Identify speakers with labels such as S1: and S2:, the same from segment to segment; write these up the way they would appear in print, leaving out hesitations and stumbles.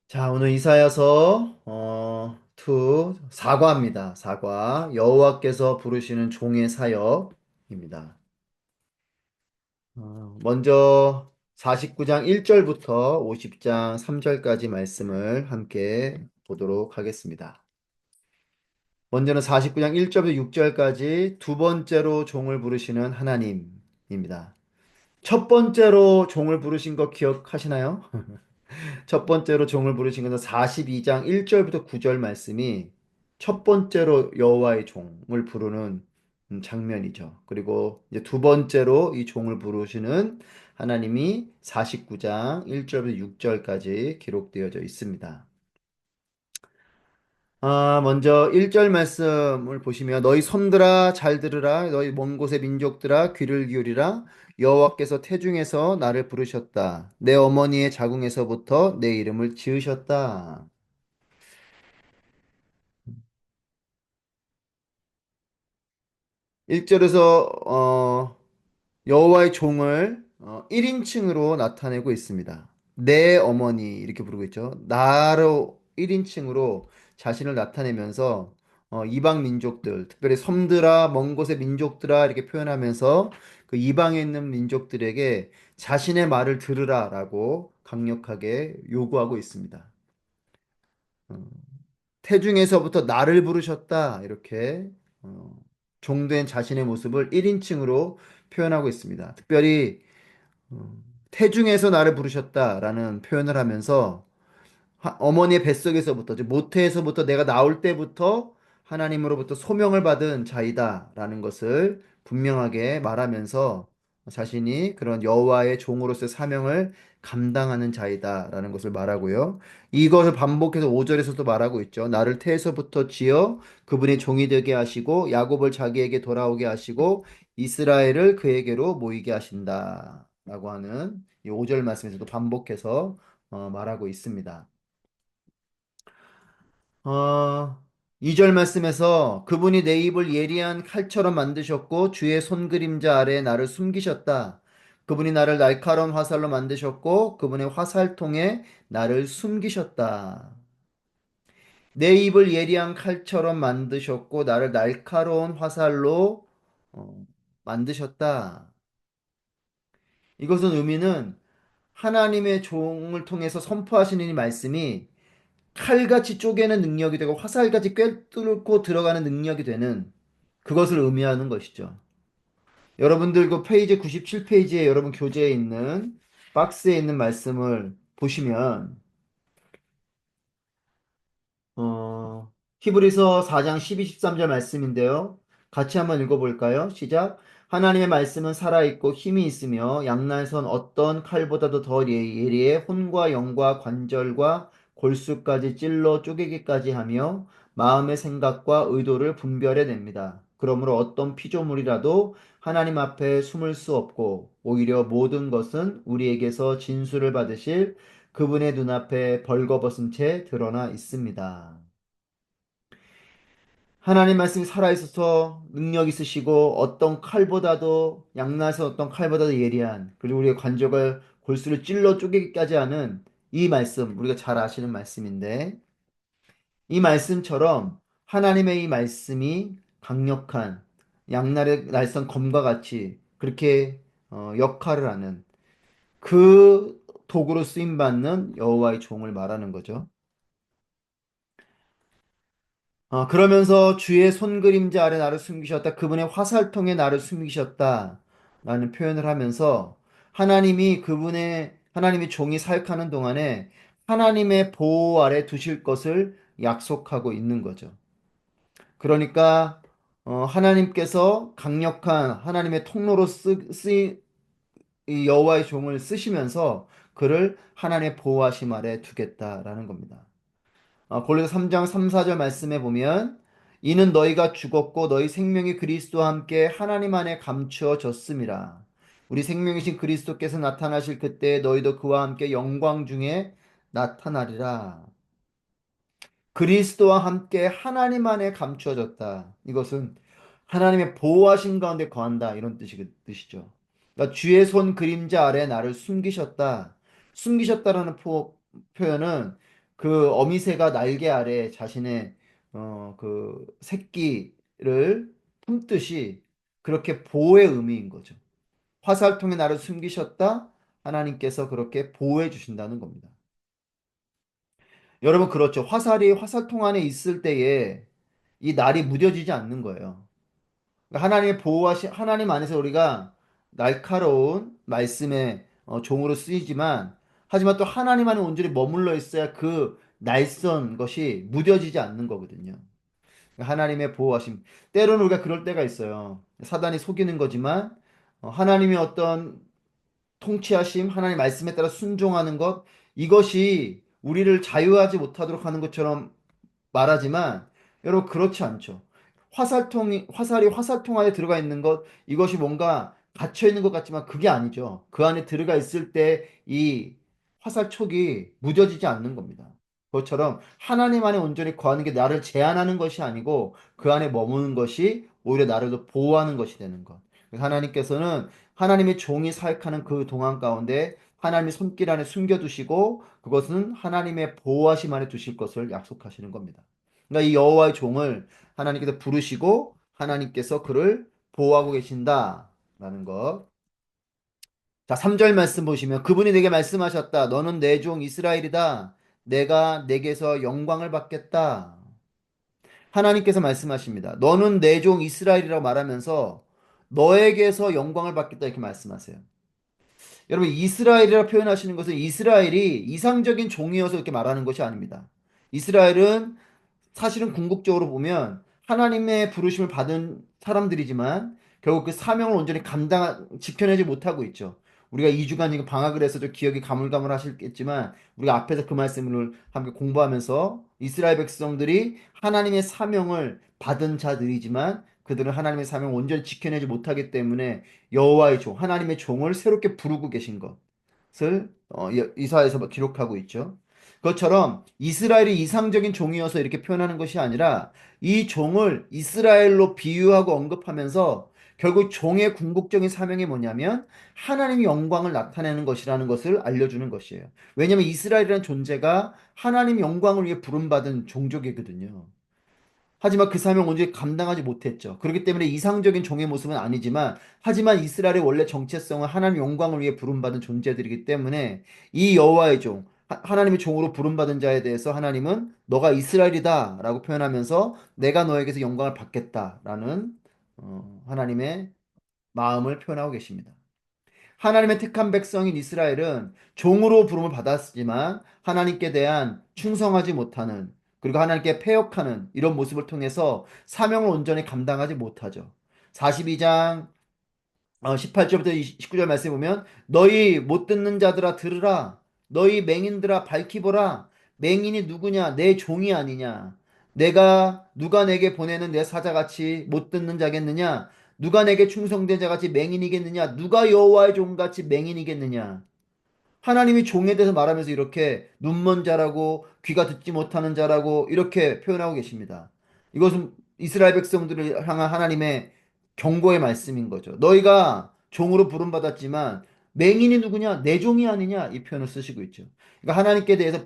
S1: 자, 오늘 이사야서 2 사과입니다. 사과. 여호와께서 부르시는 종의 사역입니다. 먼저 49장 1절부터 50장 3절까지 말씀을 함께 보도록 하겠습니다. 먼저는 49장 1절부터 6절까지 두 번째로 종을 부르시는 하나님입니다. 첫 번째로 종을 부르신 거 기억하시나요? 첫 번째로 종을 부르신 것은 42장 1절부터 9절 말씀이 첫 번째로 여호와의 종을 부르는 장면이죠. 그리고 이제 두 번째로 이 종을 부르시는 하나님이 49장 1절부터 6절까지 기록되어져 있습니다. 먼저 1절 말씀을 보시면 너희 섬들아 잘 들으라 너희 먼 곳의 민족들아 귀를 기울이라 여호와께서 태중에서 나를 부르셨다. 내 어머니의 자궁에서부터 내 이름을 지으셨다. 1절에서 여호와의 종을 1인칭으로 나타내고 있습니다. 내 어머니 이렇게 부르고 있죠. 나로 1인칭으로 자신을 나타내면서 이방 민족들, 특별히 섬들아 먼 곳의 민족들아 이렇게 표현하면서 그 이방에 있는 민족들에게 자신의 말을 들으라라고 강력하게 요구하고 있습니다. 어, 태중에서부터 나를 부르셨다 이렇게 어, 종된 자신의 모습을 1인칭으로 표현하고 있습니다. 특별히 어, 태중에서 나를 부르셨다라는 표현을 하면서 어머니의 뱃속에서부터, 즉 모태에서부터 내가 나올 때부터 하나님으로부터 소명을 받은 자이다라는 것을 분명하게 말하면서 자신이 그런 여호와의 종으로서의 사명을 감당하는 자이다라는 것을 말하고요. 이것을 반복해서 5절에서도 말하고 있죠. 나를 태에서부터 지어 그분의 종이 되게 하시고 야곱을 자기에게 돌아오게 하시고 이스라엘을 그에게로 모이게 하신다라고 하는 이 5절 말씀에서도 반복해서 말하고 있습니다. 어, 2절 말씀에서 그분이 내 입을 예리한 칼처럼 만드셨고 주의 손그림자 아래 나를 숨기셨다. 그분이 나를 날카로운 화살로 만드셨고 그분의 화살통에 나를 숨기셨다. 내 입을 예리한 칼처럼 만드셨고 나를 날카로운 화살로 어, 만드셨다. 이것은 의미는 하나님의 종을 통해서 선포하시는 이 말씀이 칼같이 쪼개는 능력이 되고 화살같이 꿰뚫고 들어가는 능력이 되는 그것을 의미하는 것이죠. 여러분들 그 페이지 97페이지에 여러분 교재에 있는 박스에 있는 말씀을 보시면 히브리서 4장 12, 13절 말씀인데요. 같이 한번 읽어볼까요? 시작. 하나님의 말씀은 살아있고 힘이 있으며 양날선 어떤 칼보다도 더 예리해 혼과 영과 관절과 골수까지 찔러 쪼개기까지 하며 마음의 생각과 의도를 분별해냅니다. 그러므로 어떤 피조물이라도 하나님 앞에 숨을 수 없고 오히려 모든 것은 우리에게서 진술을 받으실 그분의 눈앞에 벌거벗은 채 드러나 있습니다. 하나님 말씀이 살아있어서 능력 있으시고 어떤 칼보다도 양날선 어떤 칼보다도 예리한 그리고 우리의 관절을 골수를 찔러 쪼개기까지 하는 이 말씀 우리가 잘 아시는 말씀인데 이 말씀처럼 하나님의 이 말씀이 강력한 양날의 날선 검과 같이 그렇게 역할을 하는 그 도구로 쓰임 받는 여호와의 종을 말하는 거죠. 그러면서 주의 손그림자 아래 나를 숨기셨다. 그분의 화살통에 나를 숨기셨다. 라는 표현을 하면서 하나님이 종이 사역하는 동안에 하나님의 보호 아래 두실 것을 약속하고 있는 거죠. 그러니까, 하나님께서 강력한 하나님의 통로로 이 여호와의 종을 쓰시면서 그를 하나님의 보호하심 아래 두겠다라는 겁니다. 골로새 3장 3, 4절 말씀에 보면 이는 너희가 죽었고 너희 생명이 그리스도와 함께 하나님 안에 감추어졌음이라. 우리 생명이신 그리스도께서 나타나실 그때 너희도 그와 함께 영광 중에 나타나리라. 그리스도와 함께 하나님 안에 감추어졌다. 이것은 하나님의 보호하신 가운데 거한다. 이런 뜻이죠. 그러니까 주의 손 그림자 아래 나를 숨기셨다. 숨기셨다라는 표현은 그 어미새가 날개 아래 자신의 그 새끼를 품듯이 그렇게 보호의 의미인 거죠. 화살통에 나를 숨기셨다. 하나님께서 그렇게 보호해 주신다는 겁니다. 여러분 그렇죠. 화살이 화살통 안에 있을 때에 이 날이 무뎌지지 않는 거예요. 그러니까 하나님의 보호하신 하나님 안에서 우리가 날카로운 말씀의 종으로 쓰이지만 하지만 또 하나님 안에 온전히 머물러 있어야 그 날선 것이 무뎌지지 않는 거거든요. 그러니까 하나님의 보호하심. 때로는 우리가 그럴 때가 있어요. 사단이 속이는 거지만 하나님의 어떤 통치하심, 하나님 말씀에 따라 순종하는 것, 이것이 우리를 자유하지 못하도록 하는 것처럼 말하지만 여러분 그렇지 않죠. 화살이 화살통 안에 들어가 있는 것, 이것이 뭔가 갇혀 있는 것 같지만 그게 아니죠. 그 안에 들어가 있을 때 이 화살촉이 무뎌지지 않는 겁니다. 그것처럼 하나님 안에 온전히 거하는 게 나를 제한하는 것이 아니고 그 안에 머무는 것이 오히려 나를 더 보호하는 것이 되는 것. 그래서 하나님께서는 하나님의 종이 사역하는 그 동안 가운데 하나님의 손길 안에 숨겨두시고 그것은 하나님의 보호하심 안에 두실 것을 약속하시는 겁니다. 그러니까 이 여호와의 종을 하나님께서 부르시고 하나님께서 그를 보호하고 계신다라는 것. 자, 3절 말씀 보시면 그분이 내게 말씀하셨다. 너는 내 종 이스라엘이다. 내가 내게서 영광을 받겠다. 하나님께서 말씀하십니다. 너는 내 종 이스라엘이라고 말하면서 너에게서 영광을 받겠다 이렇게 말씀하세요. 여러분 이스라엘이라 표현하시는 것은 이스라엘이 이상적인 종이어서 이렇게 말하는 것이 아닙니다. 이스라엘은 사실은 궁극적으로 보면 하나님의 부르심을 받은 사람들이지만 결국 그 사명을 온전히 지켜내지 못하고 있죠. 우리가 2주간 이거 방학을 해서 좀 기억이 가물가물하셨겠지만 우리가 앞에서 그 말씀을 함께 공부하면서 이스라엘 백성들이 하나님의 사명을 받은 자들이지만 그들은 하나님의 사명을 온전히 지켜내지 못하기 때문에 여호와의 종, 하나님의 종을 새롭게 부르고 계신 것을 이사야에서 기록하고 있죠. 그것처럼 이스라엘이 이상적인 종이어서 이렇게 표현하는 것이 아니라 이 종을 이스라엘로 비유하고 언급하면서 결국 종의 궁극적인 사명이 뭐냐면 하나님의 영광을 나타내는 것이라는 것을 알려주는 것이에요. 왜냐하면 이스라엘이라는 존재가 하나님의 영광을 위해 부름받은 종족이거든요. 하지만 그 사명 온전히 감당하지 못했죠. 그렇기 때문에 이상적인 종의 모습은 아니지만, 하지만 이스라엘의 원래 정체성은 하나님 영광을 위해 부름받은 존재들이기 때문에 이 여호와의 종, 하나님의 종으로 부름받은 자에 대해서 하나님은 너가 이스라엘이다 라고 표현하면서 내가 너에게서 영광을 받겠다라는 하나님의 마음을 표현하고 계십니다. 하나님의 택한 백성인 이스라엘은 종으로 부름을 받았지만 하나님께 대한 충성하지 못하는 그리고 하나님께 패역하는 이런 모습을 통해서 사명을 온전히 감당하지 못하죠. 42장 18절부터 19절 말씀에 보면 너희 못 듣는 자들아 들으라 너희 맹인들아 밝히 보라 맹인이 누구냐 내 종이 아니냐 내가 누가 내게 보내는 내 사자같이 못 듣는 자겠느냐 누가 내게 충성된 자같이 맹인이겠느냐 누가 여호와의 종같이 맹인이겠느냐 하나님이 종에 대해서 말하면서 이렇게 눈먼 자라고 귀가 듣지 못하는 자라고 이렇게 표현하고 계십니다. 이것은 이스라엘 백성들을 향한 하나님의 경고의 말씀인 거죠. 너희가 종으로 부름받았지만 맹인이 누구냐? 내 종이 아니냐? 이 표현을 쓰시고 있죠. 그러니까 하나님께 대해서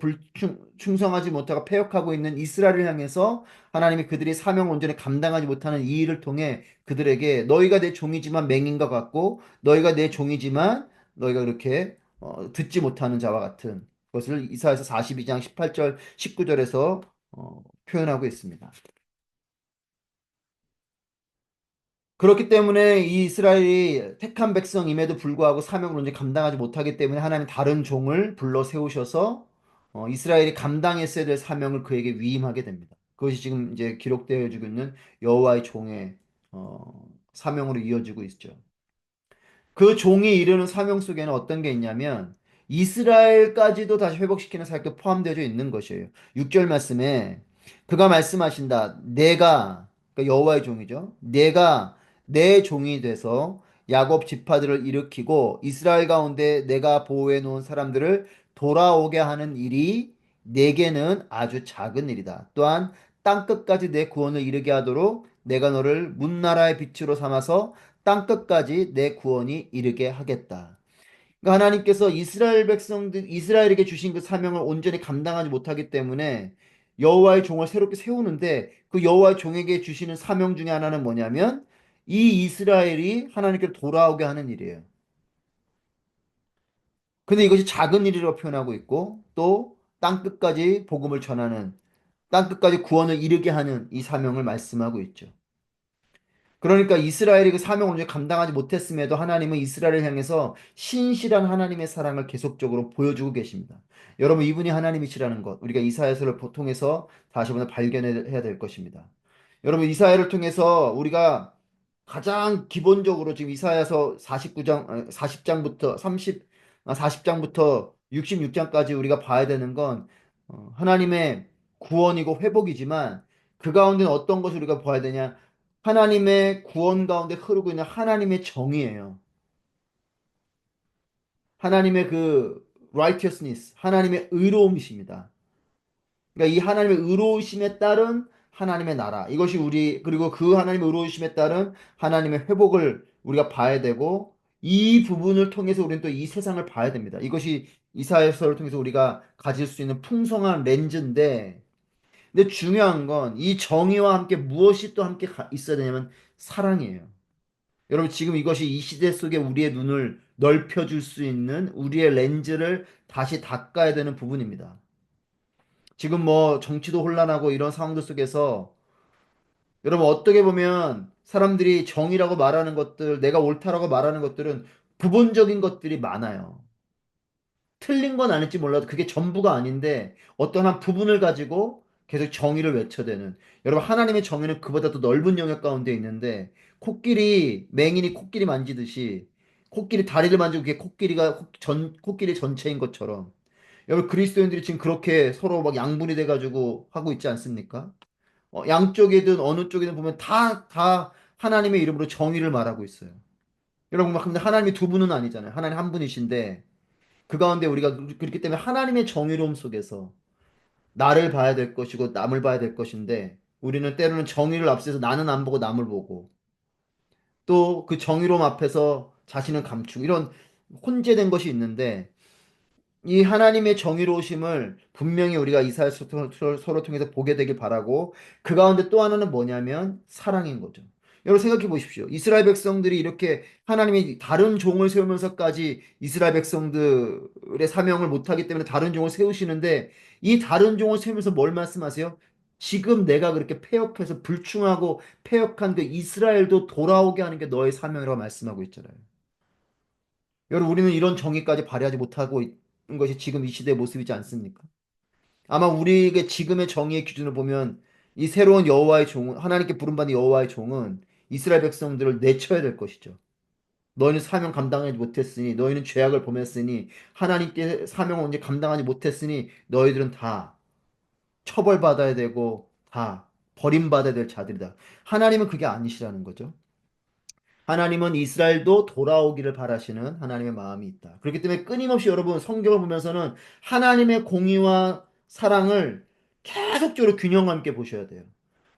S1: 충성하지 못하고 패역하고 있는 이스라엘을 향해서 하나님이 그들이 사명을 온전히 감당하지 못하는 이 일을 통해 그들에게 너희가 내 종이지만 맹인과 같고 너희가 내 종이지만 너희가 그렇게 듣지 못하는 자와 같은 것을 이사야서 42장 18절, 19절에서 표현하고 있습니다. 그렇기 때문에 이 이스라엘이 택한 백성임에도 불구하고 사명을 온전히 감당하지 못하기 때문에 하나님 다른 종을 불러 세우셔서 이스라엘이 감당했어야 될 사명을 그에게 위임하게 됩니다. 그것이 지금 이제 기록되어 지고 있는 여호와의 종의 사명으로 이어지고 있죠. 그 종이 이루는 사명 속에는 어떤 게 있냐면 이스라엘까지도 다시 회복시키는 사역도 포함되어 있는 것이에요. 6절 말씀에 그가 말씀하신다. 내가 그러니까 여호와의 종이죠. 내가 내 종이 돼서 야곱 지파들을 일으키고 이스라엘 가운데 내가 보호해 놓은 사람들을 돌아오게 하는 일이 내게는 아주 작은 일이다. 또한 땅 끝까지 내 구원을 이르게 하도록 내가 너를 문 나라의 빛으로 삼아서 땅 끝까지 내 구원이 이르게 하겠다. 그러니까 하나님께서 이스라엘 백성들, 이스라엘에게 주신 그 사명을 온전히 감당하지 못하기 때문에 여호와의 종을 새롭게 세우는데 그 여호와의 종에게 주시는 사명 중에 하나는 뭐냐면 이 이스라엘이 하나님께 돌아오게 하는 일이에요. 근데 이것이 작은 일이라고 표현하고 있고 또 땅끝까지 복음을 전하는 땅끝까지 구원을 이루게 하는 이 사명을 말씀하고 있죠. 그러니까 이스라엘이 그 사명을 이제 감당하지 못했음에도 하나님은 이스라엘을 향해서 신실한 하나님의 사랑을 계속적으로 보여주고 계십니다. 여러분, 이분이 하나님이시라는 것, 우리가 이사야서를 통해서 다시 한번 발견해야 될 것입니다. 여러분, 이사야를 통해서 우리가 가장 기본적으로 지금 이사야서 49장, 40장부터 40장부터 66장까지 우리가 봐야 되는 건 하나님의 구원이고 회복이지만 그 가운데는 어떤 것을 우리가 봐야 되냐? 하나님의 구원 가운데 흐르고 있는 하나님의 정의예요. 하나님의 그 righteousness, 하나님의 의로움이십니다. 그러니까 이 하나님의 의로우심에 따른 하나님의 나라. 이것이 우리 그리고 그 하나님의 의로우심에 따른 하나님의 회복을 우리가 봐야 되고 이 부분을 통해서 우리는 또 이 세상을 봐야 됩니다. 이것이 이사야서를 통해서 우리가 가질 수 있는 풍성한 렌즈인데 근데 중요한 건 이 정의와 함께 무엇이 또 함께 있어야 되냐면 사랑이에요. 여러분, 지금 이것이 이 시대 속에 우리의 눈을 넓혀줄 수 있는 우리의 렌즈를 다시 닦아야 되는 부분입니다. 지금 뭐 정치도 혼란하고 이런 상황들 속에서 여러분 어떻게 보면 사람들이 정의라고 말하는 것들, 내가 옳다라고 말하는 것들은 부분적인 것들이 많아요. 틀린 건 아닐지 몰라도 그게 전부가 아닌데 어떤 한 부분을 가지고 계속 정의를 외쳐대는 여러분 하나님의 정의는 그보다 더 넓은 영역 가운데 있는데 코끼리 맹인이 코끼리 만지듯이 코끼리 다리를 만지고 그게 코끼리 전체인 것처럼 여러분 그리스도인들이 지금 그렇게 서로 막 양분이 돼가지고 하고 있지 않습니까? 양쪽이든 어느 쪽이든 보면 다 하나님의 이름으로 정의를 말하고 있어요. 여러분 막 근데 하나님이 두 분은 아니잖아요. 하나님 한 분이신데 그 가운데 우리가 그렇기 때문에 하나님의 정의로움 속에서 나를 봐야 될 것이고 남을 봐야 될 것인데 우리는 때로는 정의를 앞세서 나는 안 보고 남을 보고 또 그 정의로움 앞에서 자신을 감추고 이런 혼재된 것이 있는데 이 하나님의 정의로우심을 분명히 우리가 이사야서 서로 통해서 보게 되길 바라고 그 가운데 또 하나는 뭐냐면 사랑인 거죠. 여러분 생각해 보십시오. 이스라엘 백성들이 이렇게 하나님이 다른 종을 세우면서까지 이스라엘 백성들의 사명을 못하기 때문에 다른 종을 세우시는데 이 다른 종을 세우면서 뭘 말씀하세요? 지금 내가 그렇게 패역해서 불충하고 패역한 그 이스라엘도 돌아오게 하는 게 너의 사명이라고 말씀하고 있잖아요. 여러분 우리는 이런 정의까지 발휘하지 못하고 있는 것이 지금 이 시대의 모습이지 않습니까? 아마 우리에게 지금의 정의의 기준을 보면 이 새로운 여호와의 종은 하나님께 부름받는 여호와의 종은 이스라엘 백성들을 내쳐야 될 것이죠. 너희는 사명 감당하지 못했으니 너희는 죄악을 범했으니 하나님께 사명을 언제 감당하지 못했으니 너희들은 다 처벌받아야 되고 다 버림받아야 될 자들이다. 하나님은 그게 아니시라는 거죠. 하나님은 이스라엘도 돌아오기를 바라시는 하나님의 마음이 있다. 그렇기 때문에 끊임없이 여러분 성경을 보면서는 하나님의 공의와 사랑을 계속적으로 균형감 있게 보셔야 돼요.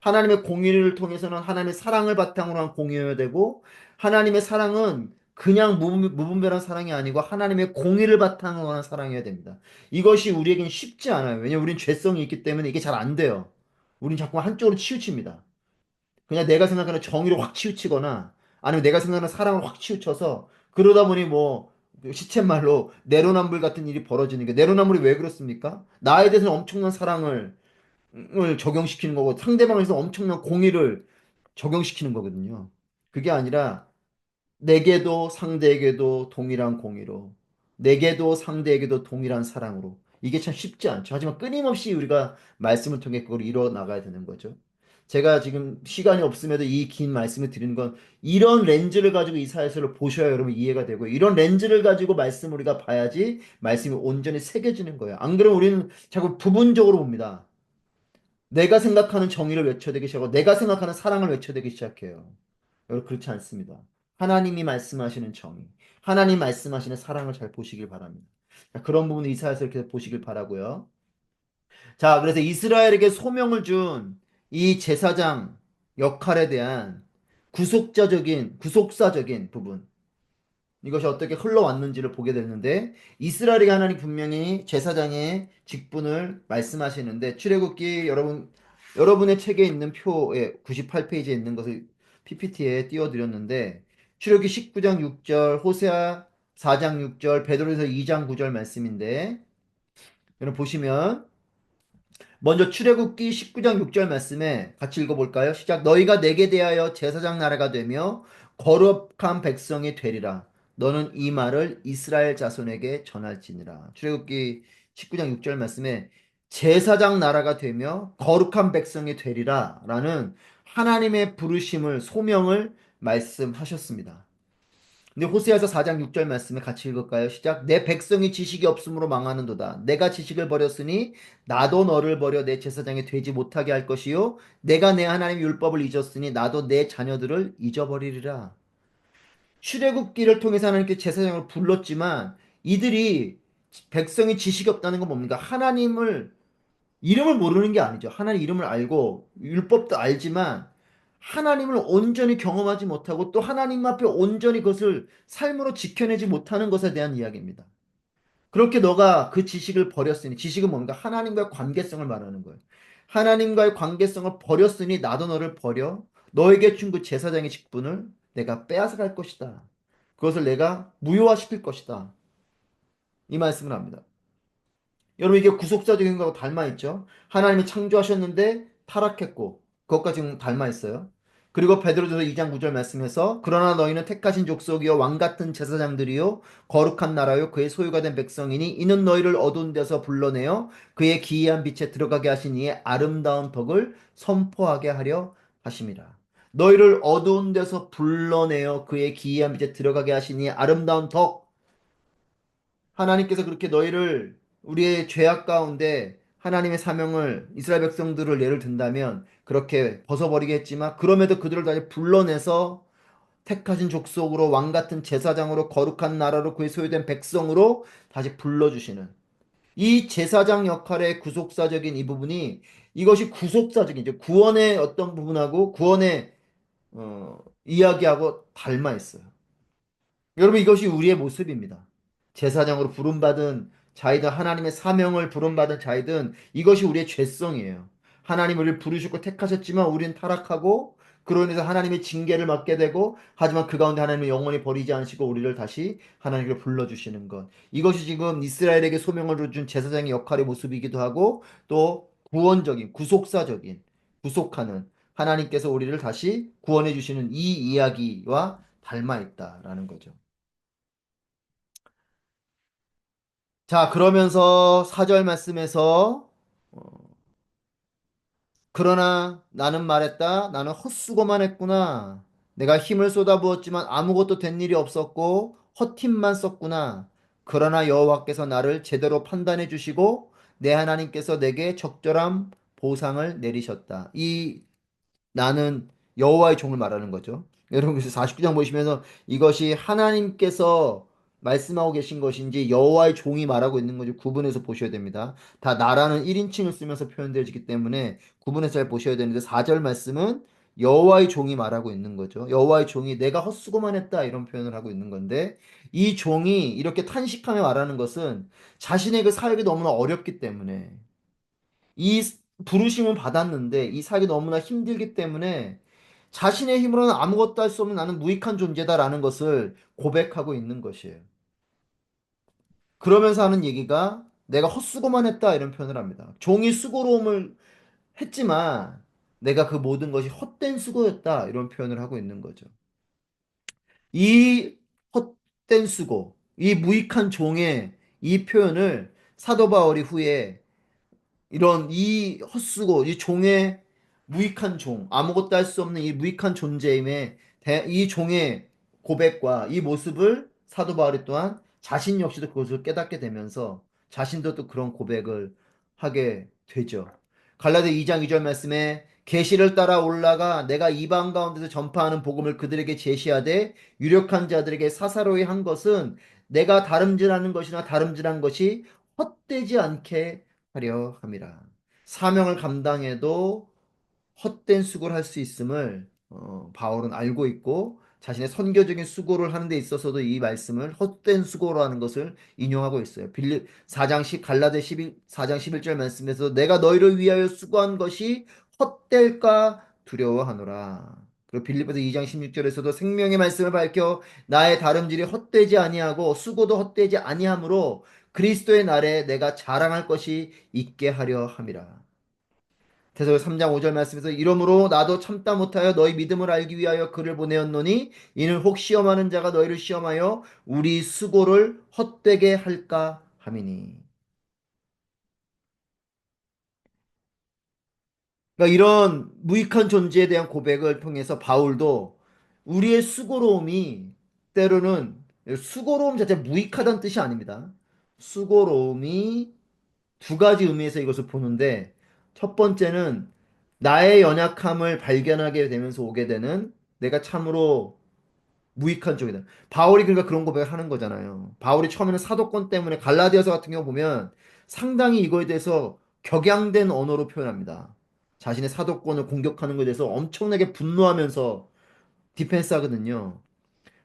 S1: 하나님의 공의를 통해서는 하나님의 사랑을 바탕으로 한 공의여야 되고 하나님의 사랑은 그냥 무분별한 사랑이 아니고 하나님의 공의를 바탕으로 한 사랑이어야 됩니다. 이것이 우리에겐 쉽지 않아요. 왜냐하면 우린 죄성이 있기 때문에 이게 잘 안 돼요. 우린 자꾸 한쪽으로 치우칩니다. 그냥 내가 생각하는 정의를 확 치우치거나 아니면 내가 생각하는 사랑을 확 치우쳐서 그러다 보니 뭐 시쳇말로 내로남불 같은 일이 벌어지는 게 내로남불이 왜 그렇습니까? 나에 대해서는 엄청난 사랑을 적용시키는 거고 상대방에 대해서 엄청난 공의를 적용시키는 거거든요. 그게 아니라 내게도 상대에게도 동일한 공의로, 내게도 상대에게도 동일한 사랑으로. 이게 참 쉽지 않죠. 하지만 끊임없이 우리가 말씀을 통해 그걸 이루어 나가야 되는 거죠. 제가 지금 시간이 없음에도 이 긴 말씀을 드리는 건 이런 렌즈를 가지고 이사야서를 보셔야 여러분 이해가 되고 이런 렌즈를 가지고 말씀을 우리가 봐야지 말씀이 온전히 새겨지는 거예요. 안 그러면 우리는 자꾸 부분적으로 봅니다. 내가 생각하는 정의를 외쳐대기 시작하고 내가 생각하는 사랑을 외쳐대기 시작해요. 여러분 그렇지 않습니다. 하나님이 말씀하시는 정의, 하나님 말씀하시는 사랑을 잘 보시길 바랍니다. 자, 그런 부분 이사야서 이렇게 보시길 바라고요. 자, 그래서 이스라엘에게 소명을 준 이 제사장 역할에 대한 구속사적인 부분. 이것이 어떻게 흘러왔는지를 보게 되는데 이스라엘의 하나님 분명히 제사장의 직분을 말씀하시는데 출애굽기 여러분의 책에 있는 표에 98페이지에 있는 것을 PPT에 띄워드렸는데 출애굽기 19장 6절, 호세아 4장 6절, 베드로전서 2장 9절 말씀인데 여러분 보시면 먼저 출애굽기 19장 6절 말씀에 같이 읽어볼까요? 시작. 너희가 내게 대하여 제사장 나라가 되며 거룩한 백성이 되리라. 너는 이 말을 이스라엘 자손에게 전할지니라. 출애굽기 19장 6절 말씀에 제사장 나라가 되며 거룩한 백성이 되리라 라는 하나님의 부르심을 소명을 말씀하셨습니다. 근데 호세아서 4장 6절 말씀에 같이 읽을까요? 시작. 내 백성이 지식이 없으므로 망하는도다. 내가 지식을 버렸으니 나도 너를 버려 내 제사장이 되지 못하게 할 것이요. 내가 내 하나님 율법을 잊었으니 나도 내 자녀들을 잊어버리리라. 출애굽기를 통해서 하나님께 제사장을 불렀지만 이들이 백성이 지식이 없다는 건 뭡니까? 하나님을 이름을 모르는 게 아니죠. 하나님 이름을 알고 율법도 알지만 하나님을 온전히 경험하지 못하고 또 하나님 앞에 온전히 그것을 삶으로 지켜내지 못하는 것에 대한 이야기입니다. 그렇게 너가 그 지식을 버렸으니 지식은 뭔가 하나님과의 관계성을 말하는 거예요. 하나님과의 관계성을 버렸으니 나도 너를 버려 너에게 준 그 제사장의 직분을 내가 빼앗아갈 것이다. 그것을 내가 무효화시킬 것이다. 이 말씀을 합니다. 여러분 이게 구속사적인 거하고 닮아 있죠. 하나님이 창조하셨는데 타락했고 그것과 지금 닮아 있어요. 그리고 베드로전서 2장 9절 말씀에서 그러나 너희는 택하신 족속이요 왕 같은 제사장들이요 거룩한 나라요 그의 소유가 된 백성이니 이는 너희를 어두운 데서 불러내어 그의 기이한 빛에 들어가게 하신 이의 아름다운 덕을 선포하게 하려 하심이라. 너희를 어두운 데서 불러내어 그의 기이한 빛에 들어가게 하신 이의 아름다운 덕, 하나님께서 그렇게 너희를 우리의 죄악 가운데 하나님의 사명을 이스라엘 백성들을 예를 든다면 그렇게 벗어버리겠지만 그럼에도 그들을 다시 불러내서 택하신 족속으로 왕 같은 제사장으로 거룩한 나라로 그의 소유된 백성으로 다시 불러주시는 이 제사장 역할의 구속사적인 이 부분이 이것이 구속사적인 이제 구원의 어떤 부분하고 구원의 이야기하고 닮아 있어요. 여러분 이것이 우리의 모습입니다. 제사장으로 부름받은 자이든 하나님의 사명을 부름받은 자이든 이것이 우리의 죄성이에요. 하나님 우리를 부르시고 택하셨지만 우리는 타락하고 그로 인해서 하나님의 징계를 받게 되고 하지만 그 가운데 하나님은 영원히 버리지 않으시고 우리를 다시 하나님께 불러주시는 것. 이것이 지금 이스라엘에게 소명을 준 제사장의 역할의 모습이기도 하고 또 구원적인 구속사적인 구속하는 하나님께서 우리를 다시 구원해 주시는 이 이야기와 닮아 있다라는 거죠. 자, 그러면서 4절 말씀에서 그러나 나는 말했다. 나는 헛수고만 했구나. 내가 힘을 쏟아부었지만 아무것도 된 일이 없었고 헛힘만 썼구나. 그러나 여호와께서 나를 제대로 판단해 주시고 내 하나님께서 내게 적절한 보상을 내리셨다. 이 나는 여호와의 종을 말하는 거죠. 여러분 그래서 49장 보시면서 이것이 하나님께서 말씀하고 계신 것인지 여호와의 종이 말하고 있는 건지 구분해서 보셔야 됩니다. 다 나라는 1인칭을 쓰면서 표현되어지기 때문에 구분해서 잘 보셔야 되는데 4절 말씀은 여호와의 종이 말하고 있는 거죠. 여호와의 종이 내가 헛수고만 했다 이런 표현을 하고 있는 건데 이 종이 이렇게 탄식하며 말하는 것은 자신의 그 사역이 너무나 어렵기 때문에 이 부르심을 받았는데 이 사역이 너무나 힘들기 때문에 자신의 힘으로는 아무것도 할 수 없는 나는 무익한 존재다라는 것을 고백하고 있는 것이에요. 그러면서 하는 얘기가 내가 헛수고만 했다 이런 표현을 합니다. 종이 수고로움을 했지만 내가 그 모든 것이 헛된 수고였다 이런 표현을 하고 있는 거죠. 이 헛된 수고, 이 무익한 종의 이 표현을 사도 바울이 후에 이런 이 헛수고, 이 종의 무익한 종, 아무것도 할 수 없는 이 무익한 존재임의 이 종의 고백과 이 모습을 사도 바울이 또한 자신 역시도 그것을 깨닫게 되면서 자신도 또 그런 고백을 하게 되죠. 갈라디아 2장 2절 말씀에 계시를 따라 올라가 내가 이방 가운데서 전파하는 복음을 그들에게 제시하되 유력한 자들에게 사사로이 한 것은 내가 다름질하는 것이나 다름질한 것이 헛되지 않게 하려 함이라. 사명을 감당해도 헛된 수고를 할 수 있음을 바울은 알고 있고 자신의 선교적인 수고를 하는 데 있어서도 이 말씀을 헛된 수고라는 것을 인용하고 있어요. 빌립 4장 10 갈라디아 12 4장 11절 말씀에서 내가 너희를 위하여 수고한 것이 헛될까 두려워하노라. 그리고 빌립보서 2장 16절에서도 생명의 말씀을 밝혀 나의 다름질이 헛되지 아니하고 수고도 헛되지 아니하므로 그리스도의 날에 내가 자랑할 것이 있게 하려 함이라. 태도서 3장 5절 말씀에서 이러므로 나도 참다 못하여 너희 믿음을 알기 위하여 그를 보내었노니 이는 혹 시험하는 자가 너희를 시험하여 우리 수고를 헛되게 할까 함이니. 그러니까 이런 무익한 존재에 대한 고백을 통해서 바울도 우리의 수고로움이 때로는 수고로움 자체 무익하다는 뜻이 아닙니다. 수고로움이 두 가지 의미에서 이것을 보는데 첫 번째는 나의 연약함을 발견하게 되면서 오게 되는 내가 참으로 무익한 쪽이다. 바울이 그러니까 그런 고백을 하는 거잖아요. 바울이 처음에는 사도권 때문에 갈라디아서 같은 경우 보면 상당히 이거에 대해서 격양된 언어로 표현합니다. 자신의 사도권을 공격하는 것에 대해서 엄청나게 분노하면서 디펜스 하거든요.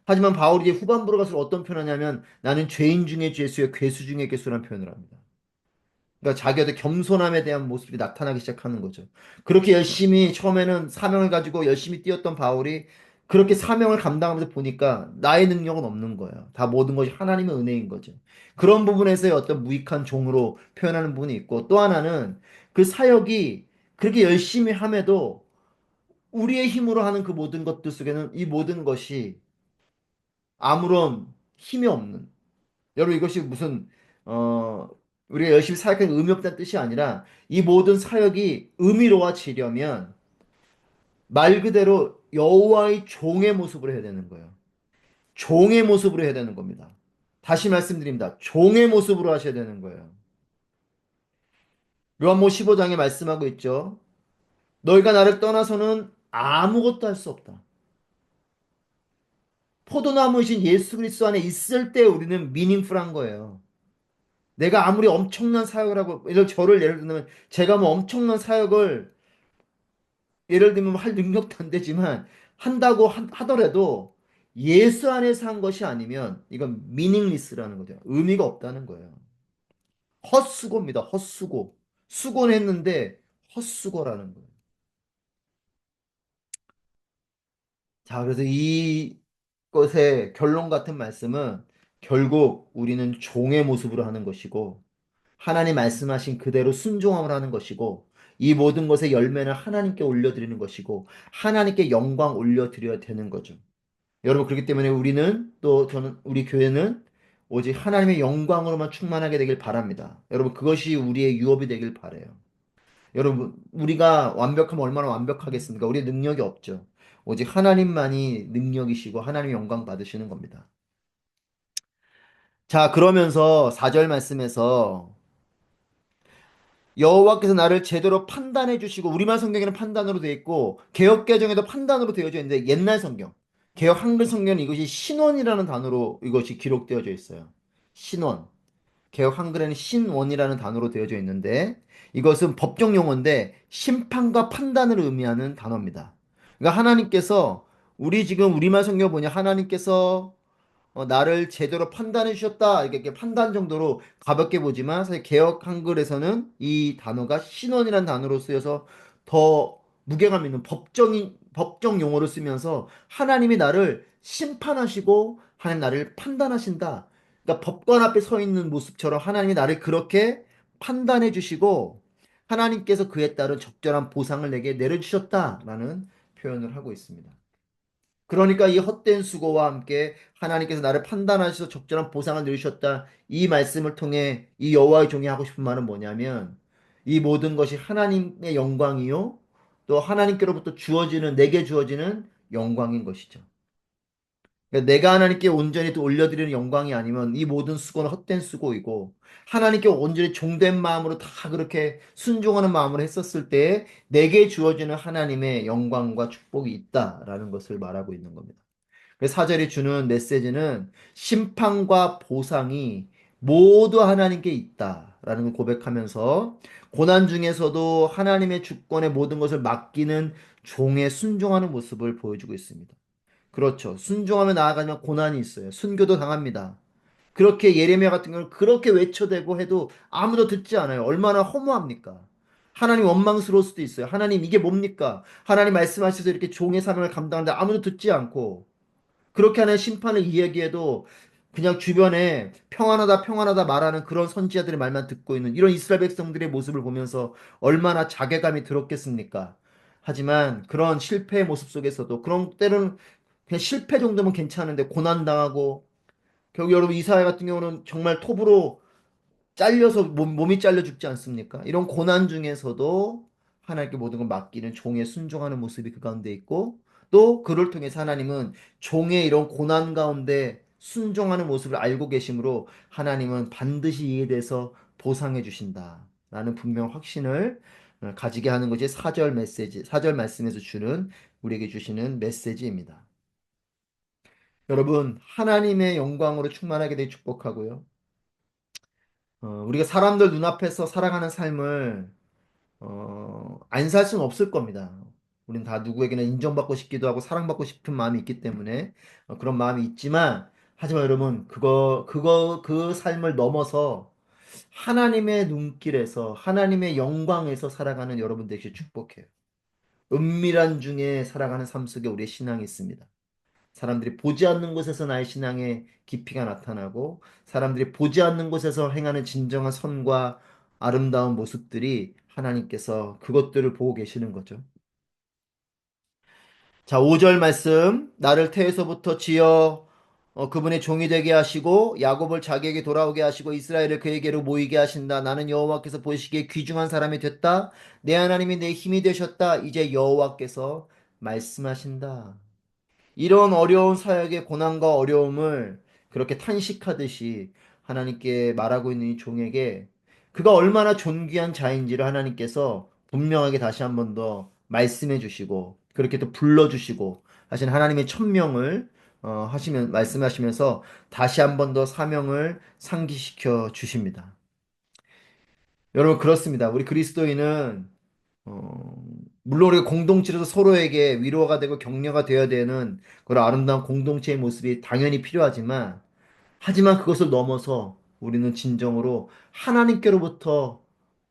S1: 하지만 바울이 이제 후반부로 갈수록 어떤 표현하냐면 나는 죄인 중에 죄수여 괴수 중에 괴수라는 표현을 합니다. 그러니까 자기의 겸손함에 대한 모습이 나타나기 시작하는 거죠. 그렇게 열심히 처음에는 사명을 가지고 열심히 뛰었던 바울이 그렇게 사명을 감당하면서 보니까 나의 능력은 없는 거예요. 다 모든 것이 하나님의 은혜인 거죠. 그런 부분에서의 어떤 무익한 종으로 표현하는 부분이 있고 또 하나는 그 사역이 그렇게 열심히 함에도 우리의 힘으로 하는 그 모든 것들 속에는 이 모든 것이 아무런 힘이 없는 여러분 이것이 무슨 우리가 열심히 사역하는 의미 없다는 뜻이 아니라 이 모든 사역이 의미로워지려면 말 그대로 여호와의 종의 모습으로 해야 되는 거예요. 종의 모습으로 해야 되는 겁니다. 다시 말씀드립니다. 종의 모습으로 하셔야 되는 거예요. 요한복음 15장에 말씀하고 있죠. 너희가 나를 떠나서는 아무것도 할 수 없다. 포도나무이신 예수 그리스도 안에 있을 때 우리는 미닝풀한 거예요. 내가 아무리 엄청난 사역을 하고 예를 들면 제가 뭐 엄청난 사역을 예를 들면 할 능력도 안 되지만 한다고 하더라도 예수 안에서 한 것이 아니면 이건 미닝리스라는 거죠. 의미가 없다는 거예요. 헛수고입니다. 헛수고. 수고는 했는데 헛수고라는 거예요. 자, 그래서 이 것의 결론 같은 말씀은 결국 우리는 종의 모습으로 하는 것이고 하나님 말씀하신 그대로 순종함을 하는 것이고 이 모든 것의 열매는 하나님께 올려드리는 것이고 하나님께 영광 올려드려야 되는 거죠. 여러분 그렇기 때문에 우리는 또 저는 우리 교회는 오직 하나님의 영광으로만 충만하게 되길 바랍니다. 여러분 그것이 우리의 유업이 되길 바래요. 여러분 우리가 완벽하면 얼마나 완벽하겠습니까? 우리의 능력이 없죠. 오직 하나님만이 능력이시고 하나님 영광 받으시는 겁니다. 자 그러면서 4절 말씀에서 여호와께서 나를 제대로 판단해 주시고 우리말 성경에는 판단으로 되어 있고 개역 개정에도 판단으로 되어져 있는데 옛날 성경 개역 한글 성경은 이것이 신원이라는 단어로 이것이 기록되어져 있어요. 신원. 개역 한글에는 신원이라는 단어로 되어져 있는데 이것은 법정 용어인데 심판과 판단을 의미하는 단어입니다. 그러니까 하나님께서 우리 지금 우리말 성경 보니 하나님께서 나를 제대로 판단해 주셨다. 이렇게 판단 정도로 가볍게 보지만 사실 개역 한글에서는 이 단어가 신원이라는 단어로 쓰여서 더 무게감 있는 법정 용어를 쓰면서 하나님이 나를 심판하시고 하나님 나를 판단하신다. 그러니까 법관 앞에 서 있는 모습처럼 하나님이 나를 그렇게 판단해 주시고 하나님께서 그에 따른 적절한 보상을 내게 내려주셨다라는 표현을 하고 있습니다. 그러니까 이 헛된 수고와 함께 하나님께서 나를 판단하셔서 적절한 보상을 내리셨다. 이 말씀을 통해 이 여호와의 종이 하고 싶은 말은 뭐냐면 이 모든 것이 하나님의 영광이요. 또 하나님께로부터 주어지는 내게 주어지는 영광인 것이죠. 그러니까 내가 하나님께 온전히 또 올려드리는 영광이 아니면 이 모든 수고는 헛된 수고이고 하나님께 온전히 종된 마음으로 다 그렇게 순종하는 마음으로 했었을 때 내게 주어지는 하나님의 영광과 축복이 있다라는 것을 말하고 있는 겁니다. 그래서 사절이 주는 메시지는 심판과 보상이 모두 하나님께 있다라는 걸 고백하면서 고난 중에서도 하나님의 주권의 모든 것을 맡기는 종에 순종하는 모습을 보여주고 있습니다. 그렇죠. 순종하며 나아가면 고난이 있어요. 순교도 당합니다. 그렇게 예레미야 같은 경우는 그렇게 외쳐대고 해도 아무도 듣지 않아요. 얼마나 허무합니까? 하나님 원망스러울 수도 있어요. 하나님 이게 뭡니까? 하나님 말씀하셔서 이렇게 종의 사명을 감당하는데 아무도 듣지 않고 그렇게 하는 심판을 이야기해도 그냥 주변에 평안하다 평안하다 말하는 그런 선지자들의 말만 듣고 있는 이런 이스라엘 백성들의 모습을 보면서 얼마나 자괴감이 들었겠습니까? 하지만 그런 실패의 모습 속에서도 그런 때는 그냥 실패 정도면 괜찮은데 고난당하고 결국 여러분 이사야 같은 경우는 정말 톱으로 잘려서 몸이 잘려 죽지 않습니까? 이런 고난 중에서도 하나님께 모든 걸 맡기는 종에 순종하는 모습이 그 가운데 있고 또 그를 통해서 하나님은 종의 이런 고난 가운데 순종하는 모습을 알고 계심으로 하나님은 반드시 이에 대해서 보상해 주신다. 라는 분명 확신을 가지게 하는 것이 사절 메시지, 사절 말씀에서 주는 우리에게 주시는 메시지입니다. 여러분, 하나님의 영광으로 충만하게 되기 축복하고요. 우리가 사람들 눈앞에서 살아가는 삶을 안 살 수는 없을 겁니다. 우린 다 누구에게나 인정받고 싶기도 하고 사랑받고 싶은 마음이 있기 때문에 그런 마음이 있지만 하지만 여러분 그 삶을 넘어서 하나님의 눈길에서 하나님의 영광에서 살아가는 여러분 되시 축복해요. 은밀한 중에 살아가는 삶 속에 우리의 신앙이 있습니다. 사람들이 보지 않는 곳에서 나의 신앙의 깊이가 나타나고 사람들이 보지 않는 곳에서 행하는 진정한 선과 아름다운 모습들이 하나님께서 그것들을 보고 계시는 거죠. 자, 5절 말씀. 나를 태에서부터 지어 그분의 종이 되게 하시고 야곱을 자기에게 돌아오게 하시고 이스라엘을 그에게로 모이게 하신다. 나는 여호와께서 보시기에 귀중한 사람이 됐다. 내 하나님이 내 힘이 되셨다. 이제 여호와께서 말씀하신다. 이런 어려운 사역의 고난과 어려움을 그렇게 탄식하듯이 하나님께 말하고 있는 이 종에게 그가 얼마나 존귀한 자인지를 하나님께서 분명하게 다시 한번 더 말씀해 주시고 그렇게 또 불러주시고 하신 하나님의 천명을 하시면 말씀하시면서 다시 한번 더 사명을 상기시켜 주십니다. 여러분 그렇습니다. 우리 그리스도인은 어, 물론 우리가 공동체로서 서로에게 위로가 되고 격려가 되어야 되는 그런 아름다운 공동체의 모습이 당연히 필요하지만, 하지만 그것을 넘어서 우리는 진정으로 하나님께로부터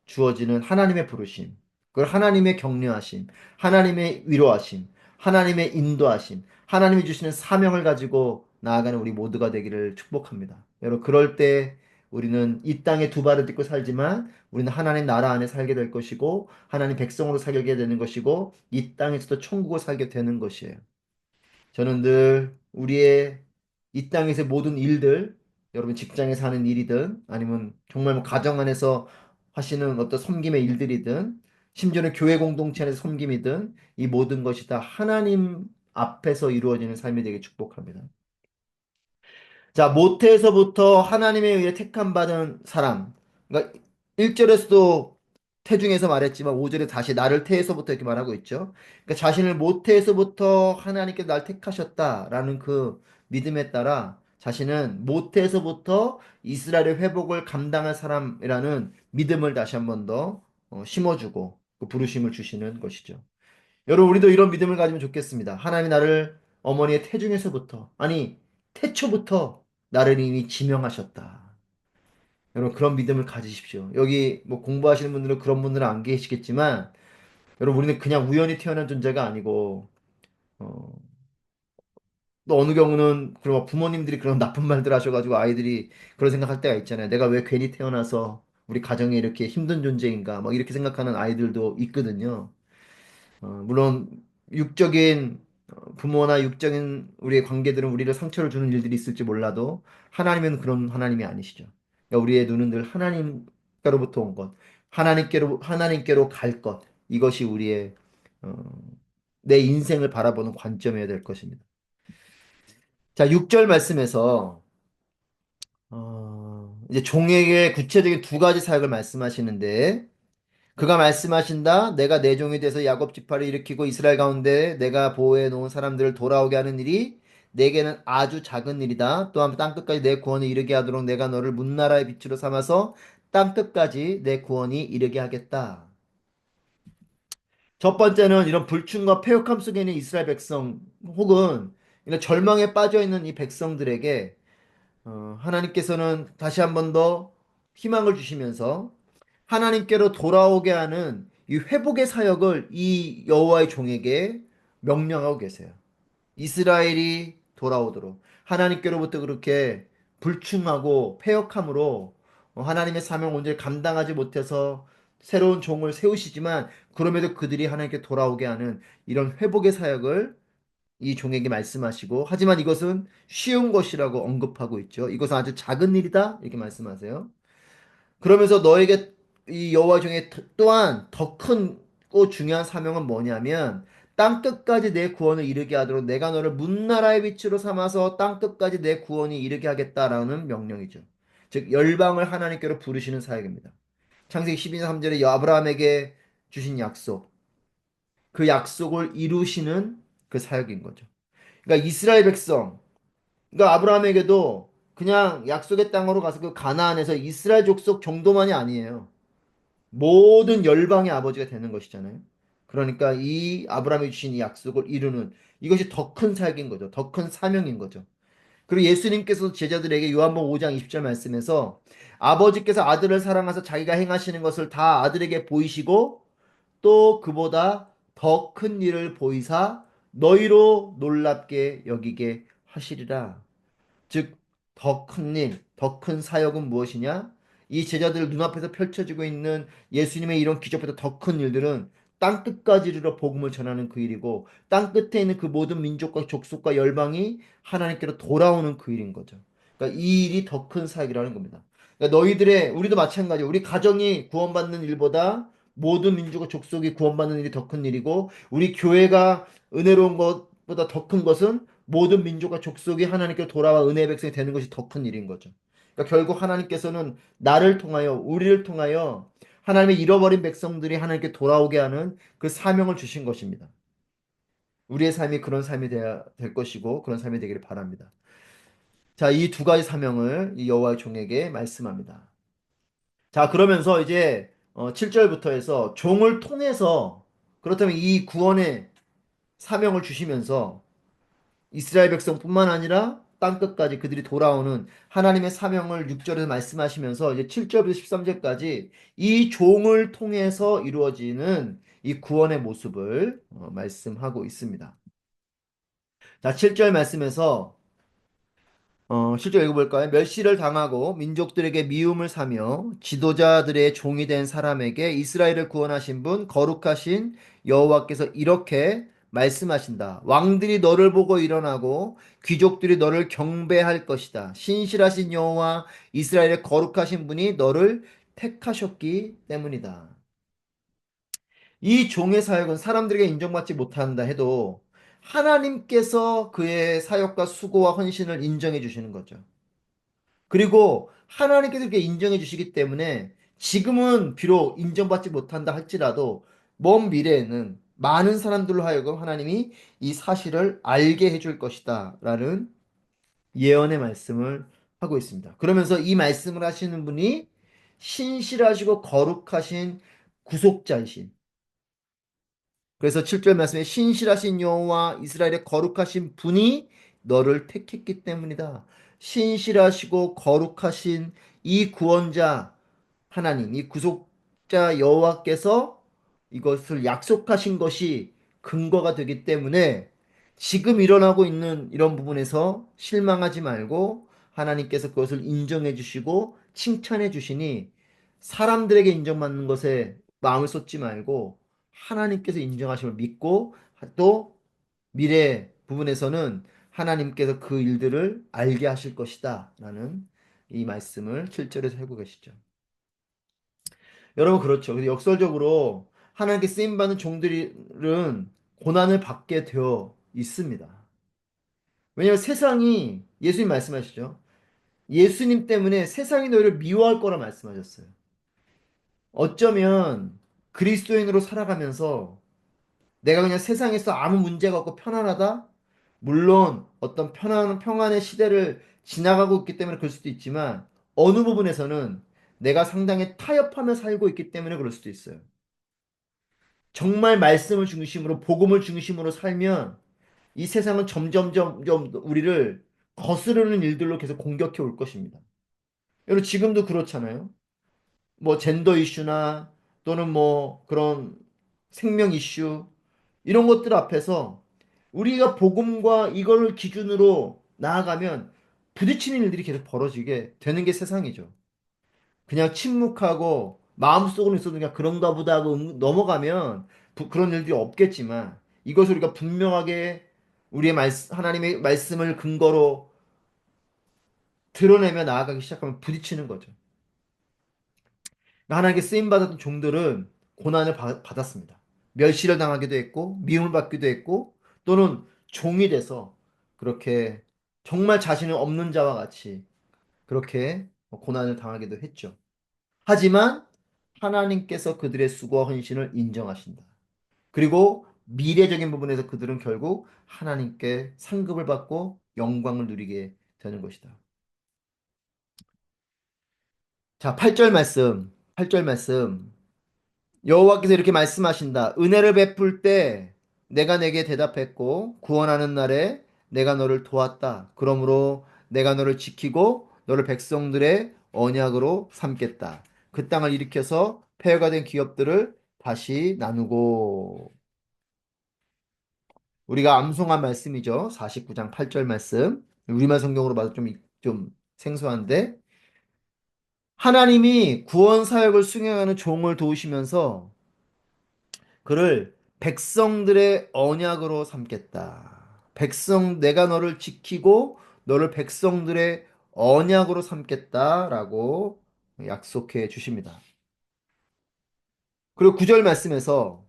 S1: 주어지는 하나님의 부르심, 그걸 하나님의 격려하심, 하나님의 위로하심, 하나님의 인도하심, 하나님이 주시는 사명을 가지고 나아가는 우리 모두가 되기를 축복합니다. 여러분, 그럴 때 우리는 이 땅에 두 발을 딛고 살지만 우리는 하나님 나라 안에 살게 될 것이고 하나님 백성으로 살게 되는 것이고 이 땅에서도 천국을 살게 되는 것이에요. 저는 늘 우리의 이 땅에서의 모든 일들, 여러분 직장에서 하는 일이든 아니면 정말 뭐 가정 안에서 하시는 어떤 섬김의 일들이든 심지어는 교회 공동체 안에서 섬김이든 이 모든 것이 다 하나님 앞에서 이루어지는 삶이 되게 축복합니다. 자, 모태에서부터 하나님에 의해 택함 받은 사람. 그러니까 1절에서도 태중에서 말했지만 5절에 다시 나를 태에서부터 이렇게 말하고 있죠. 그러니까 자신을 모태에서부터 하나님께 날 택하셨다라는 그 믿음에 따라 자신은 모태에서부터 이스라엘의 회복을 감당할 사람이라는 믿음을 다시 한번 더 심어주고 그 부르심을 주시는 것이죠. 여러분, 우리도 이런 믿음을 가지면 좋겠습니다. 하나님이 나를 어머니의 태중에서부터, 아니, 태초부터 나를 이미 지명하셨다. 여러분, 그런 믿음을 가지십시오. 여기 뭐 공부하시는 분들은 그런 분들은 안 계시겠지만, 여러분, 우리는 그냥 우연히 태어난 존재가 아니고, 어, 또 어느 경우는 그런 부모님들이 그런 나쁜 말들 하셔가지고 아이들이 그런 생각할 때가 있잖아요. 내가 왜 괜히 태어나서 우리 가정에 이렇게 힘든 존재인가, 막 이렇게 생각하는 아이들도 있거든요. 물론 육적인 부모나 육적인 우리의 관계들은 우리를 상처를 주는 일들이 있을지 몰라도 하나님은 그런 하나님이 아니시죠. 그러니까 우리의 눈은 늘 하나님께로부터 온 것, 하나님께로 갈 것, 이것이 우리의 어, 내 인생을 바라보는 관점이어야 될 것입니다. 자, 6절 말씀에서 이제 종에게 구체적인 두 가지 사역을 말씀하시는데 그가 말씀하신다. 내가 내 종이 돼서 야곱 지파를 일으키고 이스라엘 가운데 내가 보호해 놓은 사람들을 돌아오게 하는 일이 내게는 아주 작은 일이다. 또한 땅 끝까지 내 구원을 이르게 하도록 내가 너를 문나라의 빛으로 삼아서 땅 끝까지 내 구원이 이르게 하겠다. 첫 번째는 이런 불충과 패역함 속에 있는 이스라엘 백성 혹은 이런 절망에 빠져 있는 이 백성들에게 하나님께서는 다시 한번 더 희망을 주시면서 하나님께로 돌아오게 하는 이 회복의 사역을 이 여호와의 종에게 명령하고 계세요. 이스라엘이 돌아오도록 하나님께로부터 그렇게 불충하고 패역함으로 하나님의 사명을 온전히 감당하지 못해서 새로운 종을 세우시지만 그럼에도 그들이 하나님께 돌아오게 하는 이런 회복의 사역을 이 종에게 말씀하시고 하지만 이것은 쉬운 것이라고 언급하고 있죠. 이것은 아주 작은 일이다 이렇게 말씀하세요. 그러면서 너에게 이 여호와 중에 또한 더 크고 중요한 사명은 뭐냐면 땅 끝까지 내 구원을 이르게 하도록 내가 너를 문나라의 빛으로 삼아서 땅 끝까지 내 구원이 이르게 하겠다라는 명령이죠. 즉 열방을 하나님께로 부르시는 사역입니다. 창세기 12장 3절에 아브라함에게 주신 약속, 그 약속을 이루시는 그 사역인 거죠. 그러니까 이스라엘 백성, 그러니까 아브라함에게도 그냥 약속의 땅으로 가서 그 가나안에서 이스라엘 족속 정도만이 아니에요. 모든 열방의 아버지가 되는 것이잖아요. 그러니까 이 아브라함이 주신 이 약속을 이루는 이것이 더 큰 사역인 거죠. 더 큰 사명인 거죠. 그리고 예수님께서 제자들에게 요한복음 5장 20절 말씀에서 아버지께서 아들을 사랑하사 자기가 행하시는 것을 다 아들에게 보이시고 또 그보다 더 큰 일을 보이사 너희로 놀랍게 여기게 하시리라. 즉, 더 큰 일, 더 큰 사역은 무엇이냐? 이 제자들 눈앞에서 펼쳐지고 있는 예수님의 이런 기적보다 더 큰 일들은 땅 끝까지 이르러 복음을 전하는 그 일이고 땅 끝에 있는 그 모든 민족과 족속과 열방이 하나님께로 돌아오는 그 일인 거죠. 그러니까 이 일이 더 큰 사역이라는 겁니다. 그러니까 너희들의 우리도 마찬가지예요. 우리 가정이 구원받는 일보다 모든 민족과 족속이 구원받는 일이 더 큰 일이고 우리 교회가 은혜로운 것보다 더 큰 것은 모든 민족과 족속이 하나님께 돌아와 은혜의 백성이 되는 것이 더 큰 일인 거죠. 그러니까 결국 하나님께서는 나를 통하여 우리를 통하여 하나님의 잃어버린 백성들이 하나님께 돌아오게 하는 그 사명을 주신 것입니다. 우리의 삶이 그런 삶이 되어야 될 것이고 그런 삶이 되기를 바랍니다. 자, 이 두 가지 사명을 이 여호와의 종에게 말씀합니다. 자, 그러면서 이제 7절부터 해서 종을 통해서 그렇다면 이 구원의 사명을 주시면서 이스라엘 백성뿐만 아니라 땅끝까지 그들이 돌아오는 하나님의 사명을 6절에서 말씀하시면서 이제 7절부터 13절까지 이 종을 통해서 이루어지는 이 구원의 모습을 말씀하고 있습니다. 자, 7절 말씀에서 실제 읽어볼까요? 멸시를 당하고 민족들에게 미움을 사며 지도자들의 종이 된 사람에게 이스라엘을 구원하신 분 거룩하신 여호와께서 이렇게 말씀하신다. 왕들이 너를 보고 일어나고 귀족들이 너를 경배할 것이다. 신실하신 여호와 이스라엘의 거룩하신 분이 너를 택하셨기 때문이다. 이 종의 사역은 사람들에게 인정받지 못한다 해도 하나님께서 그의 사역과 수고와 헌신을 인정해 주시는 거죠. 그리고 하나님께서 이렇게 인정해 주시기 때문에 지금은 비록 인정받지 못한다 할지라도 먼 미래에는 많은 사람들로 하여금 하나님이 이 사실을 알게 해줄 것이다 라는 예언의 말씀을 하고 있습니다. 그러면서 이 말씀을 하시는 분이 신실하시고 거룩하신 구속자이신, 그래서 7절 말씀에 신실하신 여호와 이스라엘의 거룩하신 분이 너를 택했기 때문이다. 신실하시고 거룩하신 이 구원자 하나님, 이 구속자 여호와께서 이것을 약속하신 것이 근거가 되기 때문에 지금 일어나고 있는 이런 부분에서 실망하지 말고 하나님께서 그것을 인정해 주시고 칭찬해 주시니 사람들에게 인정받는 것에 마음을 쏟지 말고 하나님께서 인정하심을 믿고 또 미래 부분에서는 하나님께서 그 일들을 알게 하실 것이다 라는 이 말씀을 7절에서 하고 계시죠. 여러분 그렇죠. 근데 역설적으로 하나님께 쓰임받는 종들은 고난을 받게 되어 있습니다. 왜냐하면 세상이 예수님 말씀하시죠. 예수님 때문에 세상이 너희를 미워할 거라 말씀하셨어요. 어쩌면 그리스도인으로 살아가면서 내가 그냥 세상에서 아무 문제가 없고 편안하다? 물론 어떤 평안의 시대를 지나가고 있기 때문에 그럴 수도 있지만 어느 부분에서는 내가 상당히 타협하며 살고 있기 때문에 그럴 수도 있어요. 정말 말씀을 중심으로 복음을 중심으로 살면 이 세상은 점점 점점 우리를 거스르는 일들로 계속 공격해 올 것입니다. 여러분 지금도 그렇잖아요. 뭐 젠더 이슈나 또는 뭐 그런 생명 이슈 이런 것들 앞에서 우리가 복음과 이걸 기준으로 나아가면 부딪히는 일들이 계속 벌어지게 되는 게 세상이죠. 그냥 침묵하고 마음속으로 있어도 그냥 그런가 보다 하고 넘어가면 그런 일들이 없겠지만 이것을 우리가 분명하게 하나님의 말씀을 근거로 드러내며 나아가기 시작하면 부딪히는 거죠. 하나님께 쓰임받았던 종들은 고난을 받았습니다. 멸시를 당하기도 했고, 미움을 받기도 했고, 또는 종이 돼서 그렇게 정말 자신은 없는 자와 같이 그렇게 고난을 당하기도 했죠. 하지만 하나님께서 그들의 수고와 헌신을 인정하신다. 그리고 미래적인 부분에서 그들은 결국 하나님께 상급을 받고 영광을 누리게 되는 것이다. 자, 8절 말씀. 8절 말씀. 여호와께서 이렇게 말씀하신다. 은혜를 베풀 때 내가 내게 대답했고 구원하는 날에 내가 너를 도왔다. 그러므로 내가 너를 지키고 너를 백성들의 언약으로 삼겠다. 그 땅을 일으켜서 폐허가 된 기업들을 다시 나누고 우리가 암송한 말씀이죠. 49장 8절 말씀. 우리말 성경으로 봐도 좀 생소한데 하나님이 구원 사역을 수행하는 종을 도우시면서 그를 백성들의 언약으로 삼겠다. 내가 너를 지키고 너를 백성들의 언약으로 삼겠다라고 약속해 주십니다. 그리고 9절 말씀에서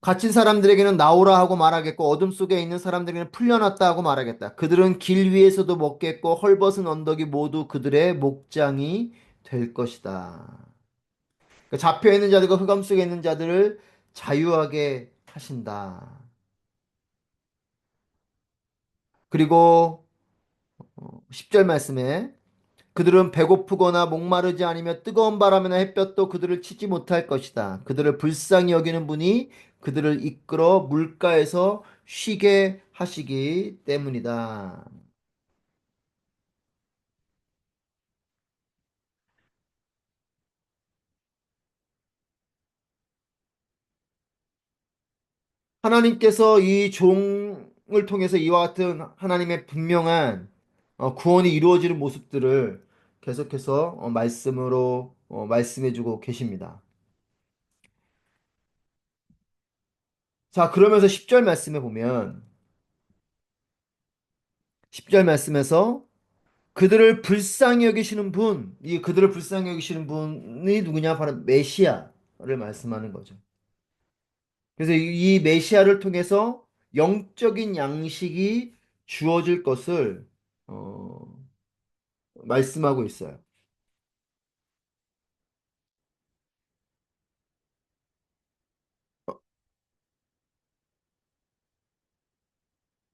S1: 갇힌 사람들에게는 나오라 하고 말하겠고 어둠 속에 있는 사람들에게는 풀려났다 하고 말하겠다. 그들은 길 위에서도 먹겠고 헐벗은 언덕이 모두 그들의 목장이 될 것이다. 그러니까 잡혀 있는 자들과 흑암 속에 있는 자들을 자유하게 하신다. 그리고 10절 말씀에 그들은 배고프거나 목마르지 아니며 뜨거운 바람이나 햇볕도 그들을 치지 못할 것이다. 그들을 불쌍히 여기는 분이 그들을 이끌어 물가에서 쉬게 하시기 때문이다. 하나님께서 이 종을 통해서 이와 같은 하나님의 분명한 구원이 이루어지는 모습들을 계속해서 말씀으로 말씀해주고 계십니다. 자, 그러면서 10절 말씀에 보면 10절 말씀에서 그들을 불쌍히 여기시는 분, 이 그들을 불쌍히 여기시는 분이 누구냐? 바로 메시아를 말씀하는 거죠. 그래서 이 메시아를 통해서 영적인 양식이 주어질 것을 어, 말씀하고 있어요.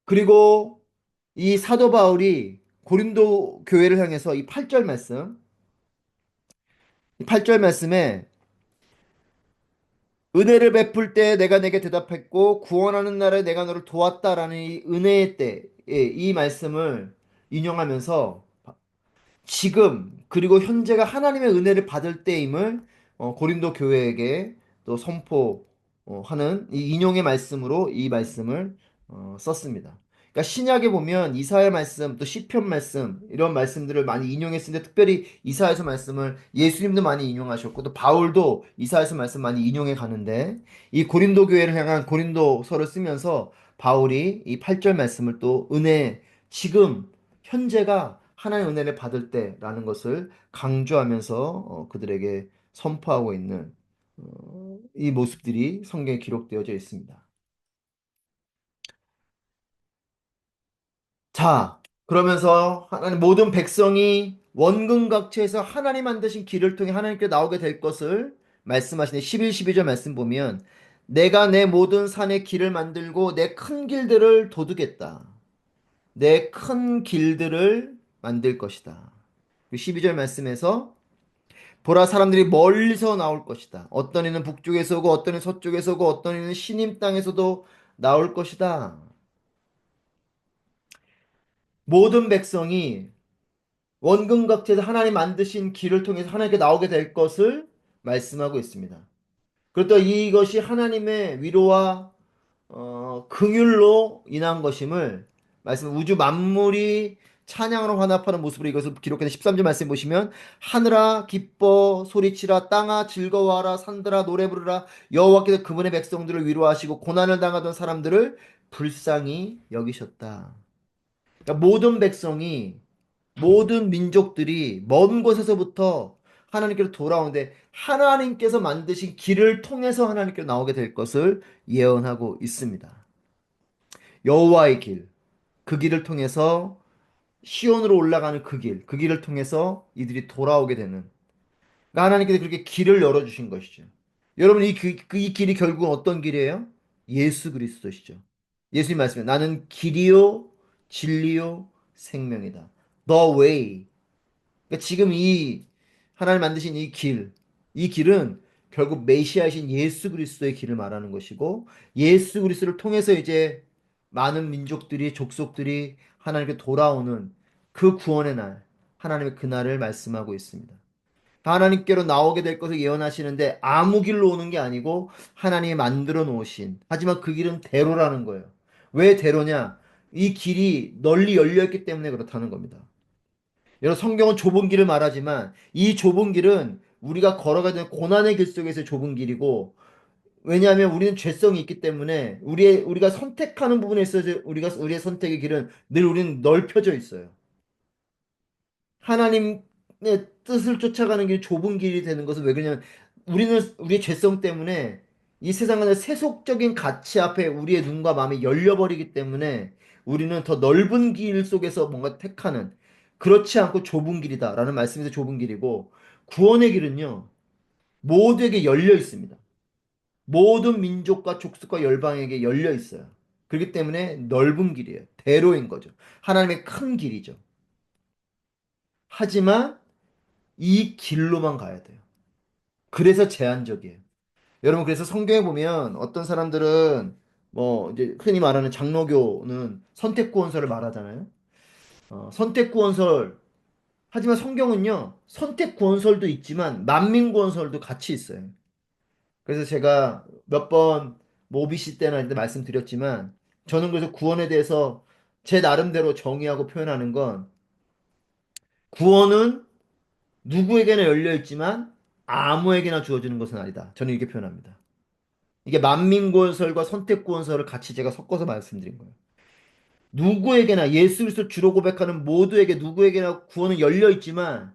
S1: 그리고 이 사도 바울이 고린도 교회를 향해서 이 8절 말씀, 이 8절 말씀에 은혜를 베풀 때 내가 내게 대답했고 구원하는 날에 내가 너를 도왔다라는 이 은혜의 때, 이 말씀을 인용하면서 지금 그리고 현재가 하나님의 은혜를 받을 때임을 고린도 교회에게 또 선포하는 이 인용의 말씀으로 이 말씀을 썼습니다. 그러니까 신약에 보면 이사야 말씀 또 시편 말씀 이런 말씀들을 많이 인용했는데 특별히 이사야서 말씀을 예수님도 많이 인용하셨고 또 바울도 이사야서 말씀 많이 인용해 가는데 이 고린도 교회를 향한 고린도서를 쓰면서 바울이 이 8절 말씀을 또 지금 현재가 하나의 은혜를 받을 때라는 것을 강조하면서 그들에게 선포하고 있는 이 모습들이 성경에 기록되어져 있습니다. 자, 그러면서 하나님 모든 백성이 원근각체에서 하나님 만드신 길을 통해 하나님께 나오게 될 것을 말씀하시네. 11, 12절 말씀 보면 내가 내 모든 산에 길을 만들고 내 큰 길들을 도두겠다. 내 큰 길들을 만들 것이다. 12절 말씀에서 보라 사람들이 멀리서 나올 것이다. 어떤 이는 북쪽에서 오고 어떤 이는 서쪽에서 오고 어떤 이는 시님 땅에서도 나올 것이다. 모든 백성이 원금각제에서 하나님 만드신 길을 통해서 하나님께 나오게 될 것을 말씀하고 있습니다. 그리고 또 이것이 하나님의 위로와 긍휼로 인한 것임을 말씀, 우주 만물이 찬양으로 환합하는 모습으로 이것을 기록된 13절 말씀 보시면, 하늘아 기뻐 소리치라, 땅아 즐거워하라, 산들아 노래 부르라, 여호와께서 그분의 백성들을 위로하시고 고난을 당하던 사람들을 불쌍히 여기셨다. 그러니까 모든 백성이, 모든 민족들이 먼 곳에서부터 하나님께로 돌아오는데, 하나님께서 만드신 길을 통해서 하나님께로 나오게 될 것을 예언하고 있습니다. 여호와의 길, 그 길을 통해서 시온으로 올라가는 그 길, 그 길을 통해서 이들이 돌아오게 되는, 그러니까 하나님께서 그렇게 길을 열어주신 것이죠. 여러분, 이 길이 결국은 어떤 길이에요? 예수 그리스도시죠. 예수님 말씀에 나는 길이요 진리요 생명이다. The way. 그러니까 지금 이 하나님 만드신 이 길, 이 길은 결국 메시아이신 예수 그리스도의 길을 말하는 것이고, 예수 그리스도를 통해서 이제 많은 민족들이, 족속들이 하나님께 돌아오는 그 구원의 날, 하나님의 그날을 말씀하고 있습니다. 하나님께로 나오게 될 것을 예언하시는데, 아무 길로 오는 게 아니고 하나님이 만들어 놓으신, 하지만 그 길은 대로라는 거예요. 왜 대로냐? 이 길이 널리 열려 있기 때문에 그렇다는 겁니다. 여러분, 성경은 좁은 길을 말하지만 이 좁은 길은 우리가 걸어가야 되는 고난의 길 속에서 좁은 길이고, 왜냐하면 우리는 죄성이 있기 때문에 우리가 선택하는 부분에 있어서 우리의 선택의 길은 늘 우리는 넓혀져 있어요. 하나님의 뜻을 쫓아가는 길이 좁은 길이 되는 것은 왜 그러냐면, 우리는 우리의 죄성 때문에 이 세상의 세속적인 가치 앞에 우리의 눈과 마음이 열려버리기 때문에 우리는 더 넓은 길 속에서 뭔가 택하는, 그렇지 않고 좁은 길이다라는 말씀에서 좁은 길이고, 구원의 길은요 모두에게 열려 있습니다. 모든 민족과 족속과 열방에게 열려 있어요. 그렇기 때문에 넓은 길이에요. 대로인 거죠. 하나님의 큰 길이죠. 하지만 이 길로만 가야 돼요. 그래서 제한적이에요. 여러분, 그래서 성경에 보면 어떤 사람들은 뭐 이제 흔히 말하는 장로교는 선택구원설을 말하잖아요. 선택구원설. 하지만 성경은요, 선택구원설도 있지만 만민구원설도 같이 있어요. 그래서 제가 몇 번 모비시 때나 이때 말씀드렸지만, 저는 그래서 구원에 대해서 제 나름대로 정의하고 표현하는 건, 구원은 누구에게나 열려 있지만 아무에게나 주어지는 것은 아니다. 저는 이렇게 표현합니다. 이게 만민구원설과 선택구원설을 같이 제가 섞어서 말씀드린 거예요. 누구에게나 예수 그리스도 주로 고백하는 모두에게, 누구에게나 구원은 열려 있지만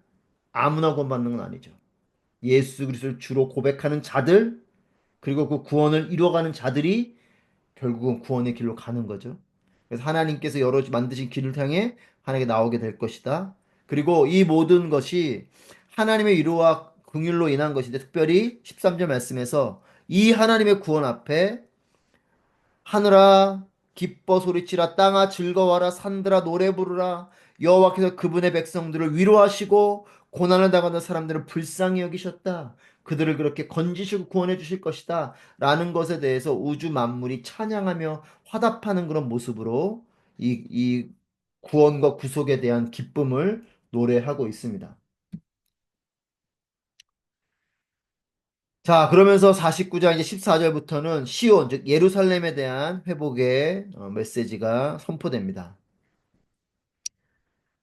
S1: 아무나 구원받는 건 아니죠. 예수 그리스도를 주로 고백하는 자들, 그리고 그 구원을 이루어가는 자들이 결국은 구원의 길로 가는 거죠. 그래서 하나님께서 여러 만드신 길을 향해 하나님께 나오게 될 것이다. 그리고 이 모든 것이 하나님의 위로와 긍휼로 인한 것인데, 특별히 13절 말씀에서 이 하나님의 구원 앞에, 하늘아 기뻐 소리치라, 땅아 즐거워하라, 산들아 노래 부르라, 여호와께서 그분의 백성들을 위로하시고 고난을 당하는 사람들을 불쌍히 여기셨다. 그들을 그렇게 건지시고 구원해 주실 것이다 라는 것에 대해서 우주 만물이 찬양하며 화답하는 그런 모습으로 이 구원과 구속에 대한 기쁨을 노래하고 있습니다. 자, 그러면서 49장 이제 14절부터는 시온, 즉 예루살렘에 대한 회복의 메시지가 선포됩니다.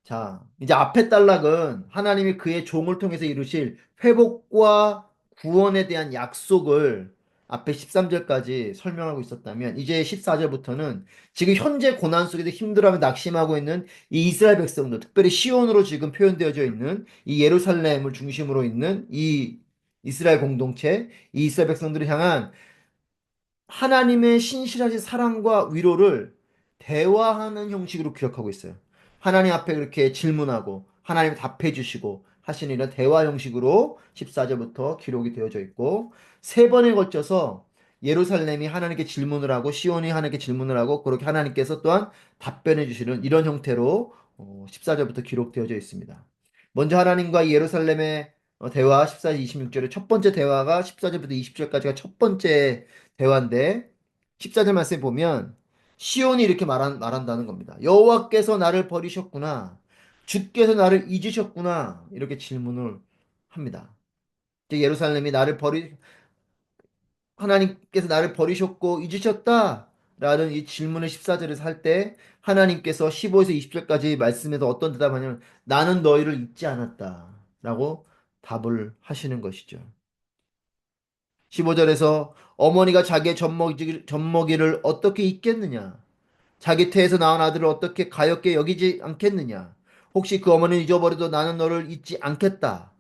S1: 자, 이제 앞에 단락은 하나님이 그의 종을 통해서 이루실 회복과 구원에 대한 약속을 앞에 13절까지 설명하고 있었다면, 이제 14절부터는 지금 현재 고난 속에서 힘들어하며 낙심하고 있는 이 이스라엘 백성들, 특별히 시온으로 지금 표현되어져 있는 이 예루살렘을 중심으로 있는 이 이스라엘 공동체, 이 이스라엘 백성들을 향한 하나님의 신실하신 사랑과 위로를 대화하는 형식으로 기억하고 있어요. 하나님 앞에 그렇게 질문하고 하나님 답해 주시고 하시는 이런 대화 형식으로 14절부터 기록이 되어져 있고, 세 번에 걸쳐서 예루살렘이 하나님께 질문을 하고 시온이 하나님께 질문을 하고, 그렇게 하나님께서 또한 답변해 주시는 이런 형태로 14절부터 기록되어져 있습니다. 먼저 하나님과 예루살렘의 대화, 14절 26절의 첫 번째 대화가 14절부터 20절까지가 첫 번째 대화인데, 14절 말씀에 보면 시온이 이렇게 말한다는 겁니다. 여호와께서 나를 버리셨구나. 주께서 나를 잊으셨구나. 이렇게 질문을 합니다. 이제 예루살렘이 하나님께서 나를 버리셨고 잊으셨다. 라는 이 질문을 14절에서 할 때 하나님께서 15에서 20절까지 말씀에서 어떤 대답하냐면 나는 너희를 잊지 않았다. 라고 답을 하시는 것이죠. 15절에서 어머니가 자기의 젖먹이를 어떻게 잊겠느냐? 자기 태에서 낳은 아들을 어떻게 가엾게 여기지 않겠느냐? 혹시 그 어머니는 잊어버려도 나는 너를 잊지 않겠다.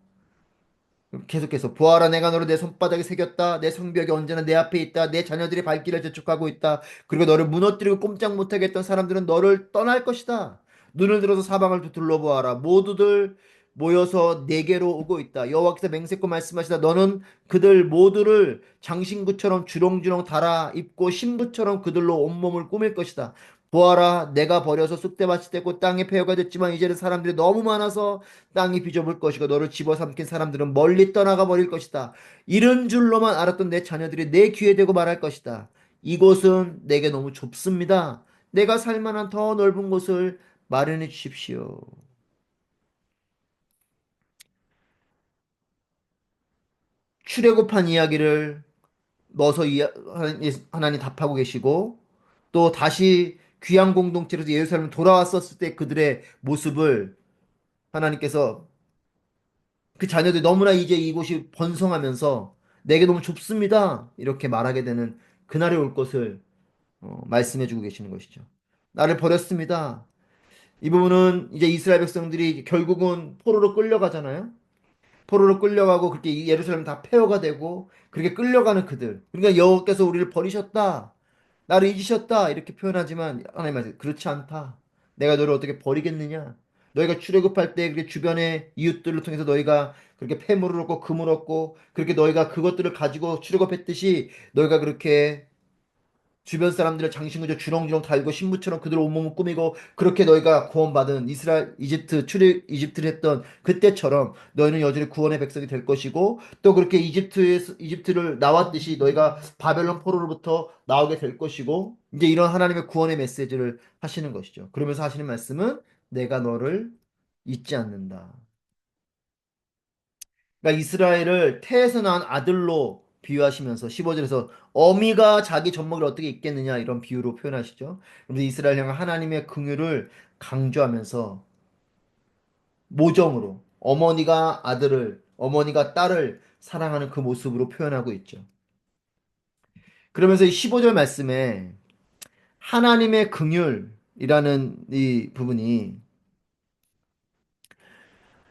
S1: 계속해서 보아라 내가 너를 내 손바닥에 새겼다. 내 성벽이 언제나 내 앞에 있다. 내 자녀들이 발길을 재촉하고 있다. 그리고 너를 무너뜨리고 꼼짝 못하게 했던 사람들은 너를 떠날 것이다. 눈을 들어서 사방을 둘러보아라. 모두들 모여서 내게로 오고 있다. 여호와께서 맹세코 말씀하시다. 너는 그들 모두를 장신구처럼 주렁주렁 달아 입고 신부처럼 그들로 온몸을 꾸밀 것이다. 보아라 내가 버려서 쑥대밭이 되고 땅의 폐허가 됐지만 이제는 사람들이 너무 많아서 땅이 비좁을 것이고 너를 집어삼킨 사람들은 멀리 떠나가 버릴 것이다. 이런 줄로만 알았던 내 자녀들이 내 귀에 대고 말할 것이다. 이곳은 내게 너무 좁습니다. 내가 살 만한 더 넓은 곳을 마련해 주십시오. 출애굽한 이야기를 넣어서 하나님 답하고 계시고 또 다시 귀한 공동체로서 예루살렘 돌아왔었을 때 그들의 모습을 하나님께서 그 자녀들이 너무나 이제 이곳이 번성하면서 내게 너무 좁습니다. 이렇게 말하게 되는 그날이 올 것을 말씀해 주고 계시는 것이죠. 나를 버렸습니다. 이 부분은 이제 이스라엘 백성들이 결국은 포로로 끌려가잖아요. 포로로 끌려가고 그렇게 이 예루살렘 다 폐허가 되고 그렇게 끌려가는 그들. 그러니까 여호와께서 우리를 버리셨다. 나를 잊으셨다. 이렇게 표현하지만 하나님 말씀 그렇지 않다. 내가 너를 어떻게 버리겠느냐? 너희가 출애굽할 때 그렇게 주변의 이웃들을 통해서 너희가 그렇게 폐물을 얻고 금을 얻고 그렇게 너희가 그것들을 가지고 출애굽했듯이 너희가 그렇게 주변 사람들의 장신구조 주렁주렁 달고 신부처럼 그들 온몸을 꾸미고 그렇게 너희가 구원받은 이스라엘 이집트를 했던 그때처럼 너희는 여전히 구원의 백성이 될 것이고 또 그렇게 이집트를 나왔듯이 너희가 바벨론 포로로부터 나오게 될 것이고 이제 이런 하나님의 구원의 메시지를 하시는 것이죠. 그러면서 하시는 말씀은 내가 너를 잊지 않는다. 그러니까 이스라엘을 태에서 낳은 아들로 비유하시면서 15절에서 어미가 자기 젖먹이를 어떻게 잊겠느냐 이런 비유로 표현하시죠. 그래서 이스라엘 향한 하나님의 긍휼을 강조하면서 모정으로 어머니가 딸을 사랑하는 그 모습으로 표현하고 있죠. 그러면서 이 15절 말씀에 하나님의 긍휼이라는 이 부분이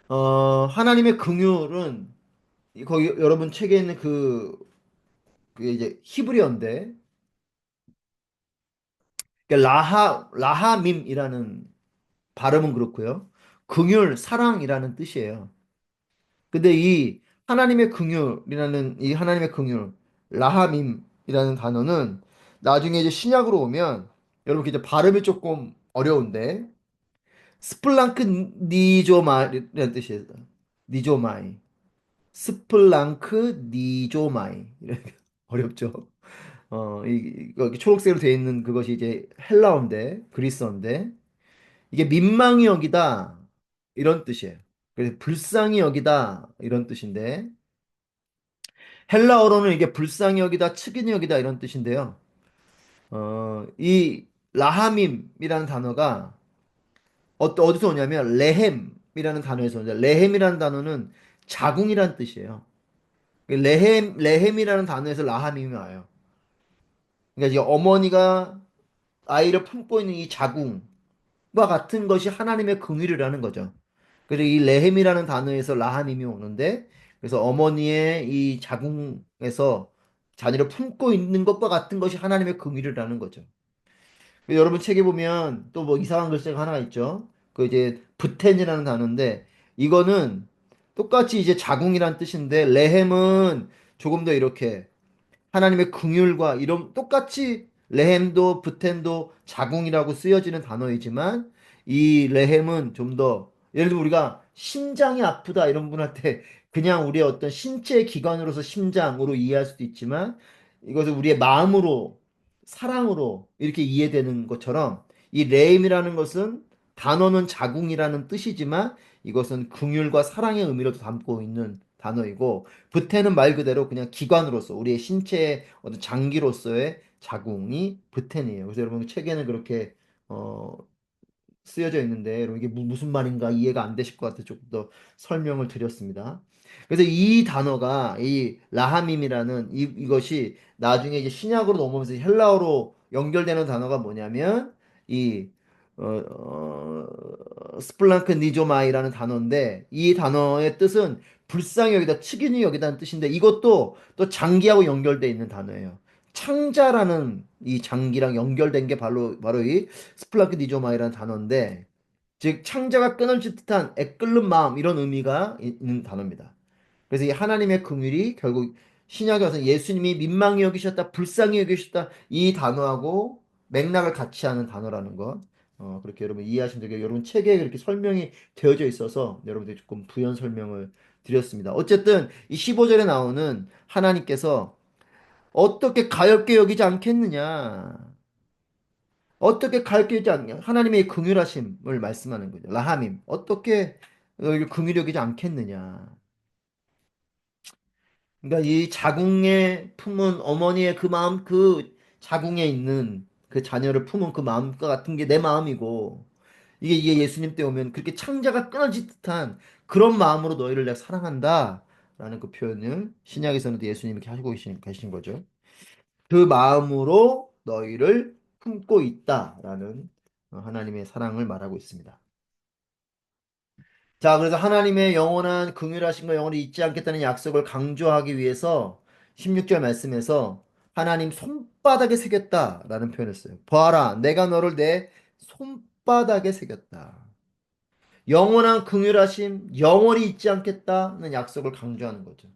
S1: 하나님의 긍휼은 거기 여러분 책에 있는 그게 이제 히브리어인데 그러니까 라하밈이라는 발음은 그렇고요. 긍휼, 사랑이라는 뜻이에요. 근데 이 하나님의 긍휼, 라하밈이라는 단어는 나중에 이제 신약으로 오면 여러분 이제 발음이 조금 어려운데 스플랑크 니조마이라는 뜻이에요. 니조마이. 스플랑크 니조마이. 이렇게 어렵죠. 이거 초록색으로 되어 있는 그것이 이제 헬라어인데, 그리스어인데, 이게 민망히 여기다, 이런 뜻이에요. 그래서 불쌍히 여기다, 이런 뜻인데, 헬라어로는 이게 불쌍히 여기다, 측은히 여기다, 이런 뜻인데요. 이 라하밈이라는 단어가 어디서 오냐면, 레헴이라는 단어에서 오는데, 레헴이라는 단어는 자궁이라는 뜻이에요. 레헴이라는 단어에서 라하밈이 와요. 그러니까 이제 어머니가 아이를 품고 있는 이 자궁과 같은 것이 하나님의 긍휼이라는 거죠. 그래서 이 레헴이라는 단어에서 라하님이 오는데, 그래서 어머니의 이 자궁에서 자녀를 품고 있는 것과 같은 것이 하나님의 긍휼이라는 거죠. 여러분 책에 보면 또 뭐 이상한 글씨가 하나 있죠. 그 이제 브텐이라는 단어인데, 이거는 똑같이 이제 자궁이란 뜻인데, 레헴은 조금 더 이렇게 하나님의 긍휼과 이런 똑같이 레헴도 브텐도 자궁이라고 쓰여지는 단어이지만 이 레헴은 좀 더 예를 들어 우리가 심장이 아프다 이런 분 할 때 그냥 우리의 어떤 신체 기관으로서 심장으로 이해할 수도 있지만 이것을 우리의 마음으로 사랑으로 이렇게 이해되는 것처럼 이 레임이라는 것은 단어는 자궁이라는 뜻이지만 이것은 긍휼과 사랑의 의미로도 담고 있는 단어이고 브테는 말 그대로 그냥 기관으로서 우리의 신체의 어떤 장기로서의 자궁이 브텐이에요. 그래서 여러분 책에는 그렇게 어, 쓰여져 있는데 여러분 이게 무슨 말인가 이해가 안 되실 것 같아서 조금 더 설명을 드렸습니다. 그래서 이 단어가 이 라하밈이라는 이것이 나중에 이제 신약으로 넘어오면서 헬라어로 연결되는 단어가 뭐냐면 이 스플랑크 니조마이라는 단어인데 이 단어의 뜻은 불쌍히 여기다 측은히 여기다는 뜻인데 이것도 또 장기하고 연결돼 있는 단어예요. 창자라는 이 장기랑 연결된 게 바로 이 스플라크 니조마이라는 단어인데 즉 창자가 끊어질 듯한 애끓는 마음 이런 의미가 있는 단어입니다. 그래서 이 하나님의 긍휼이 결국 신약에 와서 예수님이 민망히 여기셨다, 불쌍히 여기셨다 이 단어하고 맥락을 같이 하는 단어라는 것. 그렇게 여러분 이해하시면 되게 여러분 책에 그렇게 설명이 되어져 있어서 여러분들이 조금 부연 설명을 드렸습니다. 어쨌든 이 15절에 나오는 하나님께서 어떻게 가엾게 여기지 않겠느냐. 어떻게 가르치지 않냐? 하나님의 긍휼하심을 말씀하는 거죠. 라하밈. 어떻게 너희를 긍휼히 여기지 않겠느냐? 그러니까 이 자궁에 품은 어머니의 그 마음, 그 자궁에 있는 그 자녀를 품은 그 마음과 같은 게 내 마음이고, 이게 예수님 때 오면 그렇게 창자가 끊어질 듯한 그런 마음으로 너희를 내가 사랑한다. 라는 그 표현을 신약에서는 예수님이 이렇게 하시고 계신 거죠. 그 마음으로 너희를 품고 있다라는 하나님의 사랑을 말하고 있습니다. 자, 그래서 하나님의 영원한 긍휼하심과 영원히 잊지 않겠다는 약속을 강조하기 위해서 16절 말씀에서 하나님 손바닥에 새겼다라는 표현을 써요. 보아라, 내가 너를 내 손바닥에 새겼다. 영원한 긍휼하심, 영원히 잊지 않겠다는 약속을 강조하는 거죠.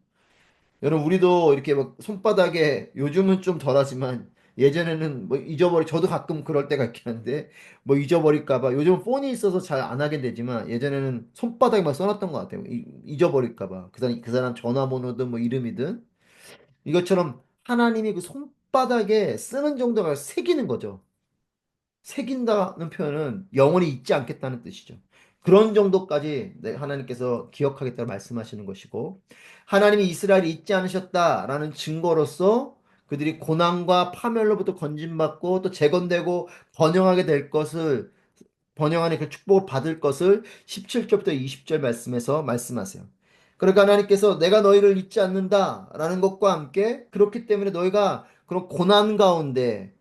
S1: 여러분 우리도 이렇게 막 손바닥에 요즘은 좀 덜하지만 예전에는 뭐 저도 가끔 그럴 때가 있긴 한데 뭐 잊어버릴까 봐 요즘은 폰이 있어서 잘 안 하게 되지만 예전에는 손바닥에 막 써놨던 것 같아요. 잊어버릴까 봐. 그 사람 전화번호든 뭐 이름이든 이것처럼 하나님이 그 손바닥에 쓰는 정도가 새기는 거죠. 새긴다는 표현은 영원히 잊지 않겠다는 뜻이죠. 그런 정도까지 하나님께서 기억하겠다고 말씀하시는 것이고, 하나님이 이스라엘을 잊지 않으셨다라는 증거로서 그들이 고난과 파멸로부터 건진받고 또 재건되고 번영하게 될 것을, 번영하는 그 축복을 받을 것을 17절부터 20절 말씀에서 말씀하세요. 그러니까 하나님께서 내가 너희를 잊지 않는다라는 것과 함께 그렇기 때문에 너희가 그런 고난 가운데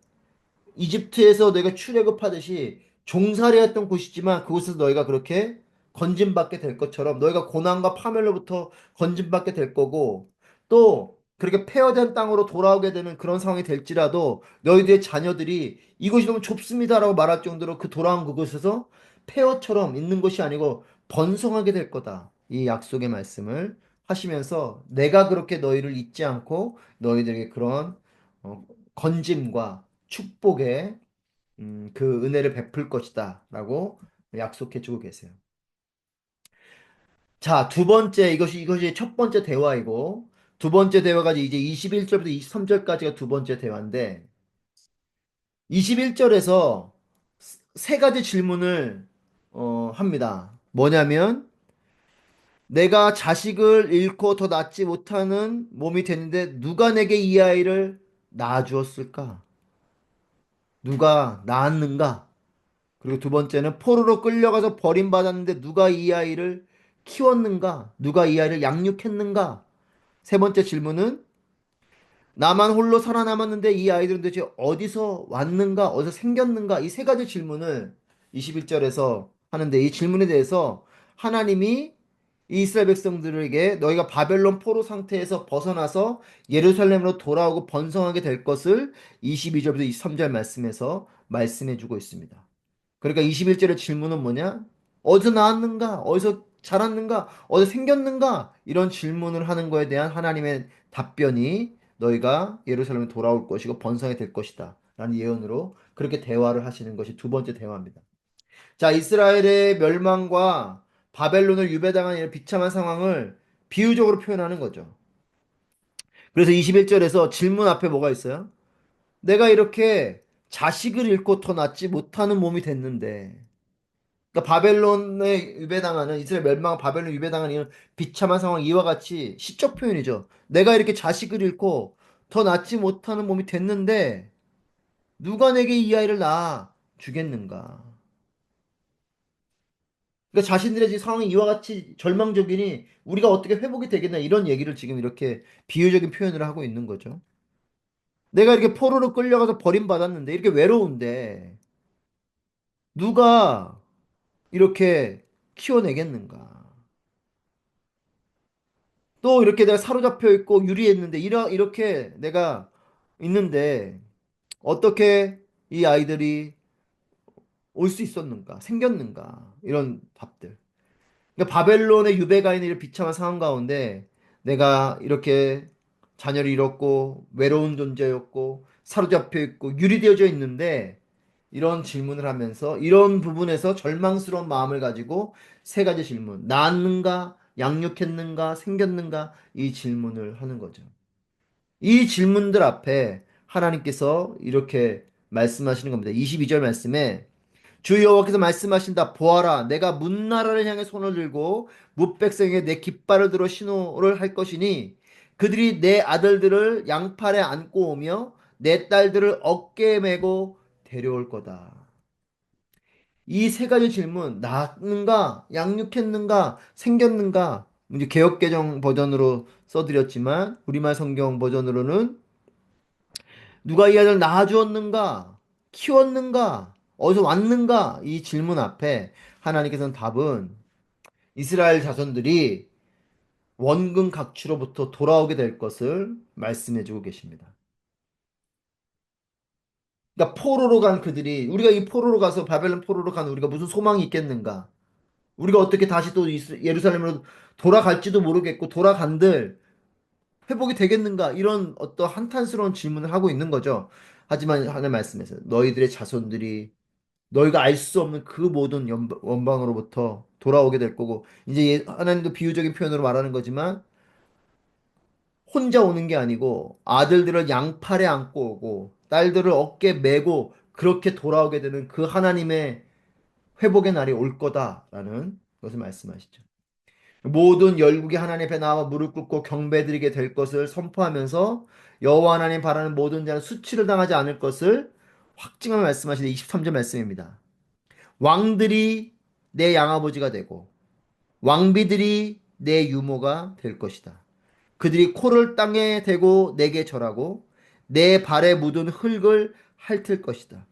S1: 이집트에서 너희가 출애굽하듯이 종살이했던 곳이지만 그곳에서 너희가 그렇게 건진받게 될 것처럼 너희가 고난과 파멸로부터 건진받게 될 거고 또 그렇게 폐허된 땅으로 돌아오게 되는 그런 상황이 될지라도 너희들의 자녀들이 이곳이 너무 좁습니다라고 말할 정도로 그 돌아온 그곳에서 폐허처럼 있는 것이 아니고 번성하게 될 거다. 이 약속의 말씀을 하시면서 내가 그렇게 너희를 잊지 않고 너희들에게 그런 어, 건짐과 축복의 그 은혜를 베풀 것이다. 라고 약속해 주고 계세요. 자, 두 번째, 이것이 첫 번째 대화이고, 두 번째 대화가 이제 21절부터 23절까지가 두 번째 대화인데, 21절에서 세 가지 질문을, 합니다. 뭐냐면, 내가 자식을 잃고 더 낳지 못하는 몸이 됐는데, 누가 내게 이 아이를 낳아주었을까? 누가 낳았는가? 그리고 두 번째는 포로로 끌려가서 버림받았는데 누가 이 아이를 키웠는가? 누가 이 아이를 양육했는가? 세 번째 질문은 나만 홀로 살아남았는데 이 아이들은 도대체 어디서 왔는가? 어디서 생겼는가? 이 세 가지 질문을 21절에서 하는데 이 질문에 대해서 하나님이 이 이스라엘 백성들에게 너희가 바벨론 포로 상태에서 벗어나서 예루살렘으로 돌아오고 번성하게 될 것을 22절부터 23절 말씀에서 말씀해 주고 있습니다. 그러니까 21절의 질문은 뭐냐? 어디서 나왔는가? 어디서 자랐는가? 어디서 생겼는가? 이런 질문을 하는 거에 대한 하나님의 답변이 너희가 예루살렘에 돌아올 것이고 번성이 될 것이다. 라는 예언으로 그렇게 대화를 하시는 것이 두 번째 대화입니다. 자, 이스라엘의 멸망과 바벨론을 유배당한 이런 비참한 상황을 비유적으로 표현하는 거죠. 그래서 21절에서 질문 앞에 뭐가 있어요? 내가 이렇게 자식을 잃고 더 낳지 못하는 몸이 됐는데, 그러니까 바벨론에 유배당하는 이스라엘 멸망 바벨론 유배당하는 이런 비참한 상황 이와 같이 시적 표현이죠. 내가 이렇게 자식을 잃고 더 낳지 못하는 몸이 됐는데 누가 내게 이 아이를 낳아 주겠는가? 그러니까 자신들의 지금 상황이 이와 같이 절망적이니 우리가 어떻게 회복이 되겠나 이런 얘기를 지금 이렇게 비유적인 표현을 하고 있는 거죠. 내가 이렇게 포로로 끌려가서 버림받았는데 이렇게 외로운데 누가 이렇게 키워내겠는가? 또 이렇게 내가 사로잡혀 있고 유리했는데 이렇게 내가 있는데 어떻게 이 아이들이 올 수 있었는가? 생겼는가? 이런 답들. 그러니까 바벨론의 유배가 있는 이런 비참한 상황 가운데 내가 이렇게 자녀를 잃었고 외로운 존재였고 사로잡혀 있고 유리되어져 있는데 이런 질문을 하면서 이런 부분에서 절망스러운 마음을 가지고 세 가지 질문. 낳았는가? 양육했는가? 생겼는가? 이 질문을 하는 거죠. 이 질문들 앞에 하나님께서 이렇게 말씀하시는 겁니다. 22절 말씀에 주 여호와께서 말씀하신다. 보아라, 내가 문나라를 향해 손을 들고 뭇백성에게 내 깃발을 들어 신호를 할 것이니 그들이 내 아들들을 양팔에 안고 오며 내 딸들을 어깨에 메고 데려올 거다. 이 세 가지 질문, 낳았는가, 양육했는가, 생겼는가, 이제 개역개정 버전으로 써드렸지만 우리말 성경 버전으로는 누가 이 아이를 낳아주었는가? 키웠는가? 어디서 왔는가? 이 질문 앞에 하나님께서는 답은 이스라엘 자손들이 원근 각지로부터 돌아오게 될 것을 말씀해 주고 계십니다. 그러니까 포로로 간 그들이 우리가 이 포로로 가서 바벨론 포로로 간 우리가 무슨 소망이 있겠는가? 우리가 어떻게 다시 또 예루살렘으로 돌아갈지도 모르겠고 돌아간들 회복이 되겠는가? 이런 어떤 한탄스러운 질문을 하고 있는 거죠. 하지만 하나님 말씀에서 너희들의 자손들이 너희가 알 수 없는 그 모든 원방으로부터 돌아오게 될 거고 이제 하나님도 비유적인 표현으로 말하는 거지만 혼자 오는 게 아니고 아들들을 양팔에 안고 오고 딸들을 어깨에 메고 그렇게 돌아오게 되는 그 하나님의 회복의 날이 올 거다라는 것을 말씀하시죠. 모든 열국이 하나님 앞에 나와 무릎 꿇고 경배드리게 될 것을 선포하면서 여호와 하나님 바라는 모든 자는 수치를 당하지 않을 것을 확증하며 말씀하시는 23절 말씀입니다. 왕들이 내 양아버지가 되고 왕비들이 내 유모가 될 것이다. 그들이 코를 땅에 대고 내게 절하고 내 발에 묻은 흙을 핥을 것이다.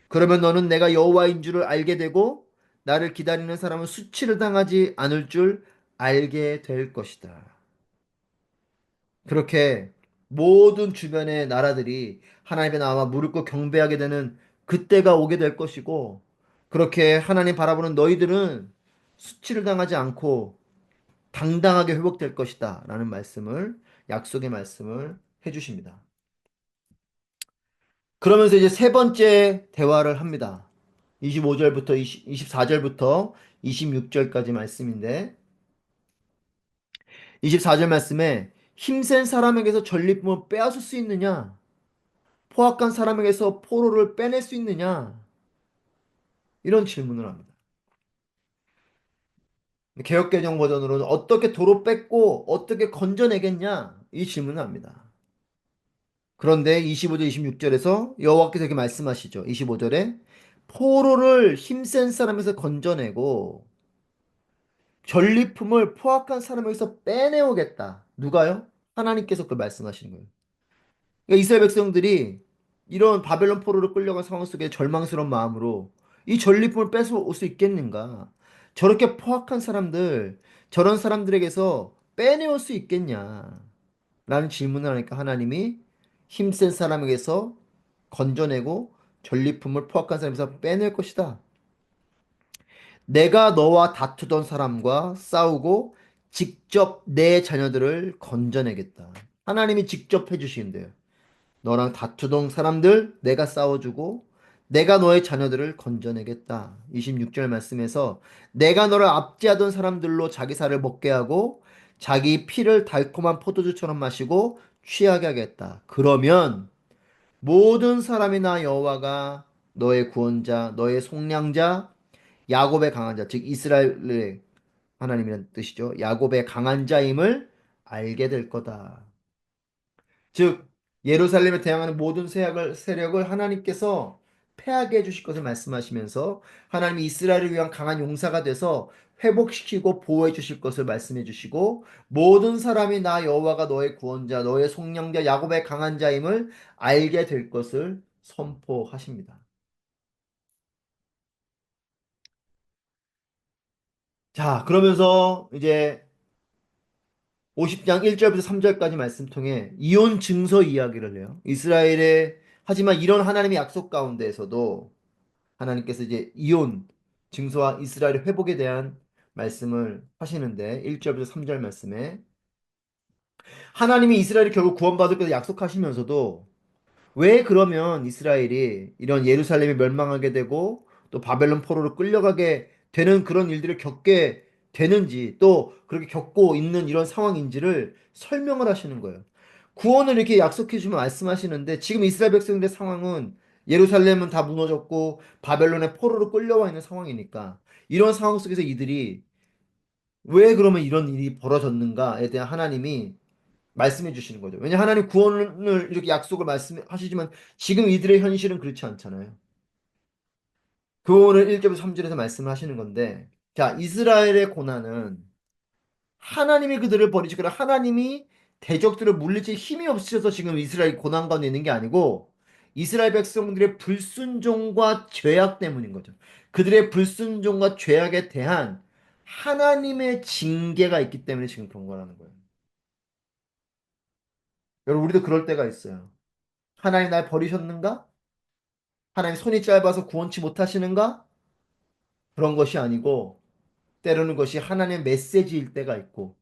S1: 그러면 너는 내가 여호와인 줄을 알게 되고 나를 기다리는 사람은 수치를 당하지 않을 줄 알게 될 것이다. 그렇게 모든 주변의 나라들이 하나님의 나와 무릎 꿇고 경배하게 되는 그때가 오게 될 것이고 그렇게 하나님 바라보는 너희들은 수치를 당하지 않고 당당하게 회복될 것이다 라는 말씀을 약속의 말씀을 해주십니다. 그러면서 이제 세 번째 대화를 합니다. 25절부터 24절부터 26절까지 말씀인데 24절 말씀에 힘센 사람에게서 전리품을 빼앗을 수 있느냐? 포악한 사람에게서 포로를 빼낼 수 있느냐? 이런 질문을 합니다. 개역개정 버전으로는 어떻게 도로 뺏고 어떻게 건져내겠냐? 이 질문을 합니다. 그런데 25절, 26절에서 여호와께서 이렇게 말씀하시죠. 25절에 포로를 힘센 사람에서 건져내고 전리품을 포악한 사람에게서 빼내오겠다. 누가요? 하나님께서 그 말씀하시는 거예요. 그러니까 이스라엘 백성들이 이런 바벨론 포로로 끌려간 상황 속에 절망스러운 마음으로 이 전리품을 뺏어올 수 있겠는가? 저렇게 포악한 사람들, 저런 사람들에게서 빼내올 수 있겠냐? 라는 질문을 하니까 하나님이 힘센 사람에게서 건져내고 전리품을 포악한 사람에서 빼낼 것이다. 내가 너와 다투던 사람과 싸우고 직접 내 자녀들을 건져내겠다. 하나님이 직접 해주시는데요. 너랑 다투던 사람들 내가 싸워주고 내가 너의 자녀들을 건져내겠다. 26절 말씀에서 내가 너를 압제하던 사람들로 자기 살을 먹게 하고 자기 피를 달콤한 포도주처럼 마시고 취하게 하겠다. 그러면 모든 사람이나 여호와가 너의 구원자, 너의 속량자, 야곱의 강한 자, 즉 이스라엘의 하나님이라는 뜻이죠. 야곱의 강한 자임을 알게 될 거다. 즉 예루살렘에 대항하는 모든 세력을 하나님께서 패하게 해주실 것을 말씀하시면서 하나님이 이스라엘을 위한 강한 용사가 돼서 회복시키고 보호해 주실 것을 말씀해 주시고 모든 사람이 나 여호와가 너의 구원자 너의 속량자 야곱의 강한 자임을 알게 될 것을 선포하십니다. 자, 그러면서 이제 50장 1절부터 3절까지 말씀 통해 이혼 증서 이야기를 해요. 이스라엘의 하지만 이런 하나님의 약속 가운데에서도 하나님께서 이제 이혼 증서와 이스라엘의 회복에 대한 말씀을 하시는데 1절부터 3절 말씀에 하나님이 이스라엘이 결국 구원받을 것을 약속하시면서도 왜 그러면 이스라엘이 이런 예루살렘이 멸망하게 되고 또 바벨론 포로로 끌려가게 되는 그런 일들을 겪게 되는지 또 그렇게 겪고 있는 이런 상황인지를 설명을 하시는 거예요. 구원을 이렇게 약속해 주면 말씀하시는데 지금 이스라엘 백성들의 상황은 예루살렘은 다 무너졌고 바벨론의 포로로 끌려와 있는 상황이니까 이런 상황 속에서 이들이 왜 그러면 이런 일이 벌어졌는가에 대한 하나님이 말씀해 주시는 거죠. 왜냐 하나님 구원을 이렇게 약속을 말씀하시지만 지금 이들의 현실은 그렇지 않잖아요. 그거를 1절부터 3절에서 말씀을 하시는 건데 자, 이스라엘의 고난은 하나님이 그들을 버리시거나 하나님이 대적들을 물리칠 힘이 없으셔서 지금 이스라엘이 고난 가운데 있는 게 아니고 이스라엘 백성들의 불순종과 죄악 때문인 거죠. 그들의 불순종과 죄악에 대한 하나님의 징계가 있기 때문에 지금 그런 거라는 거예요. 여러분, 우리도 그럴 때가 있어요. 하나님 날 버리셨는가? 하나님 손이 짧아서 구원치 못하시는가? 그런 것이 아니고 때로는 것이 하나님의 메시지일 때가 있고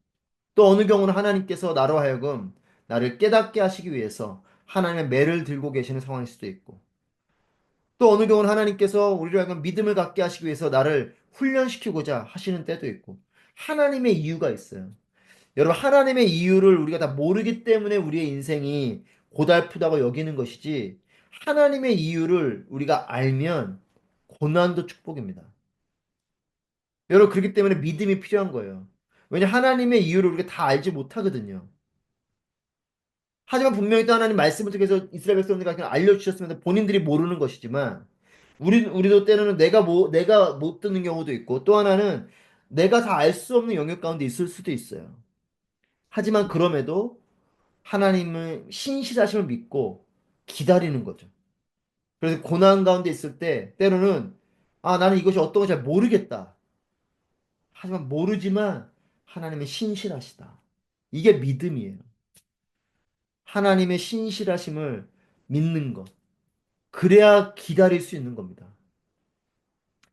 S1: 또 어느 경우는 하나님께서 나로 하여금 나를 깨닫게 하시기 위해서 하나님의 매를 들고 계시는 상황일 수도 있고 또 어느 경우는 하나님께서 우리를 하여금 믿음을 갖게 하시기 위해서 나를 훈련시키고자 하시는 때도 있고 하나님의 이유가 있어요. 여러분 하나님의 이유를 우리가 다 모르기 때문에 우리의 인생이 고달프다고 여기는 것이지 하나님의 이유를 우리가 알면 고난도 축복입니다. 여러분 그렇기 때문에 믿음이 필요한 거예요. 왜냐 하나님의 이유를 우리가 다 알지 못하거든요. 하지만 분명히 또 하나님 말씀을 통해서 이스라엘 백성들에게 그냥 알려주셨으면 본인들이 모르는 것이지만 우리도 때로는 내가 못 듣는 경우도 있고 또 하나는 내가 다 알 수 없는 영역 가운데 있을 수도 있어요. 하지만 그럼에도 하나님의 신실하심을 믿고 기다리는 거죠. 그래서 고난 가운데 있을 때 때로는 아 나는 이것이 어떤 건지 잘 모르겠다. 하지만 모르지만 하나님의 신실하시다. 이게 믿음이에요. 하나님의 신실하심을 믿는 것. 그래야 기다릴 수 있는 겁니다.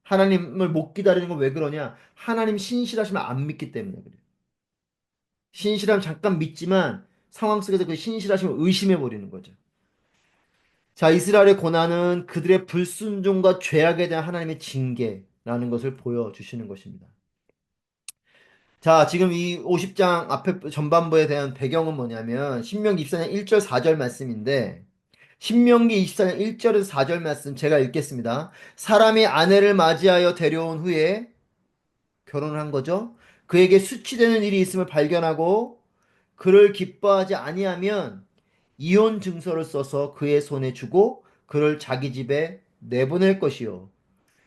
S1: 하나님을 못 기다리는 건 왜 그러냐? 하나님 신실하심을 안 믿기 때문에 그래요. 신실함 잠깐 믿지만 상황 속에서 그 신실하심을 의심해 버리는 거죠. 자, 이스라엘의 고난은 그들의 불순종과 죄악에 대한 하나님의 징계라는 것을 보여주시는 것입니다. 자, 지금 이 50장 앞에 전반부에 대한 배경은 뭐냐면 신명기 24장 1절 4절 말씀인데 신명기 24장 1절에서 4절 말씀 제가 읽겠습니다. 사람이 아내를 맞이하여 데려온 후에 결혼을 한 거죠. 그에게 수치되는 일이 있음을 발견하고 그를 기뻐하지 아니하면 이혼 증서를 써서 그의 손에 주고 그를 자기 집에 내보낼 것이요.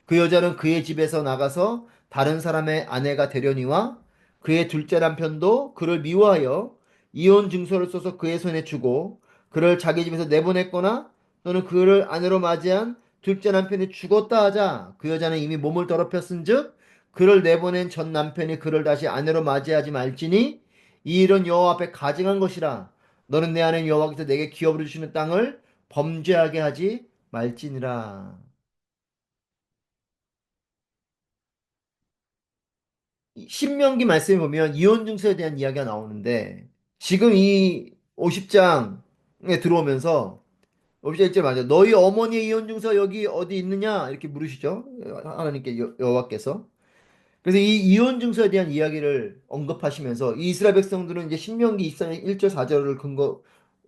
S1: 그 여자는 그의 집에서 나가서 다른 사람의 아내가 되려니와 그의 둘째 남편도 그를 미워하여 이혼 증서를 써서 그의 손에 주고 그를 자기 집에서 내보냈거나 또는 그를 아내로 맞이한 둘째 남편이 죽었다 하자 그 여자는 이미 몸을 더럽혔은즉 그를 내보낸 전 남편이 그를 다시 아내로 맞이하지 말지니 이 일은 여호와 앞에 가증한 것이라 너는 내 아내 여호와께서 내게 기업으로 주시는 땅을 범죄하게 하지 말지니라. 신명기 말씀에 보면 이혼 증서에 대한 이야기가 나오는데 지금 이 50장에 들어오면서 50장 1절 맞아요. 너희 어머니의 이혼 증서 여기 어디 있느냐? 이렇게 물으시죠. 하나님께 여호와께서. 그래서 이 이혼 증서에 대한 이야기를 언급하시면서 이 이스라엘 백성들은 이제 신명기 24장 1절 4절을 근거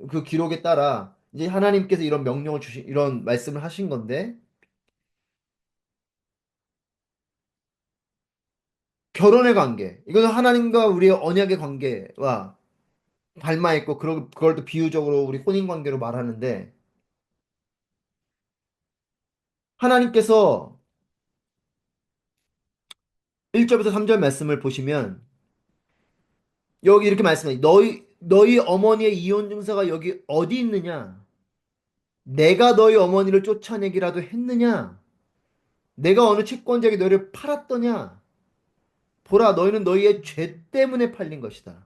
S1: 그 기록에 따라 이제 하나님께서 이런 명령을 주신, 이런 말씀을 하신 건데, 결혼의 관계. 이거는 하나님과 우리의 언약의 관계와 닮아 있고, 그걸 또 비유적으로 우리 혼인 관계로 말하는데, 하나님께서 1절부터 3절 말씀을 보시면, 여기 이렇게 말씀해. 너희 어머니의 이혼 증서가 여기 어디 있느냐? 내가 너희 어머니를 쫓아내기라도 했느냐? 내가 어느 채권자에게 너희를 팔았더냐? 보라, 너희는 너희의 죄 때문에 팔린 것이다.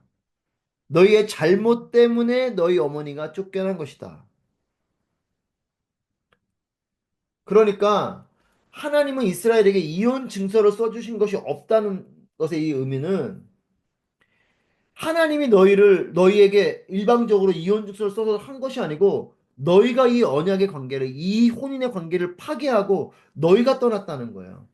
S1: 너희의 잘못 때문에 너희 어머니가 쫓겨난 것이다. 그러니까 하나님은 이스라엘에게 이혼 증서를 써주신 것이 없다는 것의 이 의미는 하나님이 너희에게 일방적으로 이혼 증서를 써서 한 것이 아니고 너희가 이 언약의 관계를, 이 혼인의 관계를 파괴하고 너희가 떠났다는 거예요.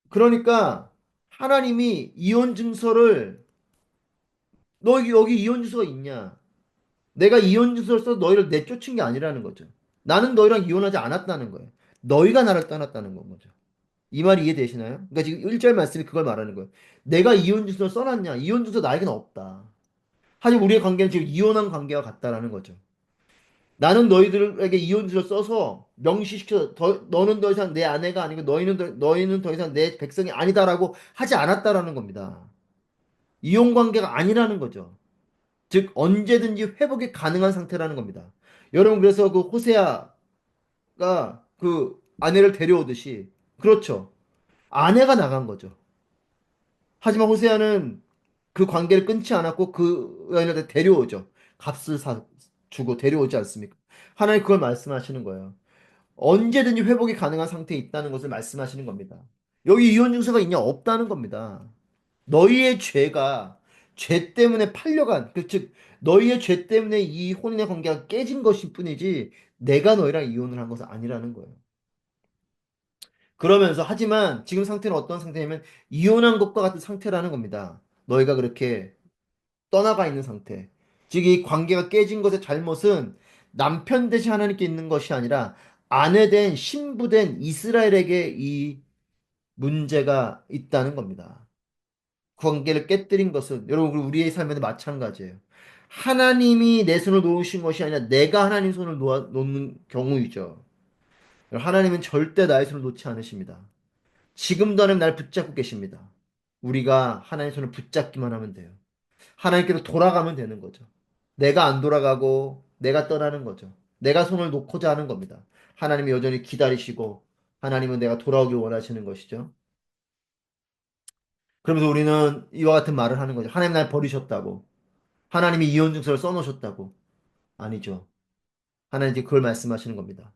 S1: 그러니까 하나님이 이혼 증서를 너 여기 이혼 증서가 있냐? 내가 이혼 증서를 써서 너희를 내쫓은 게 아니라는 거죠. 나는 너희랑 이혼하지 않았다는 거예요. 너희가 나를 떠났다는 건 거죠. 이 말이 이해되시나요? 그러니까 지금 1절 말씀이 그걸 말하는 거예요. 내가 이혼 증서를 써놨냐? 이혼 증서 나에게는 없다. 하지만 우리의 관계는 지금 이혼한 관계와 같다라는 거죠. 나는 너희들에게 이혼 증서를 써서 명시시켜 너는 더 이상 내 아내가 아니고 너희는 더 이상 내 백성이 아니다라고 하지 않았다라는 겁니다. 이혼 관계가 아니라는 거죠. 즉 언제든지 회복이 가능한 상태라는 겁니다. 여러분 그래서 그 호세아가 그 아내를 데려오듯이 그렇죠. 아내가 나간 거죠. 하지만 호세아는 그 관계를 끊지 않았고 그 여인을 데려오죠. 주고 데려오지 않습니까? 하나님 그걸 말씀하시는 거예요. 언제든지 회복이 가능한 상태에 있다는 것을 말씀하시는 겁니다. 여기 이혼 증서가 있냐? 없다는 겁니다. 너희의 죄가 죄 때문에 팔려간, 즉 너희의 죄 때문에 이 혼인의 관계가 깨진 것일 뿐이지 내가 너희랑 이혼을 한 것은 아니라는 거예요. 그러면서 하지만 지금 상태는 어떤 상태냐면 이혼한 것과 같은 상태라는 겁니다. 너희가 그렇게 떠나가 있는 상태. 즉 이 관계가 깨진 것의 잘못은 남편 대신 하나님께 있는 것이 아니라 아내 된 신부된 이스라엘에게 이 문제가 있다는 겁니다. 관계를 깨뜨린 것은 여러분 우리의 삶에도 마찬가지예요. 하나님이 내 손을 놓으신 것이 아니라 내가 하나님 손을 놓는 경우이죠. 하나님은 절대 나의 손을 놓지 않으십니다. 지금도 하나님 날 붙잡고 계십니다. 우리가 하나님 손을 붙잡기만 하면 돼요. 하나님께로 돌아가면 되는 거죠. 내가 안 돌아가고 내가 떠나는 거죠. 내가 손을 놓고자 하는 겁니다. 하나님이 여전히 기다리시고 하나님은 내가 돌아오길 원하시는 것이죠. 그러면서 우리는 이와 같은 말을 하는 거죠. 하나님 날 버리셨다고. 하나님이 이혼 증서를 써놓으셨다고. 아니죠. 하나님 이제 그걸 말씀하시는 겁니다.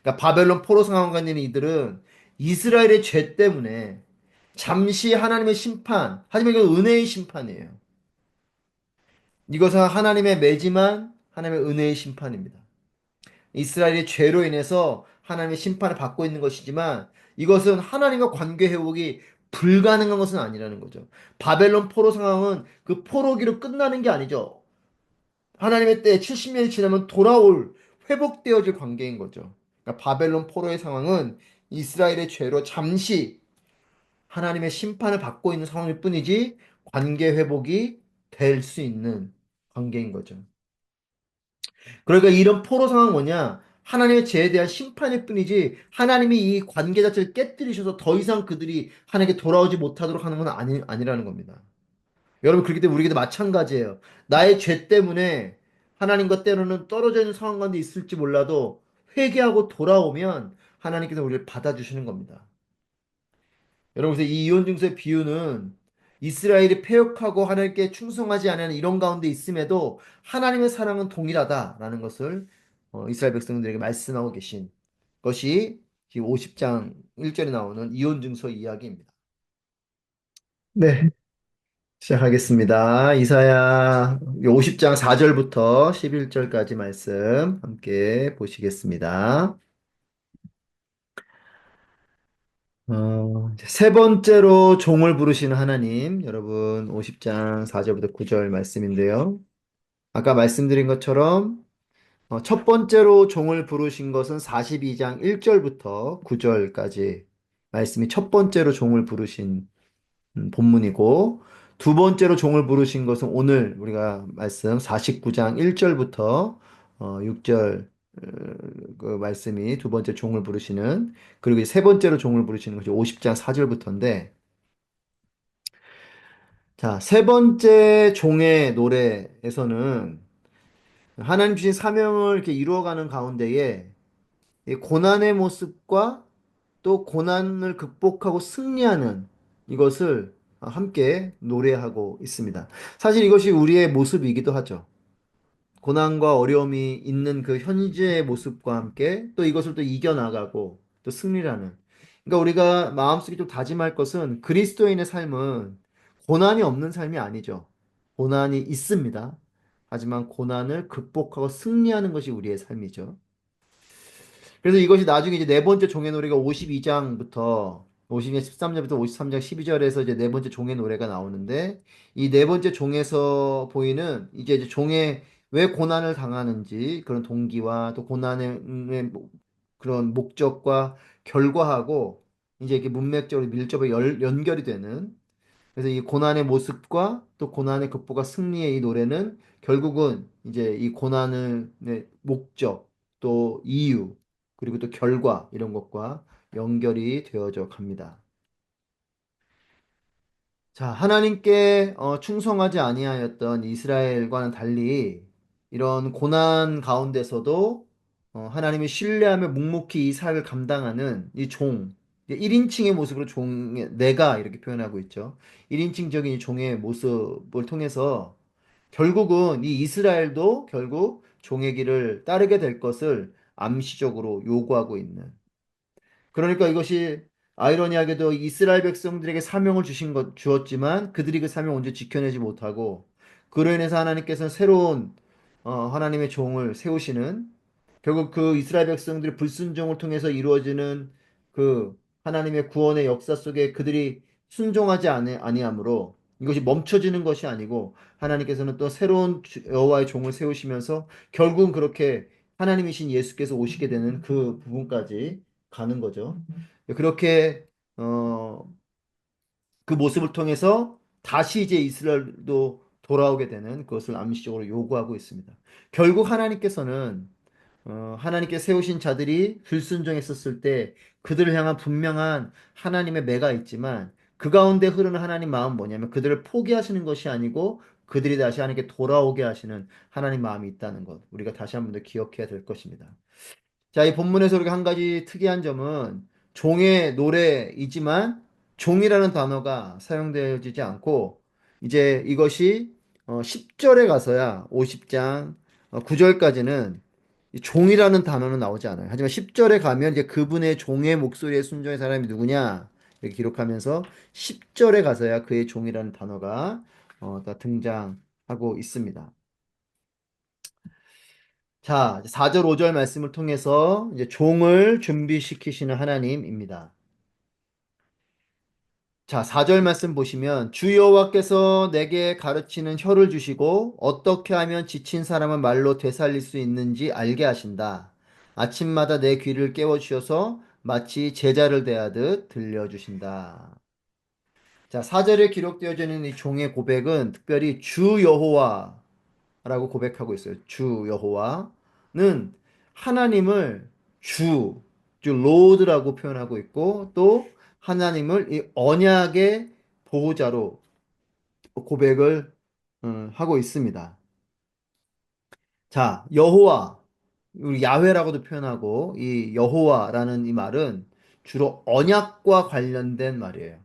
S1: 그러니까 바벨론 포로 상황에 있는 이들은 이스라엘의 죄 때문에 잠시 하나님의 심판, 하지만 이건 은혜의 심판이에요. 이것은 하나님의 매지만 하나님의 은혜의 심판입니다. 이스라엘의 죄로 인해서 하나님의 심판을 받고 있는 것이지만 이것은 하나님과 관계 회복이 불가능한 것은 아니라는 거죠. 바벨론 포로 상황은 그 포로기로 끝나는 게 아니죠. 하나님의 때에 70년이 지나면 돌아올 회복되어질 관계인 거죠. 그러니까 바벨론 포로의 상황은 이스라엘의 죄로 잠시 하나님의 심판을 받고 있는 상황일 뿐이지 관계 회복이 될 수 있는 관계인 거죠. 그러니까 이런 포로 상황은 뭐냐? 하나님의 죄에 대한 심판일 뿐이지 하나님이 이 관계 자체를 깨뜨리셔서 더 이상 그들이 하나님께 돌아오지 못하도록 하는 건 아니라는 겁니다. 여러분 그렇기 때문에 우리에게도 마찬가지예요. 나의 죄 때문에 하나님과 때로는 떨어져 있는 상황 가운데 있을지 몰라도 회개하고 돌아오면 하나님께서 우리를 받아주시는 겁니다. 여러분 그래서 이 이혼 증서의 비유는 이스라엘이 패역하고 하나님께 충성하지 않은 이런 가운데 있음에도 하나님의 사랑은 동일하다라는 것을 이스라엘 백성들에게 말씀하고 계신 것이 지금 50장 1절에 나오는 이혼 증서 이야기입니다. 네. 시작하겠습니다. 이사야 50장 4절부터 11절까지 말씀 함께 보시겠습니다. 이제 세 번째로 종을 부르시는 하나님, 여러분 50장 4절부터 9절 말씀인데요. 아까 말씀드린 것처럼 첫 번째로 종을 부르신 것은 42장 1절부터 9절까지 말씀이 첫 번째로 종을 부르신 본문이고, 두 번째로 종을 부르신 것은 오늘 우리가 말씀 49장 1절부터 6절 그 말씀이 두 번째 종을 부르시는, 그리고 이세 번째로 종을 부르시는 것이 50장 4절부터인데, 자, 세 번째 종의 노래에서는 하나님 주신 사명을 이렇게 이루어가는 가운데에 이 고난의 모습과 또 고난을 극복하고 승리하는 이것을 함께 노래하고 있습니다. 사실 이것이 우리의 모습이기도 하죠. 고난과 어려움이 있는 그 현재의 모습과 함께 또 이것을 또 이겨나가고 또 승리라는. 그러니까 우리가 마음속에 좀 다짐할 것은 그리스도인의 삶은 고난이 없는 삶이 아니죠. 고난이 있습니다. 하지만 고난을 극복하고 승리하는 것이 우리의 삶이죠. 그래서 이것이 나중에 이제 네 번째 종의 노래가 52장부터 52장 13절부터 53장 12절에서 이제 네 번째 종의 노래가 나오는데 이 네 번째 종에서 보이는 이제 종의 왜 고난을 당하는지 그런 동기와 또 고난의 그런 목적과 결과하고 이제 이렇게 문맥적으로 밀접하게 연결이 되는 그래서 이 고난의 모습과 또 고난의 극복과 승리의 이 노래는 결국은 이제 이 고난의 목적, 또 이유, 그리고 또 결과 이런 것과 연결이 되어져 갑니다. 자, 하나님께 충성하지 아니하였던 이스라엘과는 달리 이런 고난 가운데서도 하나님을 신뢰하며 묵묵히 이 사역을 감당하는 이 종, 1인칭의 모습으로 내가 이렇게 표현하고 있죠. 1인칭적인 이 종의 모습을 통해서 결국은 이 이스라엘도 결국 종의 길을 따르게 될 것을 암시적으로 요구하고 있는 그러니까 이것이 아이러니하게도 이스라엘 백성들에게 사명을 주었지만 그들이 그 사명을 언제 지켜내지 못하고 그로 인해서 하나님께서는 새로운 하나님의 종을 세우시는 결국 그 이스라엘 백성들의 불순종을 통해서 이루어지는 그 하나님의 구원의 역사 속에 그들이 순종하지 아니함으로 이것이 멈춰지는 것이 아니고 하나님께서는 또 새로운 여호와의 종을 세우시면서 결국은 그렇게 하나님이신 예수께서 오시게 되는 그 부분까지 가는 거죠. 그렇게 어, 그 모습을 통해서 다시 이제 이스라엘도 돌아오게 되는 그것을 암시적으로 요구하고 있습니다. 결국 하나님께서는 하나님께 세우신 자들이 불순종했었을 때 그들을 향한 분명한 하나님의 매가 있지만 그 가운데 흐르는 하나님 마음은 뭐냐면 그들을 포기하시는 것이 아니고 그들이 다시 하나님께 돌아오게 하시는 하나님 마음이 있다는 것. 우리가 다시 한 번 더 기억해야 될 것입니다. 자, 이 본문에서 우리가 한 가지 특이한 점은 종의 노래이지만 종이라는 단어가 사용되어지지 않고 이제 이것이 10절에 가서야 50장 9절까지는 종이라는 단어는 나오지 않아요. 하지만 10절에 가면 이제 그분의 종의 목소리에 순종한 사람이 누구냐 이렇게 기록하면서 10절에 가서야 그의 종이라는 단어가 다 등장하고 있습니다. 자, 4절, 5절 말씀을 통해서 이제 종을 준비시키시는 하나님입니다. 자, 4절 말씀 보시면 주 여호와께서 내게 가르치는 혀를 주시고 어떻게 하면 지친 사람을 말로 되살릴 수 있는지 알게 하신다. 아침마다 내 귀를 깨워 주셔서 마치 제자를 대하듯 들려주신다. 자, 4절에 기록되어져 있는 이 종의 고백은 특별히 주 여호와 라고 고백하고 있어요. 주 여호와는 하나님을 주 로드라고 표현하고 있고 또 하나님을 이 언약의 보호자로 고백을 하고 있습니다. 자, 여호와 우리 야훼라고도 표현하고 이 여호와라는 이 말은 주로 언약과 관련된 말이에요.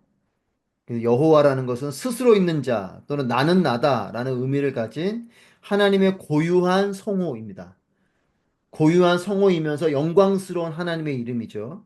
S1: 여호와라는 것은 스스로 있는 자 또는 나는 나다라는 의미를 가진 하나님의 고유한 성호입니다. 고유한 성호이면서 영광스러운 하나님의 이름이죠.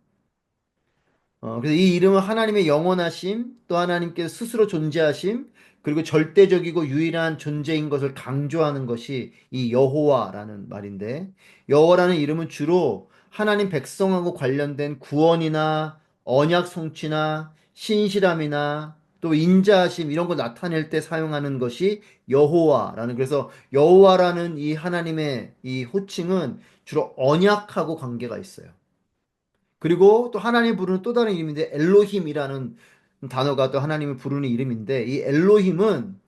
S1: 그래서 이 이름은 하나님의 영원하심, 또 하나님께 스스로 존재하심, 그리고 절대적이고 유일한 존재인 것을 강조하는 것이 이 여호와라는 말인데, 여호와라는 이름은 주로 하나님 백성하고 관련된 구원이나 언약 성취나 신실함이나 또 인자하심 이런 거 나타낼 때 사용하는 것이 여호와라는 그래서 여호와라는 이 하나님의 이 호칭은 주로 언약하고 관계가 있어요. 그리고 또 하나님 부르는 또 다른 이름인데 엘로힘이라는 단어가 또 하나님을 부르는 이름인데 이 엘로힘은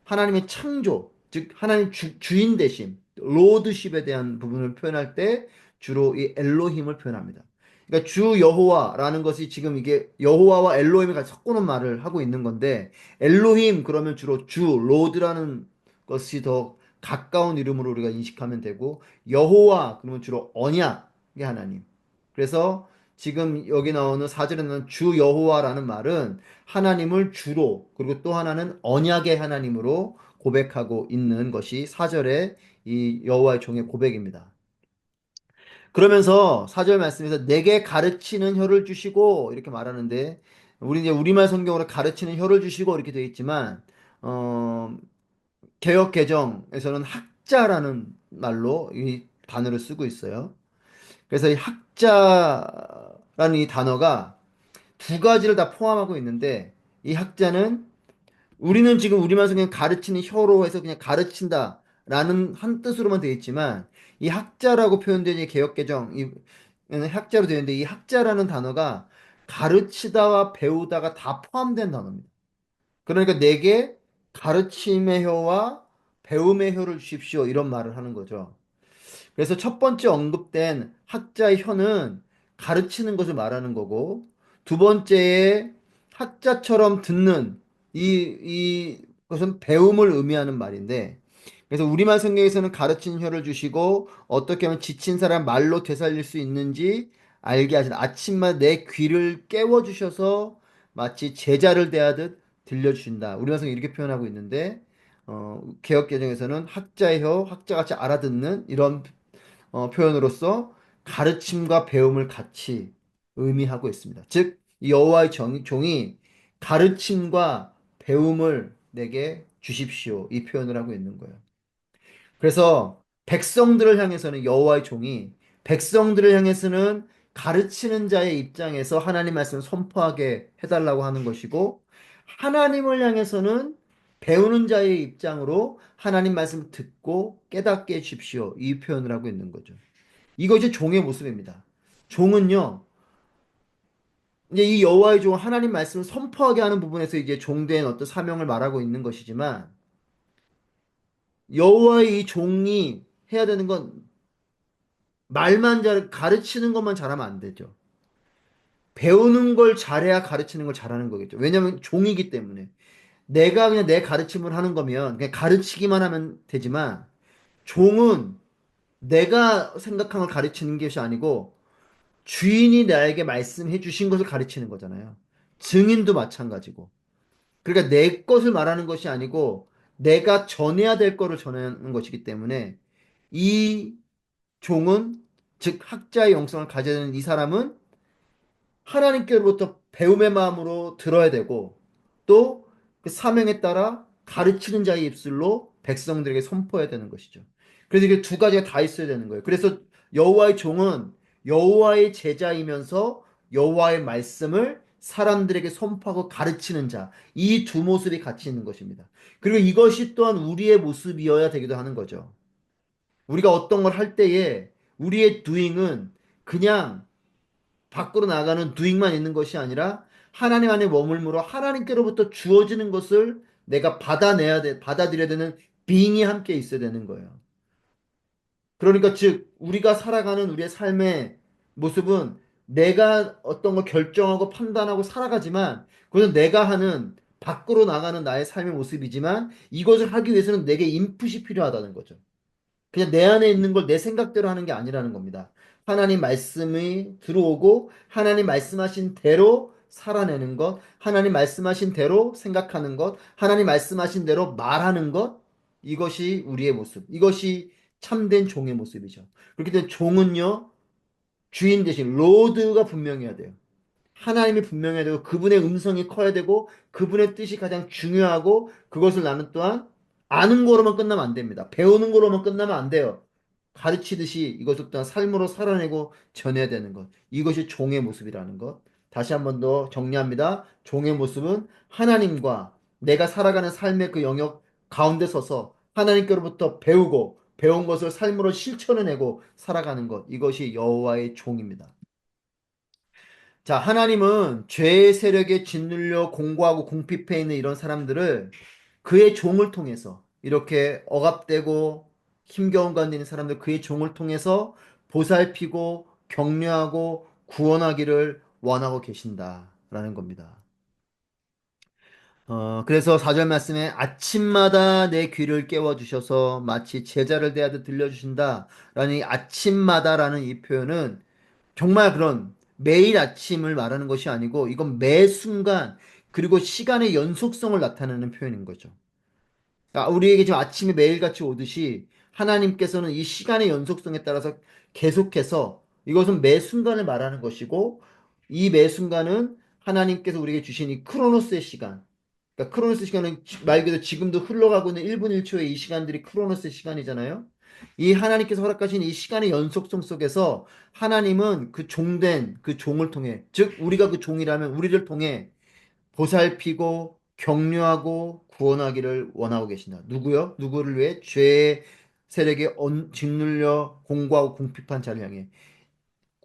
S1: 하나님의 창조, 즉 하나님 주인 되심, 로드십에 대한 부분을 표현할 때 주로 이 엘로힘을 표현합니다. 그러니까 주 여호와라는 것이 지금 이게 여호와와 엘로힘이 같이 섞어놓은 말을 하고 있는 건데 엘로힘 그러면 주로 주, 로드라는 것이 더 가까운 이름으로 우리가 인식하면 되고 여호와 그러면 주로 언약의 하나님. 그래서 지금 여기 나오는 4절에 나오는 주 여호와라는 말은 하나님을 주로 그리고 또 하나는 언약의 하나님으로 고백하고 있는 것이 4절의 이 여호와의 종의 고백입니다. 그러면서 4절 말씀에서 내게 가르치는 혀를 주시고 이렇게 말하는데 우리 이제 우리말 성경으로 가르치는 혀를 주시고 이렇게 되어 있지만 어, 개역 개정에서는 학자라는 말로 이 단어를 쓰고 있어요. 그래서 이 학자라는 이 단어가 두 가지를 다 포함하고 있는데 이 학자는 우리는 지금 우리말 성경 가르치는 혀로 해서 그냥 가르친다 라는 한 뜻으로만 되어 있지만 이 학자라고 표현된 이 개역개정 이 학자로 되어 있는데 이 학자라는 단어가 가르치다와 배우다가 다 포함된 단어입니다. 그러니까 내게 가르침의 혀와 배움의 혀를 주십시오 이런 말을 하는 거죠. 그래서 첫 번째 언급된 학자의 혀는 가르치는 것을 말하는 거고, 두 번째에 학자처럼 듣는 이것은 배움을 의미하는 말인데, 그래서 우리말 성경에서는 가르치는 혀를 주시고, 어떻게 하면 지친 사람 말로 되살릴 수 있는지 알게 하시다. 아침마다 내 귀를 깨워주셔서 마치 제자를 대하듯 들려주신다. 우리말 성경 이렇게 표현하고 있는데, 개역개정에서는 학자의 혀, 학자같이 알아듣는 이런 표현으로서 가르침과 배움을 같이 의미하고 있습니다. 즉, 이 여호와의 종이 가르침과 배움을 내게 주십시오. 이 표현을 하고 있는 거예요. 그래서 백성들을 향해서는 여호와의 종이 백성들을 향해서는 가르치는 자의 입장에서 하나님 말씀을 선포하게 해달라고 하는 것이고 하나님을 향해서는 배우는 자의 입장으로 하나님 말씀을 듣고 깨닫게 해주십시오. 이 표현을 하고 있는 거죠. 이것이 종의 모습입니다. 종은요, 이제 이 여호와의 종은 하나님 말씀을 선포하게 하는 부분에서 이제 종된 어떤 사명을 말하고 있는 것이지만 여호와의 이 종이 해야 되는 건 말만 잘 가르치는 것만 잘하면 안 되죠. 배우는 걸 잘해야 가르치는 걸 잘하는 거겠죠. 왜냐하면 종이기 때문에 내가 그냥 내 가르침을 하는 거면 그냥 가르치기만 하면 되지만 종은 내가 생각한 걸 가르치는 것이 아니고 주인이 나에게 말씀해 주신 것을 가르치는 거잖아요. 증인도 마찬가지고. 그러니까 내 것을 말하는 것이 아니고 내가 전해야 될 거를 전하는 것이기 때문에 이 종은 즉 학자의 영성을 가져야 되는 이 사람은 하나님께로부터 배움의 마음으로 들어야 되고 또 그 사명에 따라 가르치는 자의 입술로 백성들에게 선포해야 되는 것이죠. 그래서 이게 두 가지가 다 있어야 되는 거예요. 그래서 여호와의 종은 여호와의 제자이면서 여호와의 말씀을 사람들에게 선포하고 가르치는 자, 이 두 모습이 같이 있는 것입니다. 그리고 이것이 또한 우리의 모습이어야 되기도 하는 거죠. 우리가 어떤 걸 할 때에 우리의 doing은 그냥 밖으로 나가는 doing만 있는 것이 아니라 하나님 안에 머물므로 하나님께로부터 주어지는 것을 내가 받아들여야 되는 being이 함께 있어야 되는 거예요. 그러니까 즉 우리가 살아가는 우리의 삶의 모습은 내가 어떤 걸 결정하고 판단하고 살아가지만 그것은 내가 하는 밖으로 나가는 나의 삶의 모습이지만 이것을 하기 위해서는 내게 인풋이 필요하다는 거죠. 그냥 내 안에 있는 걸 내 생각대로 하는 게 아니라는 겁니다. 하나님 말씀이 들어오고 하나님 말씀하신 대로 살아내는 것, 하나님 말씀하신 대로 생각하는 것, 하나님 말씀하신 대로 말하는 것, 이것이 우리의 모습, 이것이 참된 종의 모습이죠. 그렇기 때문에 종은요, 주인 대신 로드가 분명해야 돼요. 하나님이 분명해야 되고 그분의 음성이 커야 되고 그분의 뜻이 가장 중요하고 그것을 나는 또한 아는 거로만 끝나면 안 됩니다. 배우는 거로만 끝나면 안 돼요. 가르치듯이 이것을 또한 삶으로 살아내고 전해야 되는 것. 이것이 종의 모습이라는 것. 다시 한 번 더 정리합니다. 종의 모습은 하나님과 내가 살아가는 삶의 그 영역 가운데 서서 하나님께로부터 배우고 배운 것을 삶으로 실천해내고 살아가는 것. 이것이 여호와의 종입니다. 자, 하나님은 죄의 세력에 짓눌려 공고하고 궁핍해 있는 이런 사람들을 그의 종을 통해서 이렇게 억압되고 힘겨운 가운데 있는 사람들 그의 종을 통해서 보살피고 격려하고 구원하기를 원하고 계신다라는 겁니다. 그래서 4절 말씀에 아침마다 내 귀를 깨워주셔서 마치 제자를 대하듯 들려주신다라는 이 아침마다라는 이 표현은 정말 그런 매일 아침을 말하는 것이 아니고 이건 매 순간 그리고 시간의 연속성을 나타내는 표현인 거죠. 우리에게 지금 아침이 매일같이 오듯이 하나님께서는 이 시간의 연속성에 따라서 계속해서 이것은 매 순간을 말하는 것이고 이 매 순간은 하나님께서 우리에게 주신 이 크로노스의 시간. 그러니까 크로노스 시간은 말 그대로 지금도 흘러가고 있는 1분 1초의 이 시간들이 크로노스의 시간이잖아요. 이 하나님께서 허락하신 이 시간의 연속성 속에서 하나님은 그 종된 그 종을 통해 즉 우리가 그 종이라면 우리를 통해 보살피고 격려하고 구원하기를 원하고 계신다. 누구요? 누구를 위해? 죄의 세력에 짓눌려 공고하고 궁핍한 자를 향해.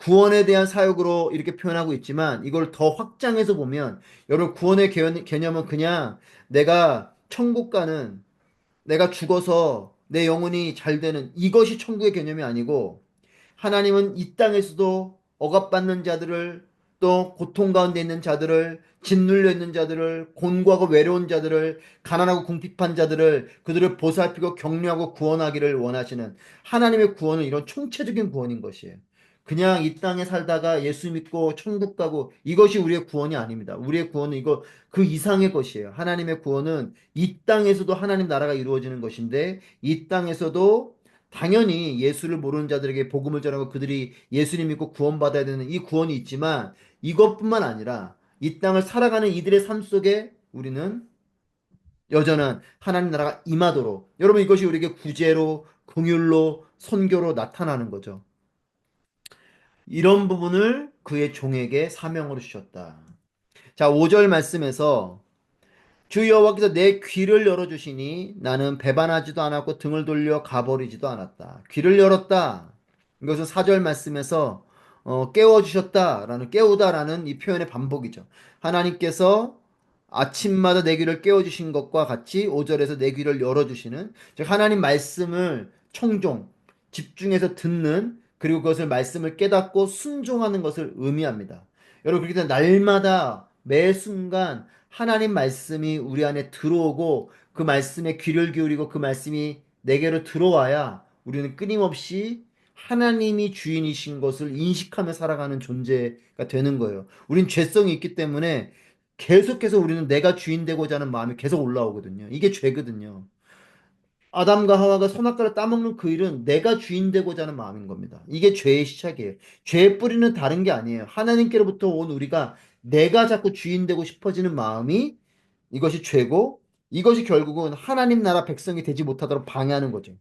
S1: 구원에 대한 사역으로 이렇게 표현하고 있지만 이걸 더 확장해서 보면 여러분 구원의 개념은 그냥 내가 천국 가는 내가 죽어서 내 영혼이 잘 되는 이것이 천국의 개념이 아니고 하나님은 이 땅에서도 억압받는 자들을 또 고통 가운데 있는 자들을 짓눌려 있는 자들을 곤고하고 외로운 자들을 가난하고 궁핍한 자들을 그들을 보살피고 격려하고 구원하기를 원하시는 하나님의 구원은 이런 총체적인 구원인 것이에요. 그냥 이 땅에 살다가 예수 믿고 천국 가고 이것이 우리의 구원이 아닙니다. 우리의 구원은 이거 그 이상의 것이에요. 하나님의 구원은 이 땅에서도 하나님 나라가 이루어지는 것인데 이 땅에서도 당연히 예수를 모르는 자들에게 복음을 전하고 그들이 예수님 믿고 구원받아야 되는 이 구원이 있지만 이것뿐만 아니라 이 땅을 살아가는 이들의 삶 속에 우리는 여전한 하나님 나라가 임하도록 여러분 이것이 우리에게 구제로 긍휼로 선교로 나타나는 거죠. 이런 부분을 그의 종에게 사명으로 주셨다. 자, 5절 말씀에서 주 여호와께서 내 귀를 열어주시니 나는 배반하지도 않았고 등을 돌려 가버리지도 않았다. 귀를 열었다. 이것은 4절 말씀에서 깨워주셨다라는 깨우다라는 이 표현의 반복이죠. 하나님께서 아침마다 내 귀를 깨워주신 것과 같이 5절에서 내 귀를 열어주시는 즉 하나님 말씀을 청종, 집중해서 듣는 그리고 그것을 말씀을 깨닫고 순종하는 것을 의미합니다. 여러분 그렇기 때문에 날마다 매 순간 하나님 말씀이 우리 안에 들어오고 그 말씀에 귀를 기울이고 그 말씀이 내게로 들어와야 우리는 끊임없이 하나님이 주인이신 것을 인식하며 살아가는 존재가 되는 거예요. 우린 죄성이 있기 때문에 계속해서 우리는 내가 주인 되고자 하는 마음이 계속 올라오거든요. 이게 죄거든요. 아담과 하와가 선악과를 따먹는 그 일은 내가 주인 되고자 하는 마음인 겁니다. 이게 죄의 시작이에요. 죄의 뿌리는 다른 게 아니에요. 하나님께로부터 온 우리가 내가 자꾸 주인 되고 싶어지는 마음이 이것이 죄고 이것이 결국은 하나님 나라 백성이 되지 못하도록 방해하는 거죠.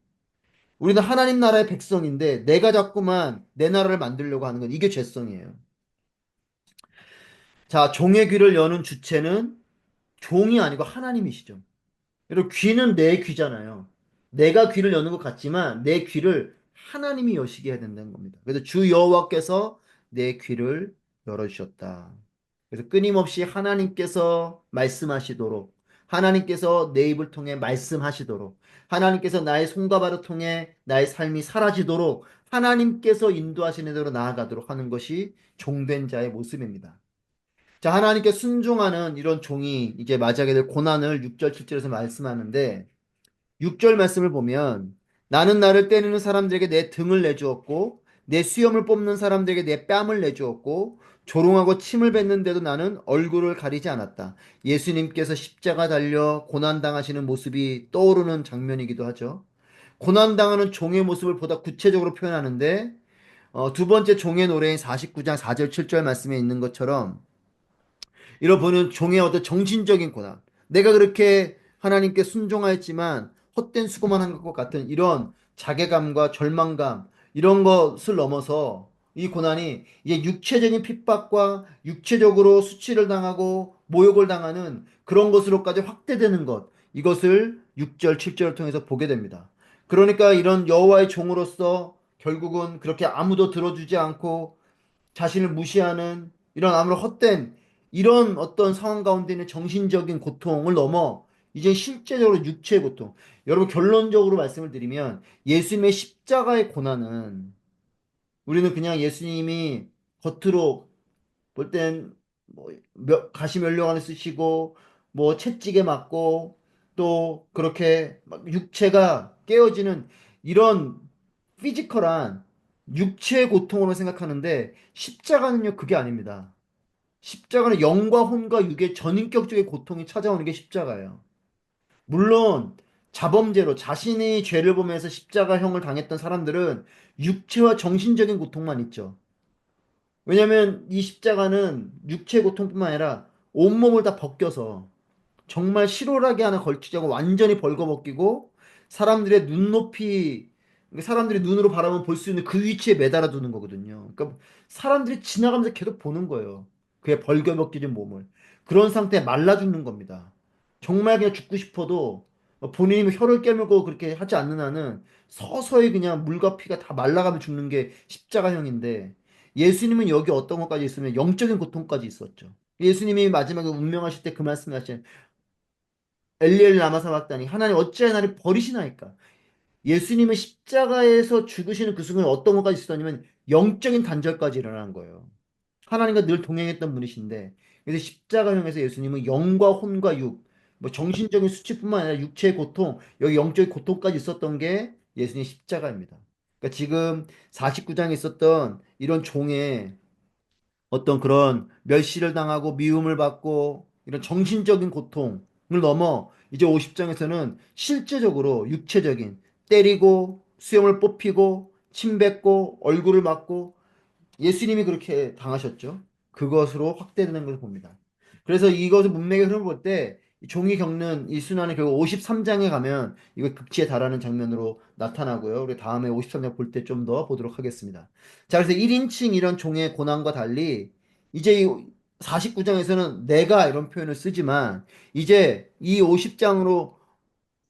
S1: 우리는 하나님 나라의 백성인데 내가 자꾸만 내 나라를 만들려고 하는 건 이게 죄성이에요. 자, 종의 귀를 여는 주체는 종이 아니고 하나님이시죠. 그리고 귀는 내 귀잖아요. 내가 귀를 여는 것 같지만 내 귀를 하나님이 여시게 해야 된다는 겁니다. 그래서 주 여호와께서 내 귀를 열어주셨다. 그래서 끊임없이 하나님께서 말씀하시도록 하나님께서 내 입을 통해 말씀하시도록 하나님께서 나의 손과 발을 통해 나의 삶이 사라지도록 하나님께서 인도하시는 대로 나아가도록 하는 것이 종된 자의 모습입니다. 자, 하나님께 순종하는 이런 종이 이제 맞이하게 될 고난을 6절, 7절에서 말씀하는데 6절 말씀을 보면 나는 나를 때리는 사람들에게 내 등을 내주었고 내 수염을 뽑는 사람들에게 내 뺨을 내주었고 조롱하고 침을 뱉는데도 나는 얼굴을 가리지 않았다. 예수님께서 십자가 달려 고난당하시는 모습이 떠오르는 장면이기도 하죠. 고난당하는 종의 모습을 보다 구체적으로 표현하는데 두 번째 종의 노래인 49장 4절 7절 말씀에 있는 것처럼 이런 보는 종의 어떤 정신적인 고난. 내가 그렇게 하나님께 순종하였지만 헛된 수고만 한 것 같은 이런 자괴감과 절망감, 이런 것을 넘어서 이 고난이 이제 육체적인 핍박과 육체적으로 수치를 당하고 모욕을 당하는 그런 것으로까지 확대되는 것. 이것을 6절, 7절을 통해서 보게 됩니다. 그러니까 이런 여호와의 종으로서 결국은 그렇게 아무도 들어주지 않고 자신을 무시하는 이런 아무런 헛된 이런 어떤 상황 가운데 있는 정신적인 고통을 넘어 이제 실제적으로 육체의 고통. 여러분 결론적으로 말씀을 드리면 예수님의 십자가의 고난은 우리는 그냥 예수님이 겉으로 볼 땐 뭐 가시면류관을 쓰시고 뭐 채찍에 맞고 또 그렇게 막 육체가 깨어지는 이런 피지컬한 육체의 고통으로 생각하는데 십자가는요 그게 아닙니다. 십자가는 영과 혼과 육의 전인격적인 고통이 찾아오는 게 십자가예요. 물론 자범죄로 자신이 죄를 보면서 십자가형을 당했던 사람들은 육체와 정신적인 고통만 있죠. 왜냐면 이 십자가는 육체 고통뿐만 아니라 온몸을 다 벗겨서 정말 실오라기 하나 걸치자고 완전히 벌거벗기고 사람들의 눈높이, 사람들이 눈으로 바라보면 볼 수 있는 그 위치에 매달아 두는 거거든요. 그러니까 사람들이 지나가면서 계속 보는 거예요. 그의 벌거벗겨진 몸을. 그런 상태에 말라 죽는 겁니다. 정말 그냥 죽고 싶어도 본인이 뭐 혀를 깨물고 그렇게 하지 않는 한은 서서히 그냥 물과 피가 다 말라가면 죽는 게 십자가형인데 예수님은 여기 어떤 것까지 있으면 영적인 고통까지 있었죠. 예수님이 마지막에 운명하실 때 그 말씀을 하신 엘리엘 라마 사박다니 하나님 어찌하여 나를 버리시나이까. 예수님은 십자가에서 죽으시는 그 순간에 어떤 것까지 있었냐면 영적인 단절까지 일어나는 거예요. 하나님과 늘 동행했던 분이신데 그래서 십자가형에서 예수님은 영과 혼과 육, 뭐 정신적인 수치뿐만 아니라 육체의 고통, 여기 영적인 고통까지 있었던 게 예수님의 십자가입니다. 그러니까 지금 49장에 있었던 이런 종의 어떤 그런 멸시를 당하고 미움을 받고 이런 정신적인 고통을 넘어 이제 50장에서는 실제적으로 육체적인 때리고 수염을 뽑히고 침 뱉고 얼굴을 맞고 예수님이 그렇게 당하셨죠. 그것으로 확대되는 것을 봅니다. 그래서 이것을 문맥의 흐름을 볼 때 종이 겪는 이 순환이 결국 53장에 가면 이거 극치에 달하는 장면으로 나타나고요. 우리 다음에 53장 볼 때 좀 더 보도록 하겠습니다. 자, 그래서 1인칭 이런 종의 고난과 달리 이제 이 49장에서는 내가 이런 표현을 쓰지만 이제 이 50장으로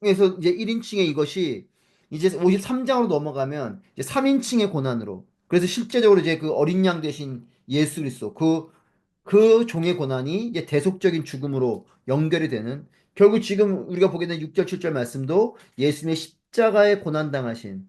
S1: 에서 이제 1인칭의 이것이 이제 53장으로 넘어가면 이제 3인칭의 고난으로 그래서 실제적으로 이제 그 어린 양 대신 예수 그리스도 그 종의 고난이 이제 대속적인 죽음으로 연결이 되는 결국 지금 우리가 보게 된 6절 7절 말씀도 예수님의 십자가에 고난 당하신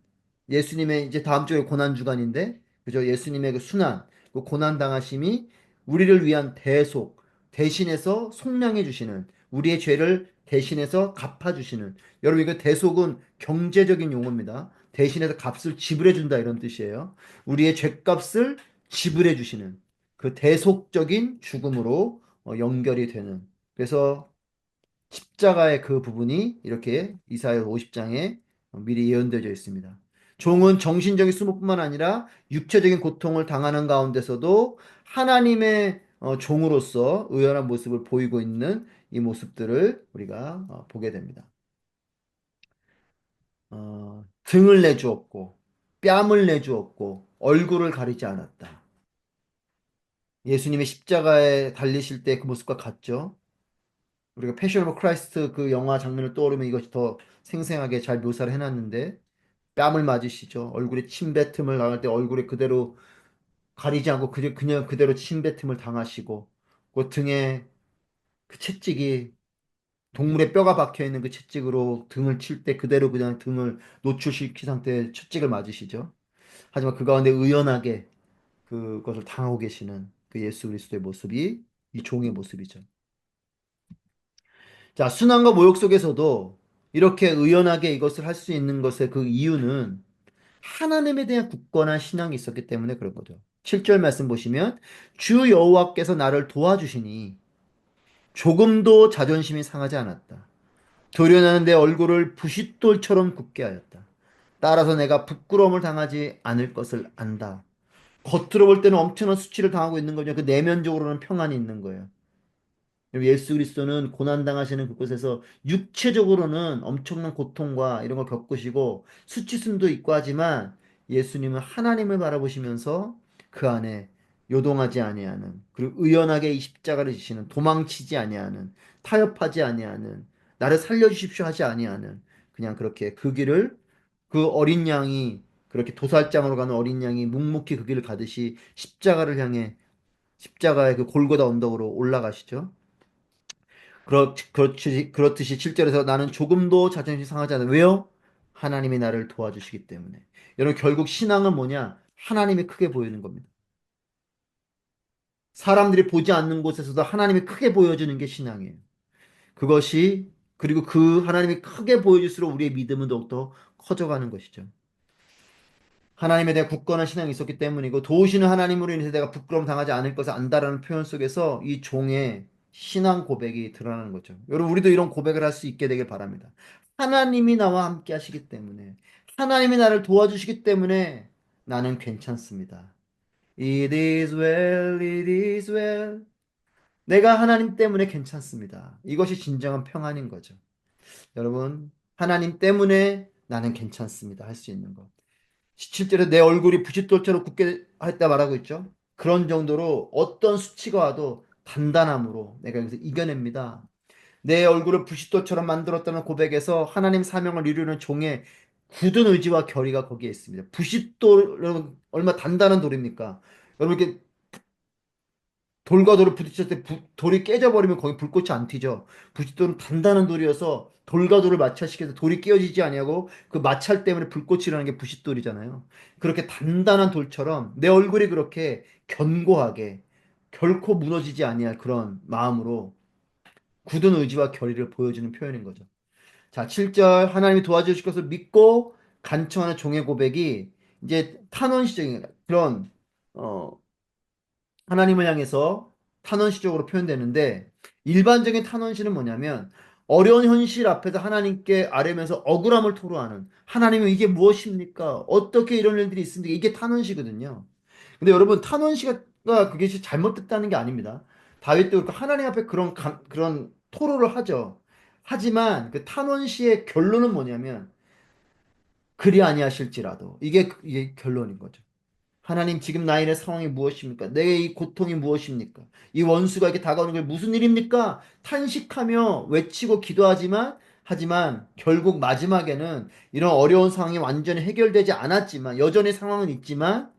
S1: 예수님의 이제 다음 주에 고난 주간인데 그죠? 예수님의 그 순환 그 고난 당하심이 우리를 위한 대속 대신해서 속량해 주시는 우리의 죄를 대신해서 갚아 주시는 여러분 이거 대속은 경제적인 용어입니다. 대신해서 값을 지불해 준다 이런 뜻이에요. 우리의 죄값을 지불해 주시는 그 대속적인 죽음으로 연결이 되는. 그래서 십자가의 그 부분이 이렇게 이사야 50장에 미리 예언되어져 있습니다. 종은 정신적인 수모뿐만 아니라 육체적인 고통을 당하는 가운데서도 하나님의 종으로서 의연한 모습을 보이고 있는 이 모습들을 우리가 보게 됩니다. 등을 내주었고 뺨을 내주었고 얼굴을 가리지 않았다. 예수님의 십자가에 달리실 때 그 모습과 같죠. 우리가 패션 오브 크라이스트 그 영화 장면을 떠오르면 이것이 더 생생하게 잘 묘사를 해놨는데 뺨을 맞으시죠. 얼굴에 침뱉음을 당할 때 얼굴에 그대로 가리지 않고 그냥 그대로 침뱉음을 당하시고 그 등에 그 채찍이 동물의 뼈가 박혀 있는 그 채찍으로 등을 칠 때 그대로 그냥 등을 노출시킨 상태에 채찍을 맞으시죠. 하지만 그 가운데 의연하게 그것을 당하고 계시는 그 예수 그리스도의 모습이 이 종의 모습이죠. 자, 순환과 모욕 속에서도 이렇게 의연하게 이것을 할 수 있는 것의 그 이유는 하나님에 대한 굳건한 신앙이 있었기 때문에 그런 거죠. 7절 말씀 보시면 주 여호와께서 나를 도와주시니 조금도 자존심이 상하지 않았다. 도련하는 내 얼굴을 부싯돌처럼 굳게 하였다. 따라서 내가 부끄러움을 당하지 않을 것을 안다. 겉으로 볼 때는 엄청난 수치를 당하고 있는 거죠. 그 내면적으로는 평안이 있는 거예요. 예수 그리스도는 고난 당하시는 그곳에서 육체적으로는 엄청난 고통과 이런 걸 겪으시고 수치심도 있고 하지만 예수님은 하나님을 바라보시면서 그 안에 요동하지 아니하는, 그리고 의연하게 이 십자가를 지시는, 도망치지 아니하는, 타협하지 아니하는, 나를 살려주십시오 하지 아니하는, 그냥 그렇게 그 길을, 그 어린 양이, 그렇게 도살장으로 가는 어린 양이 묵묵히 그 길을 가듯이 십자가를 향해, 십자가의 그 골고다 언덕으로 올라가시죠. 그렇듯이 7절에서 나는 조금도 자존심 상하지 않아. 왜요? 하나님이 나를 도와주시기 때문에. 여러분, 결국 신앙은 뭐냐? 하나님이 크게 보이는 겁니다. 사람들이 보지 않는 곳에서도 하나님이 크게 보여주는 게 신앙이에요. 그것이, 그리고 그 하나님이 크게 보여질수록 우리의 믿음은 더욱더 커져가는 것이죠. 하나님에 대한 굳건한 신앙이 있었기 때문이고, 도우시는 하나님으로 인해서 내가 부끄러움 당하지 않을 것을 안다라는 표현 속에서 이 종의 신앙 고백이 드러나는 거죠. 여러분, 우리도 이런 고백을 할 수 있게 되길 바랍니다. 하나님이 나와 함께 하시기 때문에, 하나님이 나를 도와주시기 때문에 나는 괜찮습니다. It is well, it is well. 내가 하나님 때문에 괜찮습니다. 이것이 진정한 평안인 거죠. 여러분, 하나님 때문에 나는 괜찮습니다. 할 수 있는 것. 실제로 내 얼굴이 부싯돌처럼 굳게 했다 말하고 있죠. 그런 정도로 어떤 수치가 와도 단단함으로 내가 여기서 이겨냅니다. 내 얼굴을 부싯돌처럼 만들었다는 고백에서 하나님 사명을 이루는 종의 굳은 의지와 결의가 거기에 있습니다. 부싯돌은 얼마 단단한 돌입니까? 여러분, 이렇게 돌과 돌을 부딪혔을 때 돌이 깨져버리면 거기 불꽃이 안 튀죠. 부싯돌은 단단한 돌이어서 돌과 돌을 마찰시켜서 돌이 깨어지지 아니하고 그 마찰 때문에 불꽃이 일어나는 게 부싯돌이잖아요. 그렇게 단단한 돌처럼 내 얼굴이 그렇게 견고하게 결코 무너지지 아니할 그런 마음으로 굳은 의지와 결의를 보여주는 표현인 거죠. 자, 7절 하나님이 도와주실 것을 믿고 간청하는 종의 고백이 이제 탄원시적인 그런 어, 하나님을 향해서 탄원시적으로 표현되는데 일반적인 탄원시는 뭐냐면 어려운 현실 앞에서 하나님께 아뢰면서 억울함을 토로하는 하나님은 이게 무엇입니까? 어떻게 이런 일들이 있습니까? 이게 탄원시거든요. 근데 여러분 탄원시가 그게 잘못됐다는 게 아닙니다. 다윗도 그렇고 하나님 앞에 그런 토로를 하죠. 하지만 그 탄원시의 결론은 뭐냐면 그리 아니하실지라도 이게 결론인 거죠. 하나님 지금 나인의 상황이 무엇입니까? 내 이 고통이 무엇입니까? 이 원수가 이렇게 다가오는 게 무슨 일입니까? 탄식하며 외치고 기도하지만 하지만 결국 마지막에는 이런 어려운 상황이 완전히 해결되지 않았지만 여전히 상황은 있지만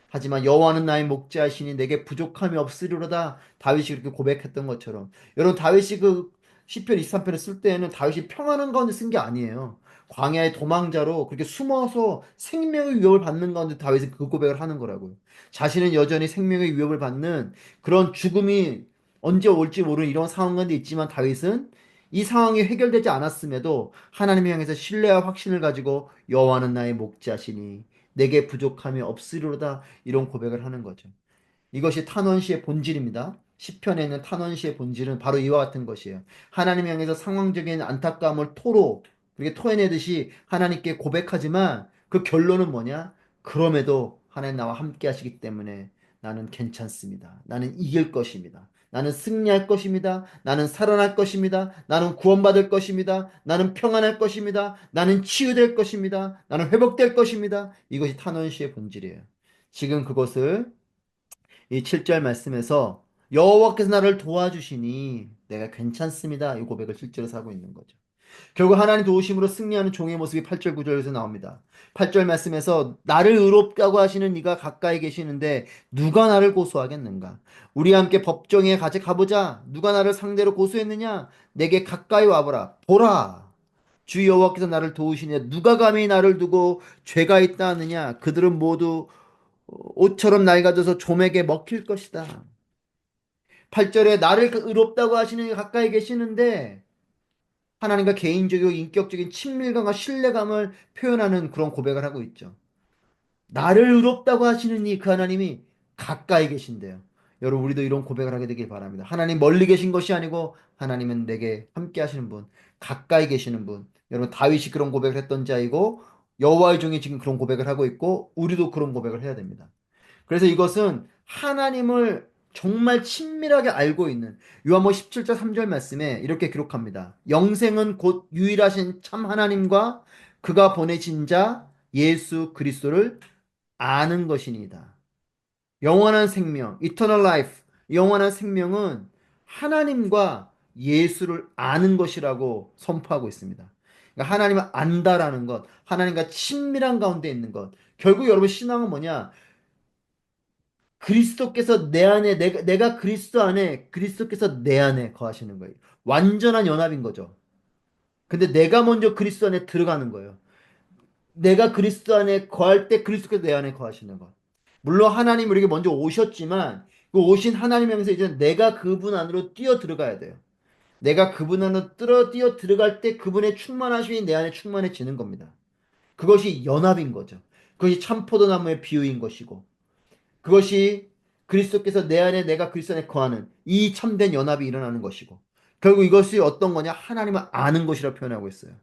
S1: 하지만 여호와는 나의 목자이시니 내게 부족함이 없으리로다. 다윗이 그렇게 고백했던 것처럼 여러분 다윗이 그 시편 23편을 쓸 때에는 다윗이 평안한 가운데 쓴 게 아니에요. 광야의 도망자로 그렇게 숨어서 생명의 위협을 받는 가운데 다윗은 그 고백을 하는 거라고요. 자신은 여전히 생명의 위협을 받는 그런 죽음이 언제 올지 모르는 이런 상황 가운데 있지만 다윗은 이 상황이 해결되지 않았음에도 하나님 향해서 신뢰와 확신을 가지고 여호와는 나의 목자시니 내게 부족함이 없으리로다 이런 고백을 하는 거죠. 이것이 탄원시의 본질입니다. 시편에 있는 탄원시의 본질은 바로 이와 같은 것이에요. 하나님 향해서 상황적인 안타까움을 그렇게 토해내듯이 하나님께 고백하지만 그 결론은 뭐냐? 그럼에도 하나님 나와 함께 하시기 때문에 나는 괜찮습니다. 나는 이길 것입니다. 나는 승리할 것입니다. 나는 살아날 것입니다. 나는 구원받을 것입니다. 나는 평안할 것입니다. 나는 치유될 것입니다. 나는 회복될 것입니다. 이것이 탄원시의 본질이에요. 지금 그것을 이 7절 말씀에서 여호와께서 나를 도와주시니 내가 괜찮습니다. 이 고백을 실제로 하고 있는 거죠. 결국 하나님 도우심으로 승리하는 종의 모습이 8절 9절에서 나옵니다. 8절 말씀에서 나를 의롭다고 하시는 이가 가까이 계시는데 누가 나를 고소하겠는가? 우리와 함께 법정에 같이 가보자. 누가 나를 상대로 고소했느냐? 내게 가까이 와보라. 보라. 주 여호와께서 나를 도우시니 누가 감히 나를 두고 죄가 있다 하느냐? 그들은 모두 옷처럼 낡아져서 좀에게 먹힐 것이다. 8절에 나를 의롭다고 하시는 이가 가까이 계시는데 하나님과 개인적이고 인격적인 친밀감과 신뢰감을 표현하는 그런 고백을 하고 있죠. 나를 의롭다고 하시는 이 그 하나님이 가까이 계신데요. 여러분 우리도 이런 고백을 하게 되길 바랍니다. 하나님 멀리 계신 것이 아니고 하나님은 내게 함께 하시는 분, 가까이 계시는 분. 여러분 다윗이 그런 고백을 했던 자이고 여호와의 종이 지금 그런 고백을 하고 있고 우리도 그런 고백을 해야 됩니다. 그래서 이것은 하나님을 정말 친밀하게 알고 있는 요한복음 17절 3절 말씀에 이렇게 기록합니다. 영생은 곧 유일하신 참 하나님과 그가 보내신 자 예수 그리스도를 아는 것이니이다. 영원한 생명, eternal life, 영원한 생명은 하나님과 예수를 아는 것이라고 선포하고 있습니다. 그러니까 하나님을 안다라는 것, 하나님과 친밀한 가운데 있는 것. 결국 여러분 신앙은 뭐냐? 그리스도께서 내 안에, 내가 그리스도 안에, 그리스도께서 내 안에 거하시는 거예요. 완전한 연합인 거죠. 근데 내가 먼저 그리스도 안에 들어가는 거예요. 내가 그리스도 안에 거할 때 그리스도께서 내 안에 거하시는 것. 물론 하나님 우리에게 먼저 오셨지만 그 오신 하나님 향해서 이제 내가 그분 안으로 뛰어 들어가야 돼요. 내가 그분 안으로 뛰어 들어갈 때 그분의 충만하심이 내 안에 충만해지는 겁니다. 그것이 연합인 거죠. 그것이 참포도나무의 비유인 것이고 그것이 그리스도께서 내 안에 내가 그리스도 안에 거하는 이 참된 연합이 일어나는 것이고 결국 이것이 어떤 거냐? 하나님을 아는 것이라 표현하고 있어요.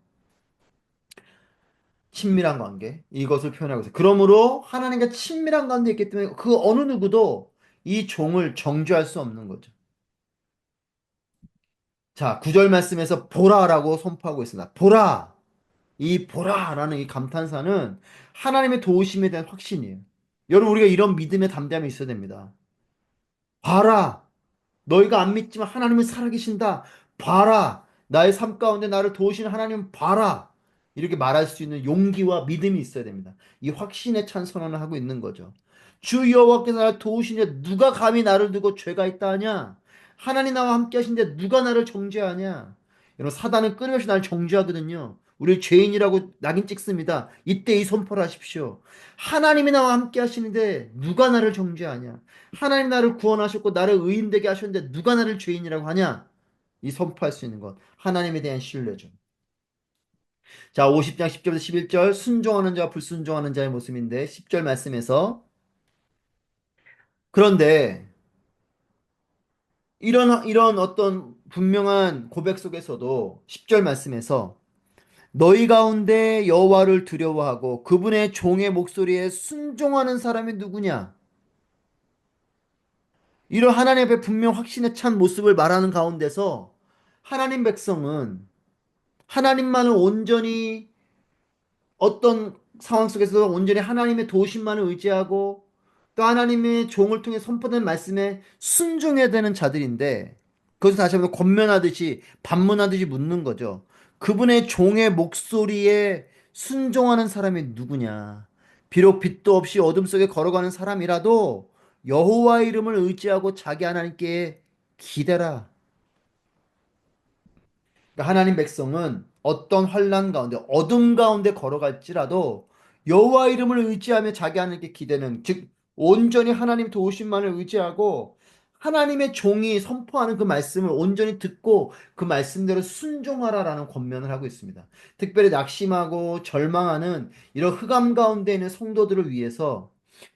S1: 친밀한 관계 이것을 표현하고 있어요. 그러므로 하나님과 친밀한 관계에 있기 때문에 그 어느 누구도 이 종을 정죄할 수 없는 거죠. 자, 9절 말씀에서 보라라고 선포하고 있습니다. 보라! 이 보라라는 이 감탄사는 하나님의 도우심에 대한 확신이에요. 여러분 우리가 이런 믿음의 담대함이 있어야 됩니다. 봐라! 너희가 안 믿지만 하나님은 살아계신다. 봐라. 나의 삶 가운데 나를 도우시는 하나님 봐라. 이렇게 말할 수 있는 용기와 믿음이 있어야 됩니다. 이 확신의 찬선언을 하고 있는 거죠. 주 여호와께서 나를 도우시는데 누가 감히 나를 두고 죄가 있다 하냐? 하나님 나와 함께 하신데 누가 나를 정죄하냐? 여러분 사단은 끊임없이 나를 정죄하거든요. 우리 죄인이라고 낙인 찍습니다. 이때 이 선포를 하십시오. 하나님이 나와 함께 하시는데 누가 나를 정죄하냐? 하나님 나를 구원하셨고 나를 의인되게 하셨는데 누가 나를 죄인이라고 하냐? 이 선포할 수 있는 것. 하나님에 대한 신뢰죠. 자, 50장 10절부터 11절 순종하는 자와 불순종하는 자의 모습인데 10절 말씀에서 그런데 이런 어떤 분명한 고백 속에서도 10절 말씀에서 너희 가운데 여호와를 두려워하고 그분의 종의 목소리에 순종하는 사람이 누구냐? 이런 하나님 앞에 분명 확신에 찬 모습을 말하는 가운데서 하나님 백성은 하나님만을 온전히 어떤 상황 속에서 온전히 하나님의 도우심만을 의지하고 또 하나님의 종을 통해 선포된 말씀에 순종해야 되는 자들인데 그것을 다시 한번 권면하듯이 반문하듯이 묻는 거죠. 그분의 종의 목소리에 순종하는 사람이 누구냐? 비록 빛도 없이 어둠 속에 걸어가는 사람이라도 여호와 이름을 의지하고 자기 하나님께 기대라. 그러니까 하나님 백성은 어떤 환난 가운데 어둠 가운데 걸어갈지라도 여호와 이름을 의지하며 자기 하나님께 기대는 즉 온전히 하나님 도우심만을 의지하고 하나님의 종이 선포하는 그 말씀을 온전히 듣고 그 말씀대로 순종하라라는 권면을 하고 있습니다. 특별히 낙심하고 절망하는 이런 흑암 가운데 있는 성도들을 위해서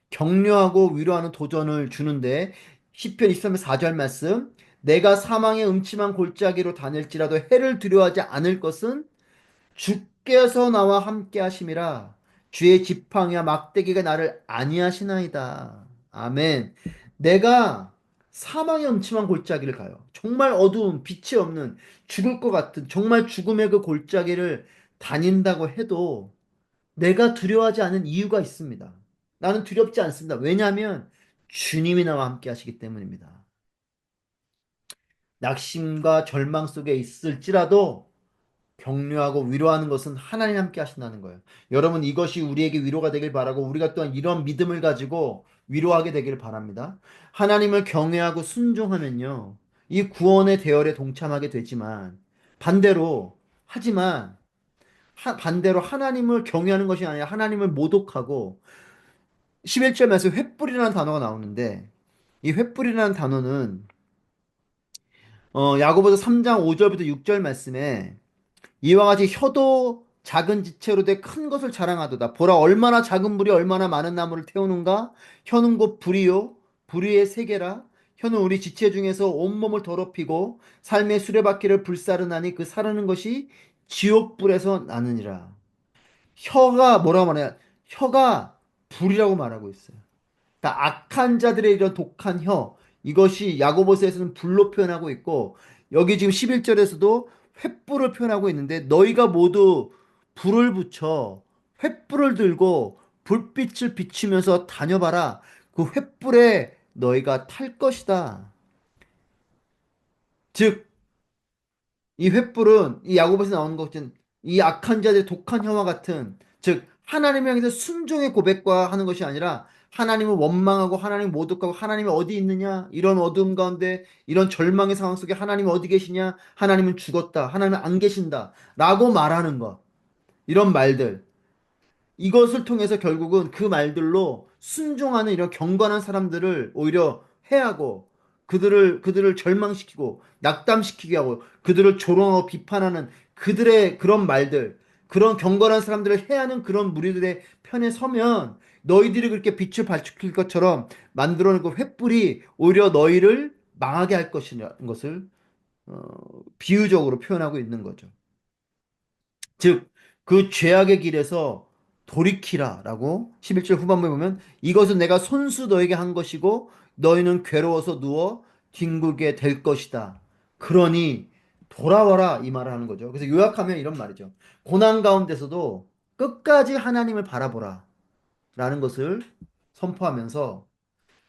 S1: 격려하고 위로하는 도전을 주는데 시편 23편 4절 말씀 내가 사망의 음침한 골짜기로 다닐지라도 해를 두려워하지 않을 것은 주께서 나와 함께 하심이라 주의 지팡이와 막대기가 나를 안위하시나이다. 아멘. 내가 사망의 음침한 골짜기를 가요. 정말 어두운 빛이 없는 죽을 것 같은 정말 죽음의 그 골짜기를 다닌다고 해도 내가 두려워하지 않은 이유가 있습니다. 나는 두렵지 않습니다. 왜냐하면 주님이 나와 함께 하시기 때문입니다. 낙심과 절망 속에 있을지라도 격려하고 위로하는 것은 하나님 함께 하신다는 거예요. 여러분 이것이 우리에게 위로가 되길 바라고 우리가 또한 이런 믿음을 가지고 위로하게 되길 바랍니다. 하나님을 경외하고 순종하면요. 이 구원의 대열에 동참하게 되지만 반대로 하지만 반대로 하나님을 경외하는 것이 아니라 하나님을 모독하고 11절 말씀 횃불이라는 단어가 나오는데 이 횃불이라는 단어는 야고보서 3장 5절부터 6절 말씀에 이와 같이 혀도 작은 지체로 돼 큰 것을 자랑하도다. 보라 얼마나 작은 불이 얼마나 많은 나무를 태우는가. 혀는 곧 불이요 불의의 세계라. 혀는 우리 지체 중에서 온몸을 더럽히고 삶의 수레바퀴를 불사르나니 그 사르는 것이 지옥불에서 나느니라. 혀가 뭐라고 말해야 혀가 불이라고 말하고 있어요. 그러니까 악한 자들의 이런 독한 혀 이것이 야고보서에서는 불로 표현하고 있고 여기 지금 11절에서도 횃불을 표현하고 있는데 너희가 모두 불을 붙여 횃불을 들고 불빛을 비추면서 다녀봐라. 그 횃불에 너희가 탈 것이다. 즉, 이 횃불은 이 야고보에서 나오는 것은 이 악한 자들의 독한 혀와 같은, 즉 하나님을 향해서 순종의 고백과 하는 것이 아니라 하나님을 원망하고 하나님 모독하고 하나님이 어디 있느냐, 이런 어두움 가운데 이런 절망의 상황 속에 하나님이 어디 계시냐, 하나님은 죽었다, 하나님은 안 계신다 라고 말하는 것, 이런 말들, 이것을 통해서 결국은 그 말들로 순종하는 이런 경건한 사람들을 오히려 해하고 그들을 절망시키고 낙담시키게 하고 그들을 조롱하고 비판하는 그들의 그런 말들, 그런 경건한 사람들을 해하는 그런 무리들의 편에 서면 너희들이 그렇게 빛을 발축할 것처럼 만들어 놓은 그 횃불이 오히려 너희를 망하게 할 것이라는 것을 어, 비유적으로 표현하고 있는 거죠. 즉, 그 죄악의 길에서 돌이키라라고 11절 후반부에 보면 이것은 내가 손수 너에게 한 것이고 너희는 괴로워서 누워 뒹굴게 될 것이다. 그러니 돌아와라 이 말을 하는 거죠. 그래서 요약하면 이런 말이죠. 고난 가운데서도 끝까지 하나님을 바라보라 라는 것을 선포하면서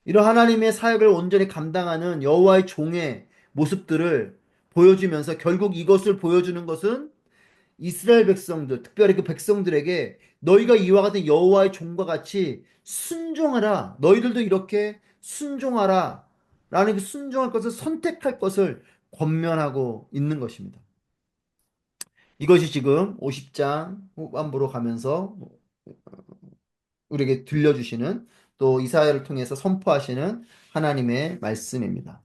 S1: 이런 하나님의 사역을 온전히 감당하는 여호와의 종의 모습들을 보여주면서 결국 이것을 보여주는 것은 이스라엘 백성들, 특별히 그 백성들에게 너희가 이와 같은 여호와의 종과 같이 순종하라. 너희들도 이렇게 순종하라. 라는 그 순종할 것을 선택할 것을 권면하고 있는 것입니다. 이것이 지금 50장 후반부로 가면서 우리에게 들려주시는 또 이사야를 통해서 선포하시는 하나님의 말씀입니다.